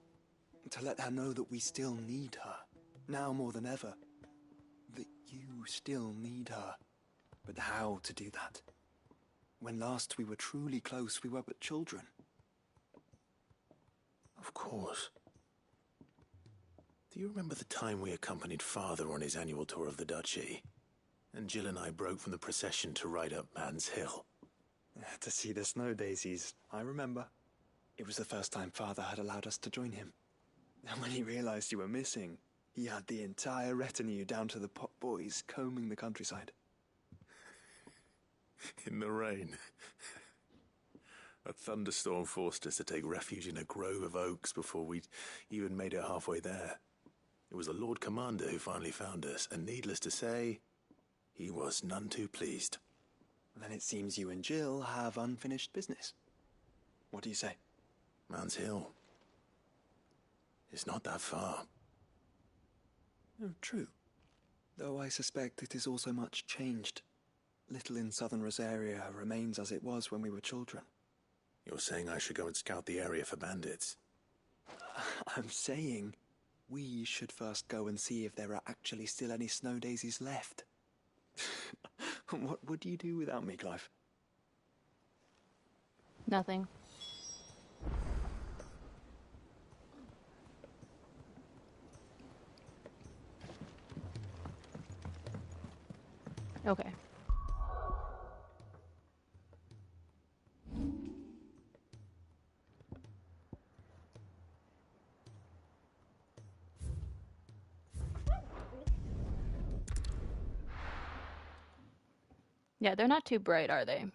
To let her know that we still need her, now more than ever. That you still need her. But how to do that? When last we were truly close, we were but children. Of course. Do you remember the time we accompanied Father on his annual tour of the Duchy? And Jill and I broke from the procession to ride up Man's Hill. To see the snow daisies, I remember. It was the first time Father had allowed us to join him. And when he realized you were missing, he had the entire retinue down to the pot boys combing the countryside. In the rain. A thunderstorm forced us to take refuge in a grove of oaks before we'd even made it halfway there. It was the Lord Commander who finally found us, and needless to say, he was none too pleased. Then it seems you and Jill have unfinished business. What do you say? Man's Hill. It's not that far. Oh, true. Though I suspect it is also much changed. Little in southern Rosaria remains as it was when we were children. You're saying I should go and scout the area for bandits? I'm saying we should first go and see if there are actually still any snow daisies left. What would you do without me, Clive? Nothing. Okay. Yeah, they're not too bright, are they?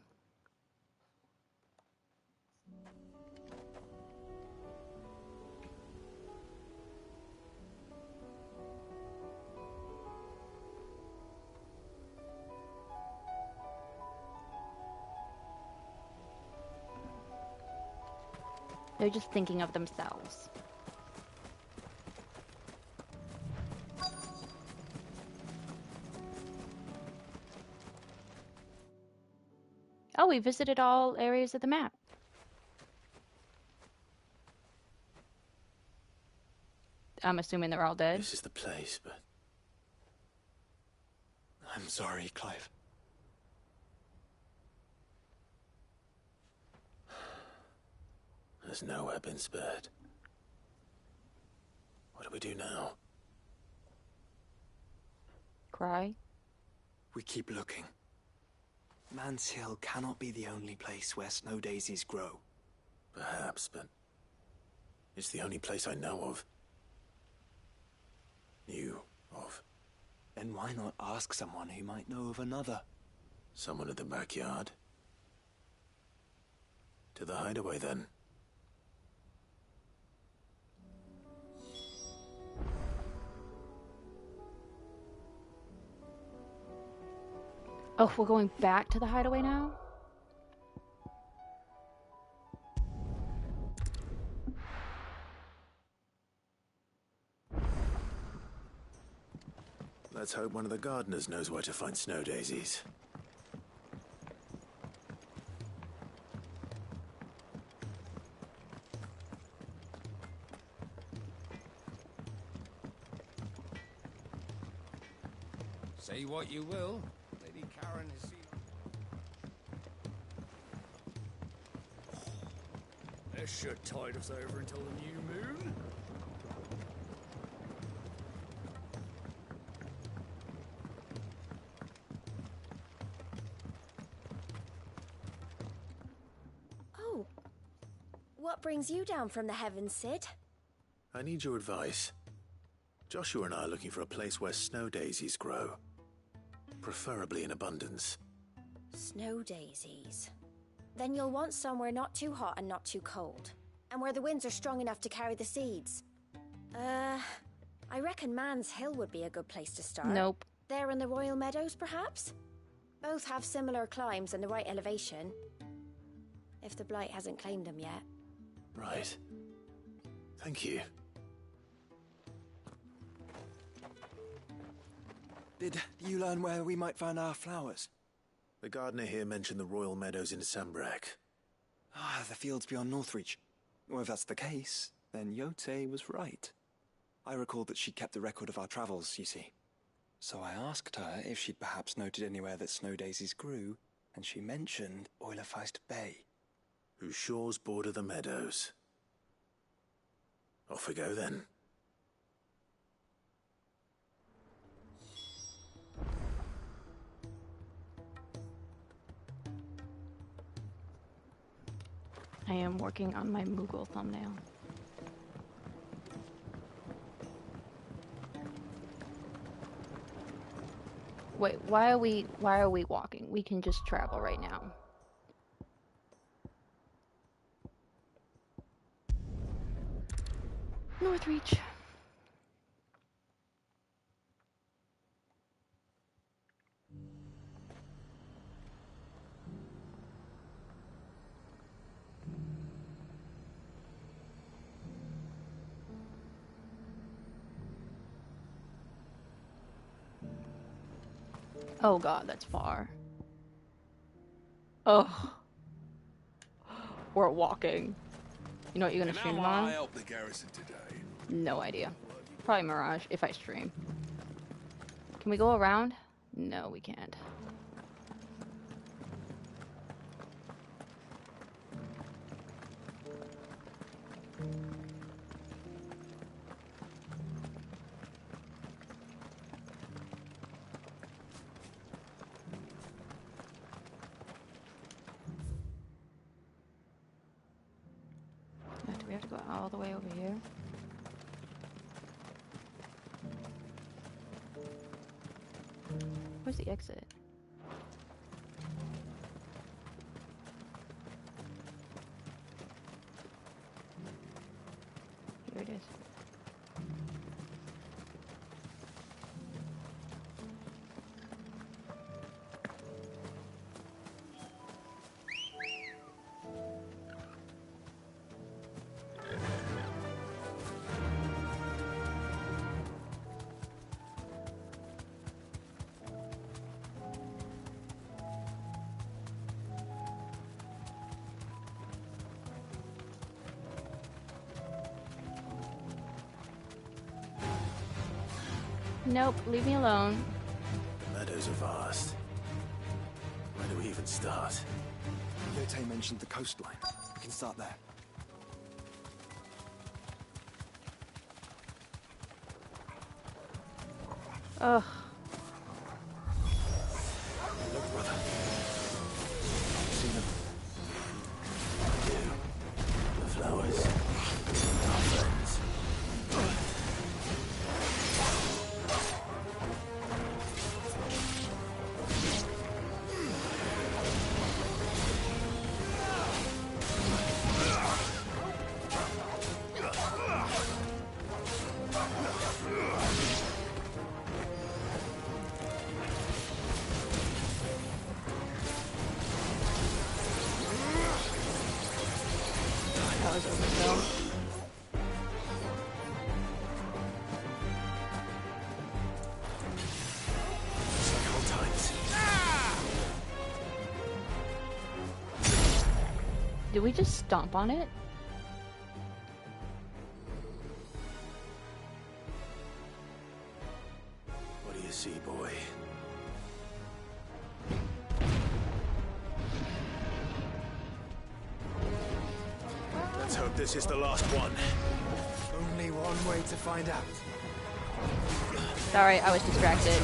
They're just thinking of themselves. Oh, we visited all areas of the map. I'm assuming they're all dead. This is the place, but... I'm sorry, Clive. There's nowhere been spared. What do we do now? Cry? We keep looking. Man's Hill cannot be the only place where snow daisies grow. Perhaps, but it's the only place I know of. Knew of. Then why not ask someone who might know of another? Someone at the backyard? To the hideaway, then. Oh, we're going back to the hideaway now? Let's hope one of the gardeners knows where to find snow daisies. Say what you will, Lady Karen has seen... This should tide us over until the new moon. what brings you down from the heavens, Sid? I need your advice. Joshua and I are looking for a place where snow daisies grow. Preferably in abundance. Snow daisies. Then you'll want somewhere not too hot and not too cold. And where the winds are strong enough to carry the seeds. I reckon Man's Hill would be a good place to start. Nope. There in the Royal Meadows, perhaps? Both have similar climbs and the right elevation. If the Blight hasn't claimed them yet. Right. Thank you. Did you learn where we might find our flowers? The gardener here mentioned the Royal Meadows in Sambrak. Ah, the fields beyond Northreach. Well, if that's the case, then Yote was right. I recalled that she kept the record of our travels, you see. So I asked her if she'd perhaps noted anywhere that snow daisies grew, and she mentioned Oilerfeist Bay. Whose shores border the meadows. Off we go then. I am working on my Moogle thumbnail. Wait, why are we walking? We can just travel right now. Northreach. Oh god, that's far. Oh. We're walking. You know what you're gonna stream on? I help the garrison today. No idea. Probably Mirage, if I stream. Can we go around? No, we can't. Do we have to go all the way over here? Where's the exit? Here it is. Nope, leave me alone. The meadows are vast. Where do we even start? Yote mentioned the coastline. We can start there. Ugh. Look, brother. See them? I do. The flowers. Our friends. Did we just stomp on it? What do you see, boy? Let's hope this is the last one. Only one way to find out. Sorry, I was distracted.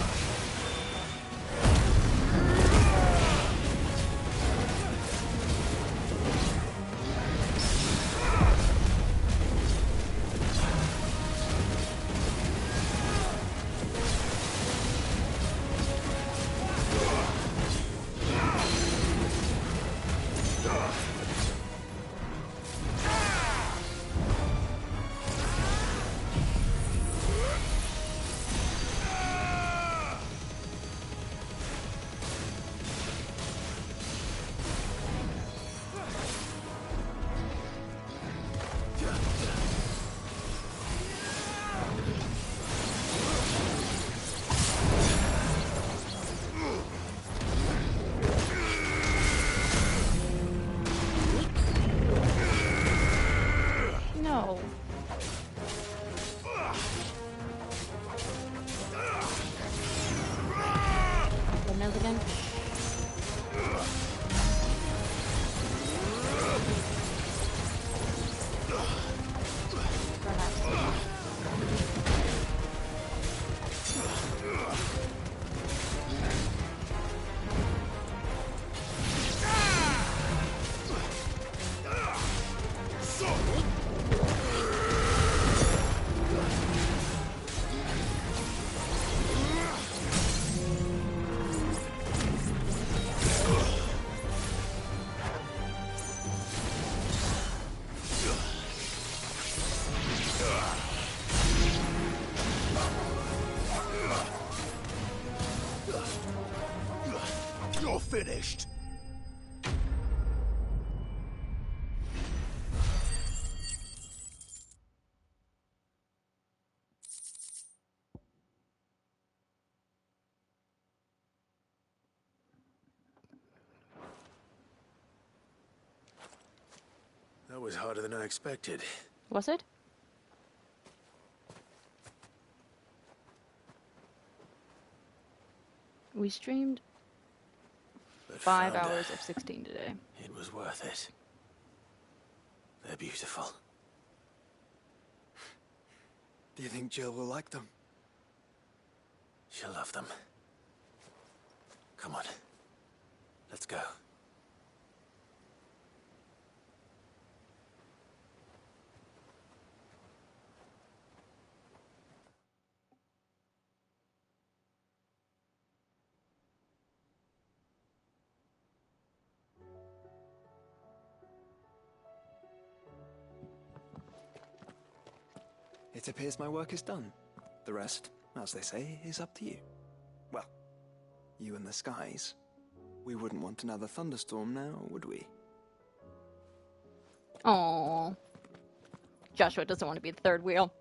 You're finished. That was harder than I expected. Was it? We streamed But 5 found her. hours of 16 today. It was worth it. They're beautiful. Do you think Jill will like them? She'll love them. Come on. Let's go. It appears my work is done. The rest, as they say, is up to you. Well, you and the skies. We wouldn't want another thunderstorm now, would we? Aww. Joshua doesn't want to be the third wheel.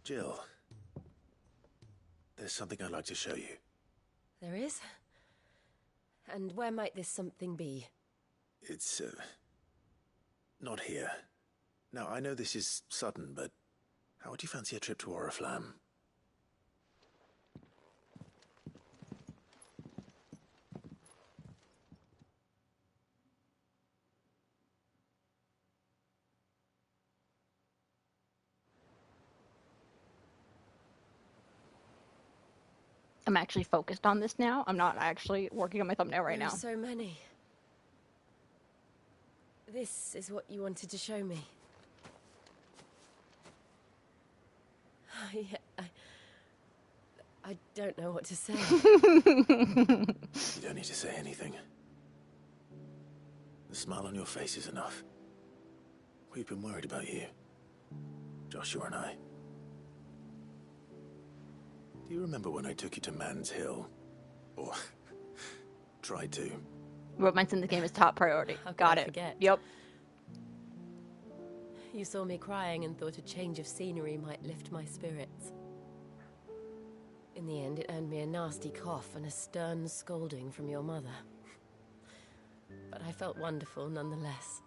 Jill, there's something I'd like to show you. There is? And where might this something be? It's, not here. Now, I know this is sudden, but how would you fancy a trip to Oriflamme? I'm actually focused on this now. I'm not actually working on my thumbnail right now. There are so many. This is what you wanted to show me. I don't know what to say. You don't need to say anything. The smile on your face is enough. We've been worried about you, Joshua and I. Do you remember when I took you to Man's Hill? Or tried to? Romance in the game is top priority. How could Got I it. forget? Yep. You saw me crying and thought a change of scenery might lift my spirits. In the end, it earned me a nasty cough and a stern scolding from your mother. But I felt wonderful nonetheless.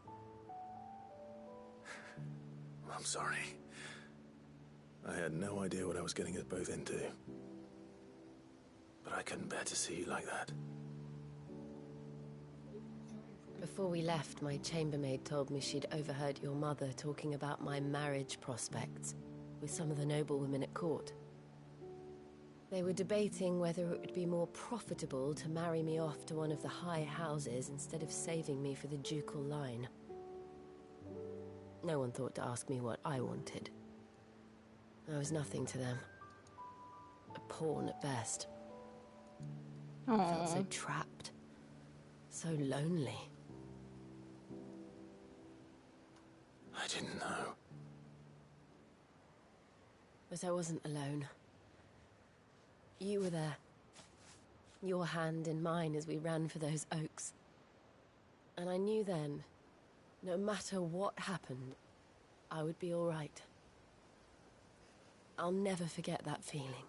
I'm sorry. I had no idea what I was getting us both into. But I couldn't bear to see you like that. Before we left, my chambermaid told me she'd overheard your mother talking about my marriage prospects with some of the noblewomen at court. They were debating whether it would be more profitable to marry me off to one of the high houses instead of saving me for the ducal line. No one thought to ask me what I wanted. I was nothing to them. A pawn at best. I felt so trapped. So lonely. I didn't know. But I wasn't alone. You were there. Your hand in mine as we ran for those oaks. And I knew then, no matter what happened, I would be all right. I'll never forget that feeling.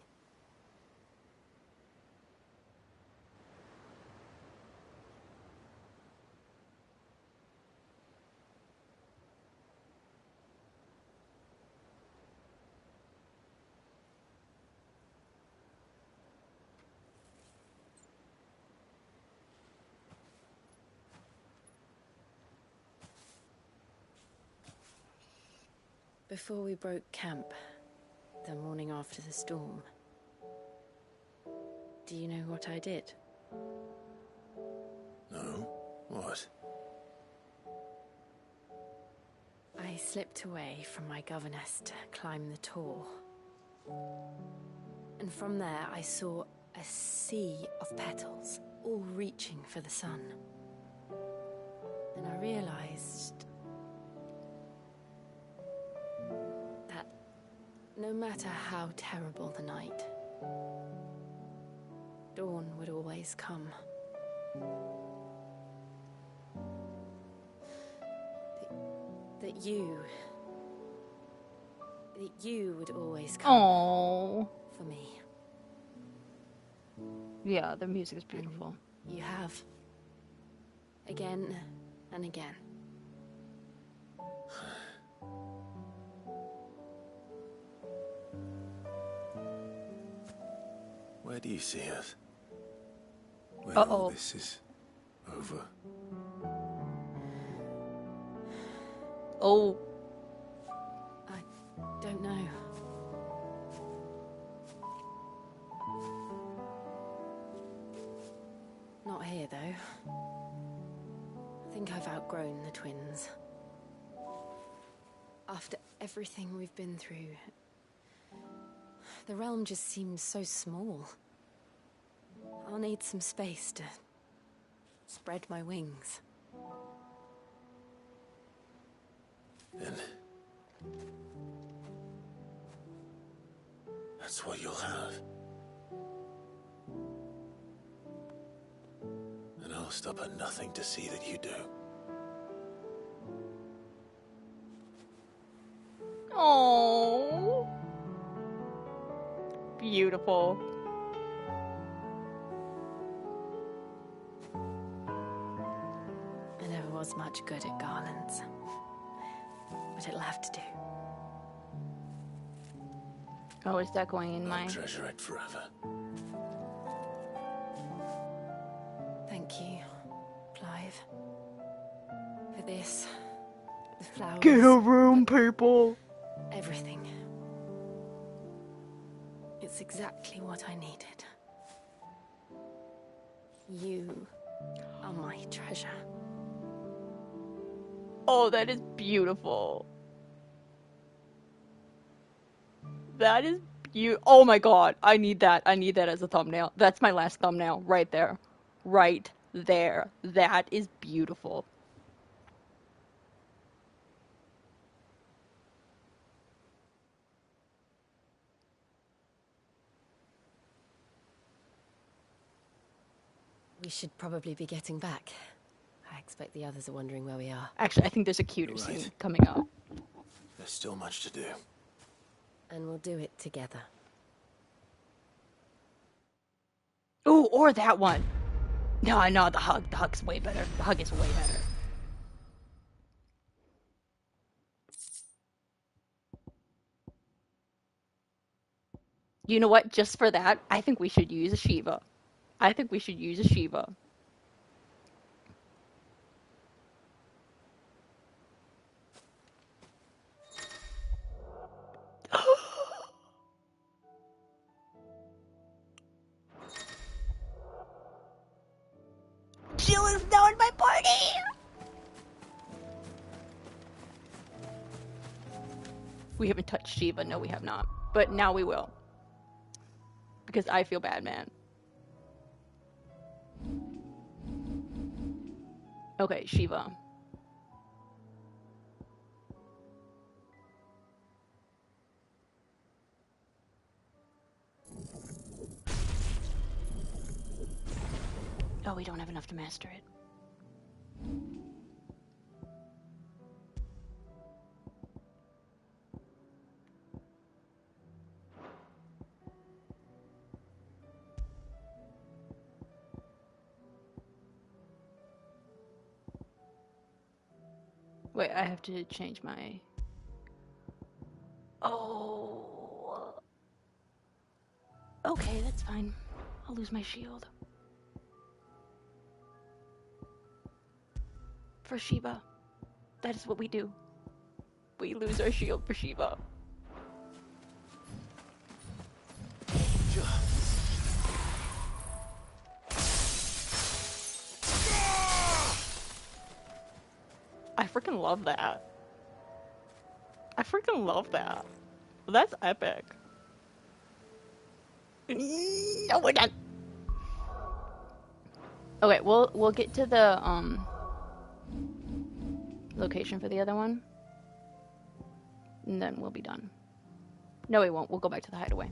Before we broke camp, the morning after the storm, do you know what I did? No? What? I slipped away from my governess to climb the tor. And from there I saw a sea of petals, all reaching for the sun. And I realized that no matter how terrible the night, dawn would always come. That you would always come. Aww. For me. Yeah, the music is beautiful. And you have. Again and again. Where do you see us? When all this is over? Oh. I don't know. Not here, though. I think I've outgrown the twins. After everything we've been through, the realm just seems so small. I'll need some space to spread my wings. Then that's what you'll have. And I'll stop at nothing to see that you do. Oh, beautiful. I never was much good at garlands, but it'll have to do. Oh, is that going in my... I'll treasure it forever. Thank you, Clive. For this, the flowers... Get a room, people! Everything. It's exactly what I needed. You are my treasure. Oh, that is beautiful. That is beautiful. Oh my god, I need that. I need that as a thumbnail. That's my last thumbnail, right there. Right there. That is beautiful. We should probably be getting back. I expect the others are wondering where we are. Actually, I think there's a cuter scene coming up. There's still much to do. And we'll do it together. Ooh, or that one. No, the hug. The hug's way better. The hug is way better. You know what? Just for that, I think we should use a Shiva. I think we should use a Shiva. Jill is now in my party! We haven't touched Shiva. No, we have not. But now we will. Because I feel bad, man. Okay, Shiva. Oh, we don't have enough to master it. Wait, I have to change my... Oh. Okay, that's fine. I'll lose my shield. For Shiva. That is what we do. we lose our shield for Shiva. I freaking love that. I freaking love that. That's epic. No, we're done. Okay, we'll get to the location for the other one, and then we'll be done. No, we won't. We'll go back to the hideaway.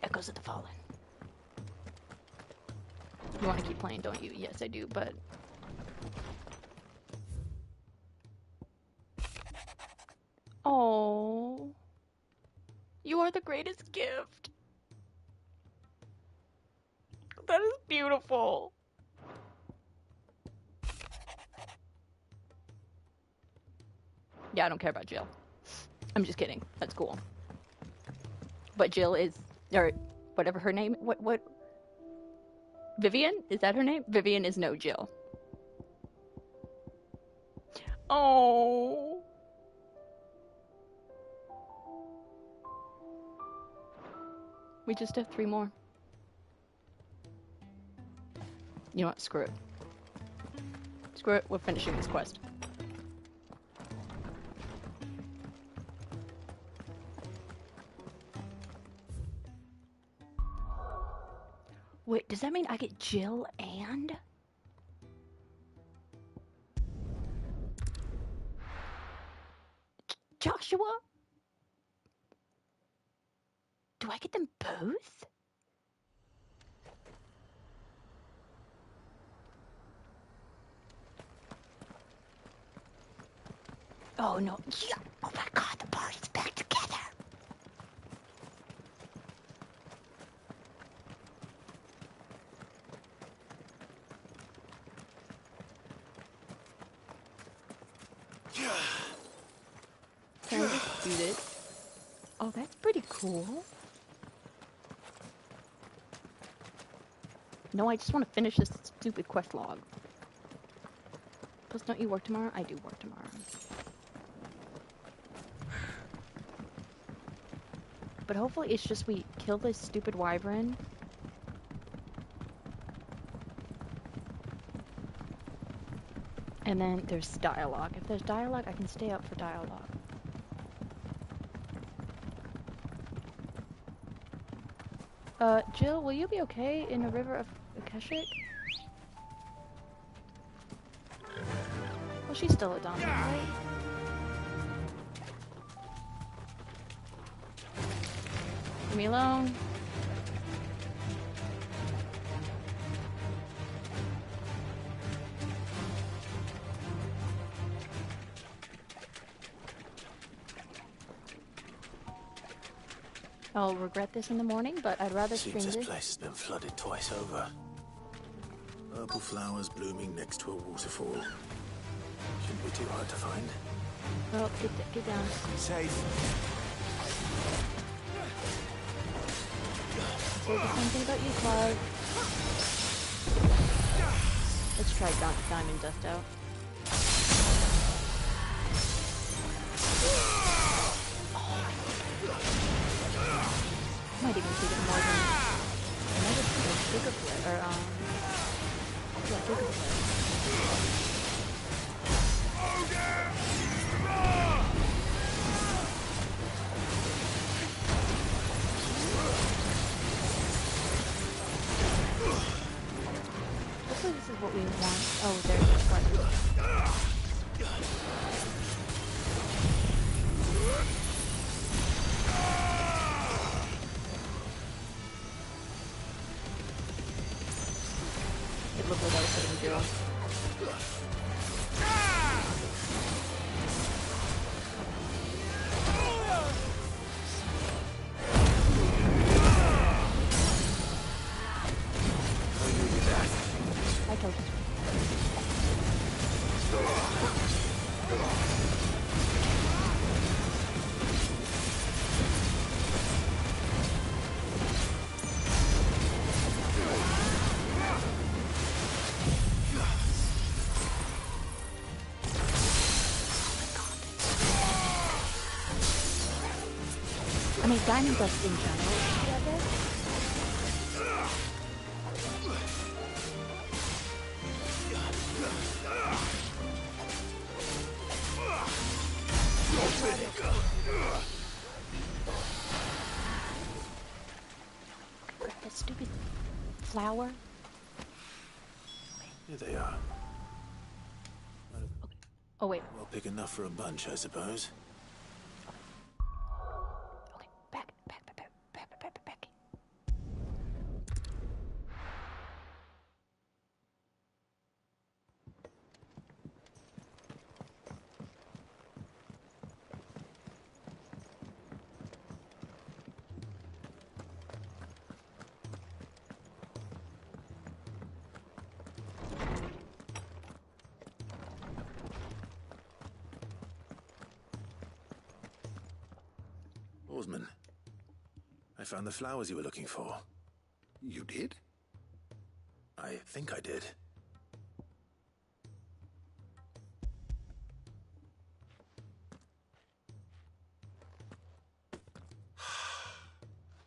Echoes of the Fallen. You want to keep playing, don't you? Yes, I do, but... Oh, you are the greatest gift. That is beautiful. Yeah, I don't care about Jill. I'm just kidding. That's cool. But Jill is, or whatever her name, what? Vivian? Is that her name? Vivian is no Jill. Oh. We just have 3 more. You know what? Screw it. Screw it. We're finishing this quest. Wait, does that mean I get Jill and... Joshua? Do I get them both? Oh no. Yeah. Oh my god, the party's back together. Can I just do this? Oh, that's pretty cool. No, I just want to finish this stupid quest log. Plus, don't you work tomorrow? I do work tomorrow. But hopefully it's just we kill this stupid wyvern. And then there's dialogue. If there's dialogue, I can stay up for dialogue. Jill, will you be okay in the river of Akeshik? Well, she's still a dominant, right? Leave me alone. I'll regret this in the morning, but I'd rather stream Seems this. this place has been flooded twice over. Purple flowers blooming next to a waterfall. Shouldn't be too hard to find. Oh, get down. Safe. Say the same thing about you, Clive. Let's try Diamond Dust out. I might even see it more than another bigger play, or yeah, bigger play. Hopefully this is what we want. Oh, there's the sparkle. It looked like I was hitting Jill. I told you. diamond dusting channel. That stupid flower. Here they are. Oh wait. Well, pick enough for a bunch, I suppose. Back. Oarsman, I found the flowers you were looking for. You did? I think I did.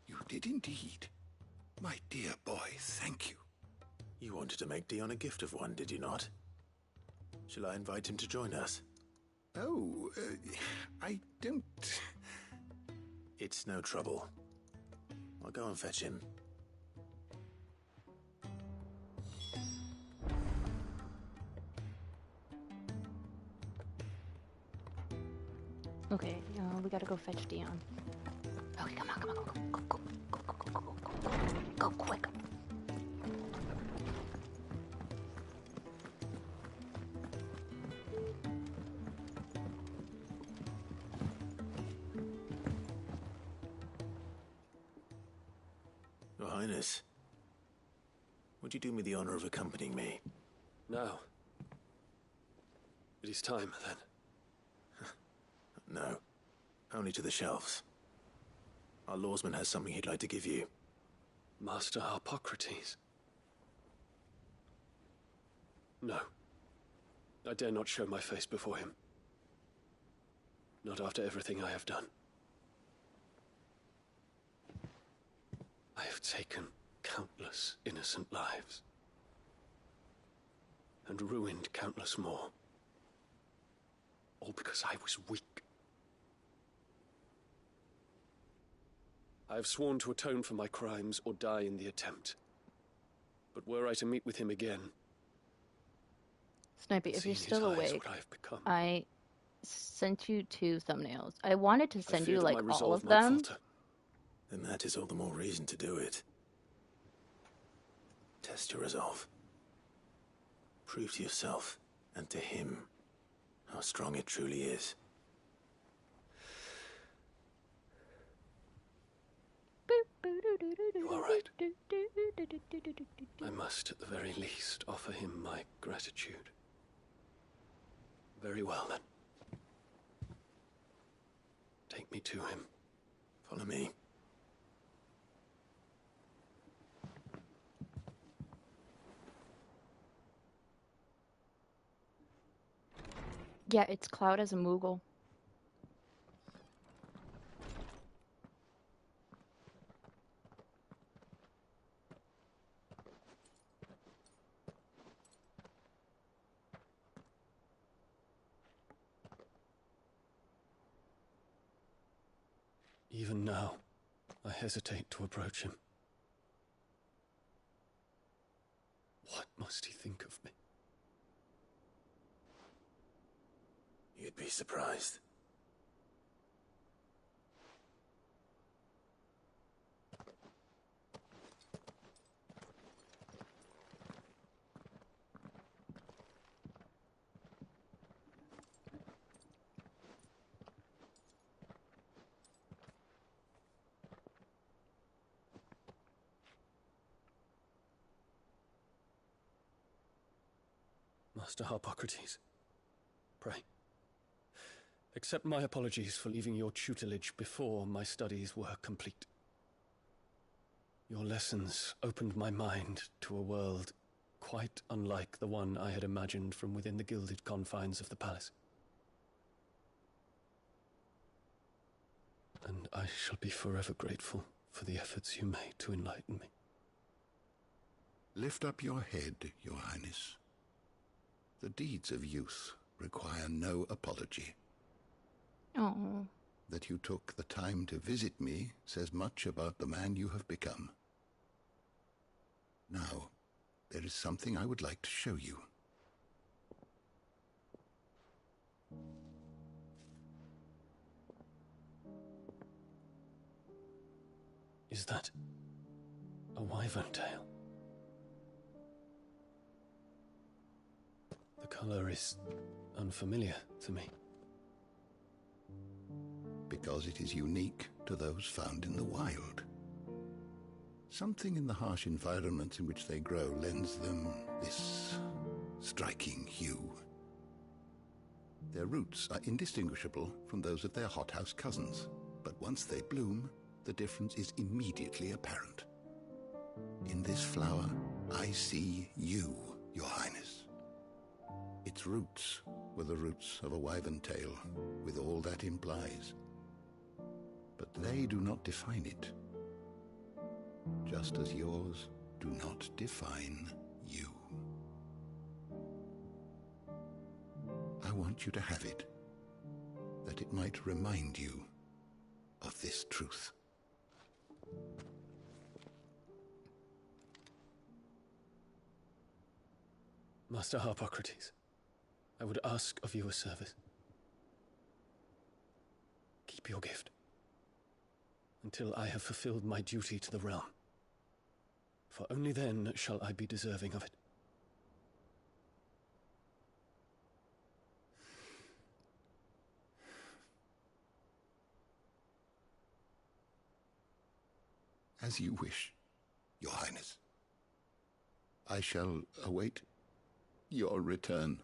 You did indeed. My dear boy, thank you. You wanted to make Dion a gift of one, did you not? Shall I invite him to join us? Oh, I don't... It's no trouble. I'll go and fetch him. Okay, we gotta go fetch Dion. Okay, come on, go quick. Your Highness, would you do me the honor of accompanying me? No. It is time, then. No, only to the shelves. Our lawsman has something he'd like to give you. Master Hippocrates? No. I dare not show my face before him. Not after everything I have done. I have taken countless innocent lives. And ruined countless more. All because I was weak. I have sworn to atone for my crimes or die in the attempt. But were I to meet with him again... Snipey, if you're still awake, I have become. I sent you 2 thumbnails. I wanted to send you, that like, my all resolve of might them. falter. Then that is all the more reason to do it. Test your resolve. Prove to yourself and to him how strong it truly is. You are right. I must, at the very least, offer him my gratitude. Very well, then. Take me to him. Follow me. Yeah, it's Cloud as a Moogle. Even now, I hesitate to approach him. What must he think of me? You'd be surprised. Master Hippocrates, pray, accept my apologies for leaving your tutelage before my studies were complete. Your lessons opened my mind to a world quite unlike the one I had imagined from within the gilded confines of the palace. and I shall be forever grateful for the efforts you made to enlighten me. Lift up your head, Your Highness. The deeds of youth require no apology. Oh. That you took the time to visit me says much about the man you have become. Now, there is something I would like to show you. Is that a wyvern tail? The color is unfamiliar to me. Because it is unique to those found in the wild. Something in the harsh environments in which they grow lends them this striking hue. Their roots are indistinguishable from those of their hothouse cousins, but once they bloom, the difference is immediately apparent. In this flower, I see you, Your Highness. Its roots were the roots of a wyvern tail, with all that implies. But they do not define it, just as yours do not define you. I want you to have it, that it might remind you of this truth. Master Harpocrates, I would ask of you a service. Keep your gift until I have fulfilled my duty to the realm, for only then shall I be deserving of it. As you wish, Your Highness. I shall await your return.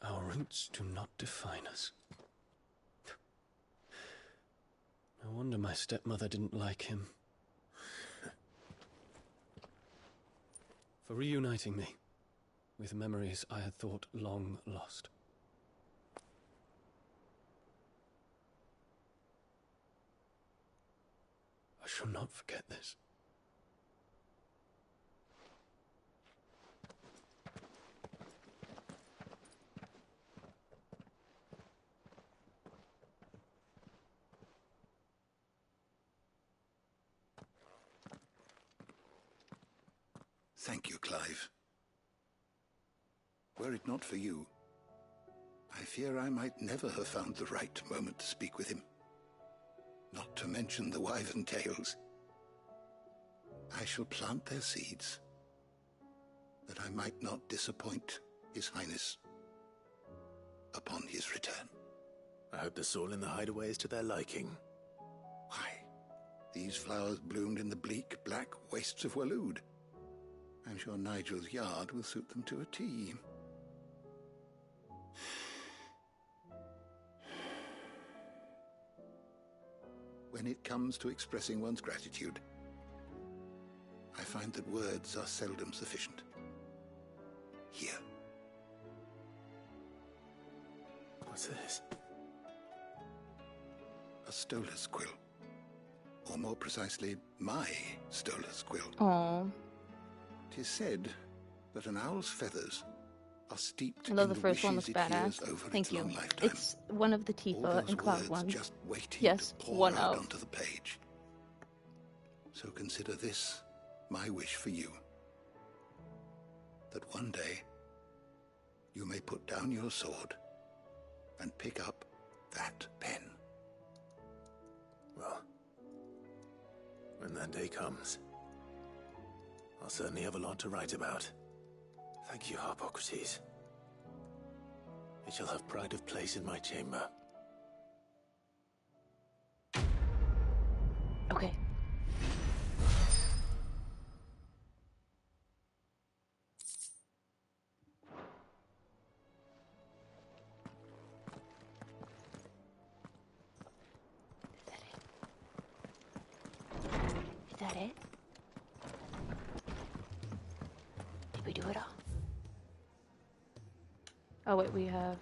Our roots do not define us. No wonder my stepmother didn't like him. For reuniting me with memories I had thought long lost. I shall not forget this. Thank you, Clive. Were it not for you, I fear I might never have found the right moment to speak with him. Not to mention the wyvern tales. I shall plant their seeds, that I might not disappoint His Highness upon his return. I hope the soil in the hideaway is to their liking. Why, these flowers bloomed in the bleak, black wastes of Waloed. I'm sure Nigel's yard will suit them to a T. When it comes to expressing one's gratitude, I find that words are seldom sufficient. Here. What's this? A stolas quill. Or more precisely, my stolas quill. Aww. 'Tis said that an owl's feathers are steeped I love in the first one, looks wishes it hears badass. over Thank its you. long lifetime. It's one of the All Tifa those and Cloud words ones. just waiting Yes, to pour one out out. onto the page. So consider this my wish for you. That one day you may put down your sword and pick up that pen. Well, when that day comes, I'll certainly have a lot to write about. Thank you, Harpocrates. It shall have pride of place in my chamber. Okay. do it all? Oh wait, we have...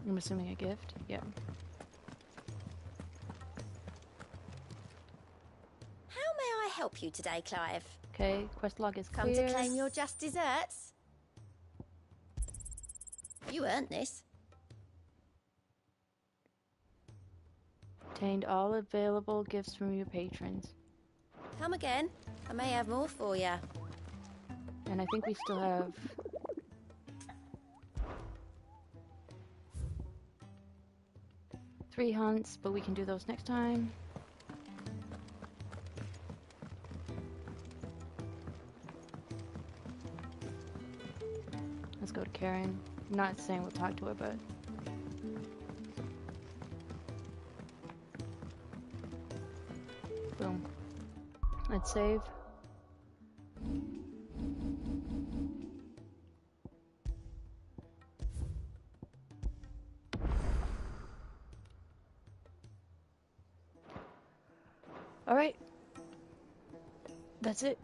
I'm assuming a gift? Yeah. How may I help you today, Clive? Okay, quest log is Come clear. to claim your just desserts? You earned this. Obtained all available gifts from your patrons. Come again. I may have more for you. And I think we still have... three hunts, but we can do those next time. Let's go to Karen. I'm not saying we'll talk to her, but... Boom. Let's save. Alright. That's it.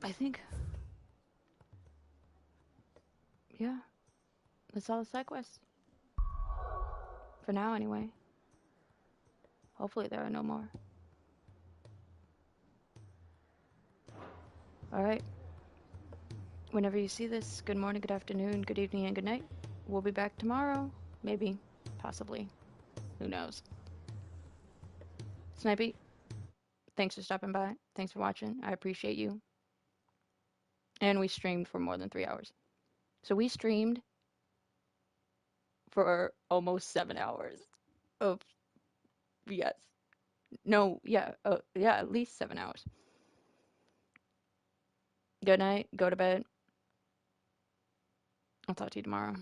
I think. Yeah. That's all the side quests. For now, anyway. Hopefully there are no more. Alright. Whenever you see this, good morning, good afternoon, good evening, and good night. We'll be back tomorrow. Maybe. Possibly. Who knows? Snipey, thanks for stopping by. Thanks for watching. I appreciate you. And we streamed for more than 3 hours. So we streamed for almost 7 hours of, yes. No, yeah, yeah, at least 7 hours. Good night. Go to bed. I'll talk to you tomorrow.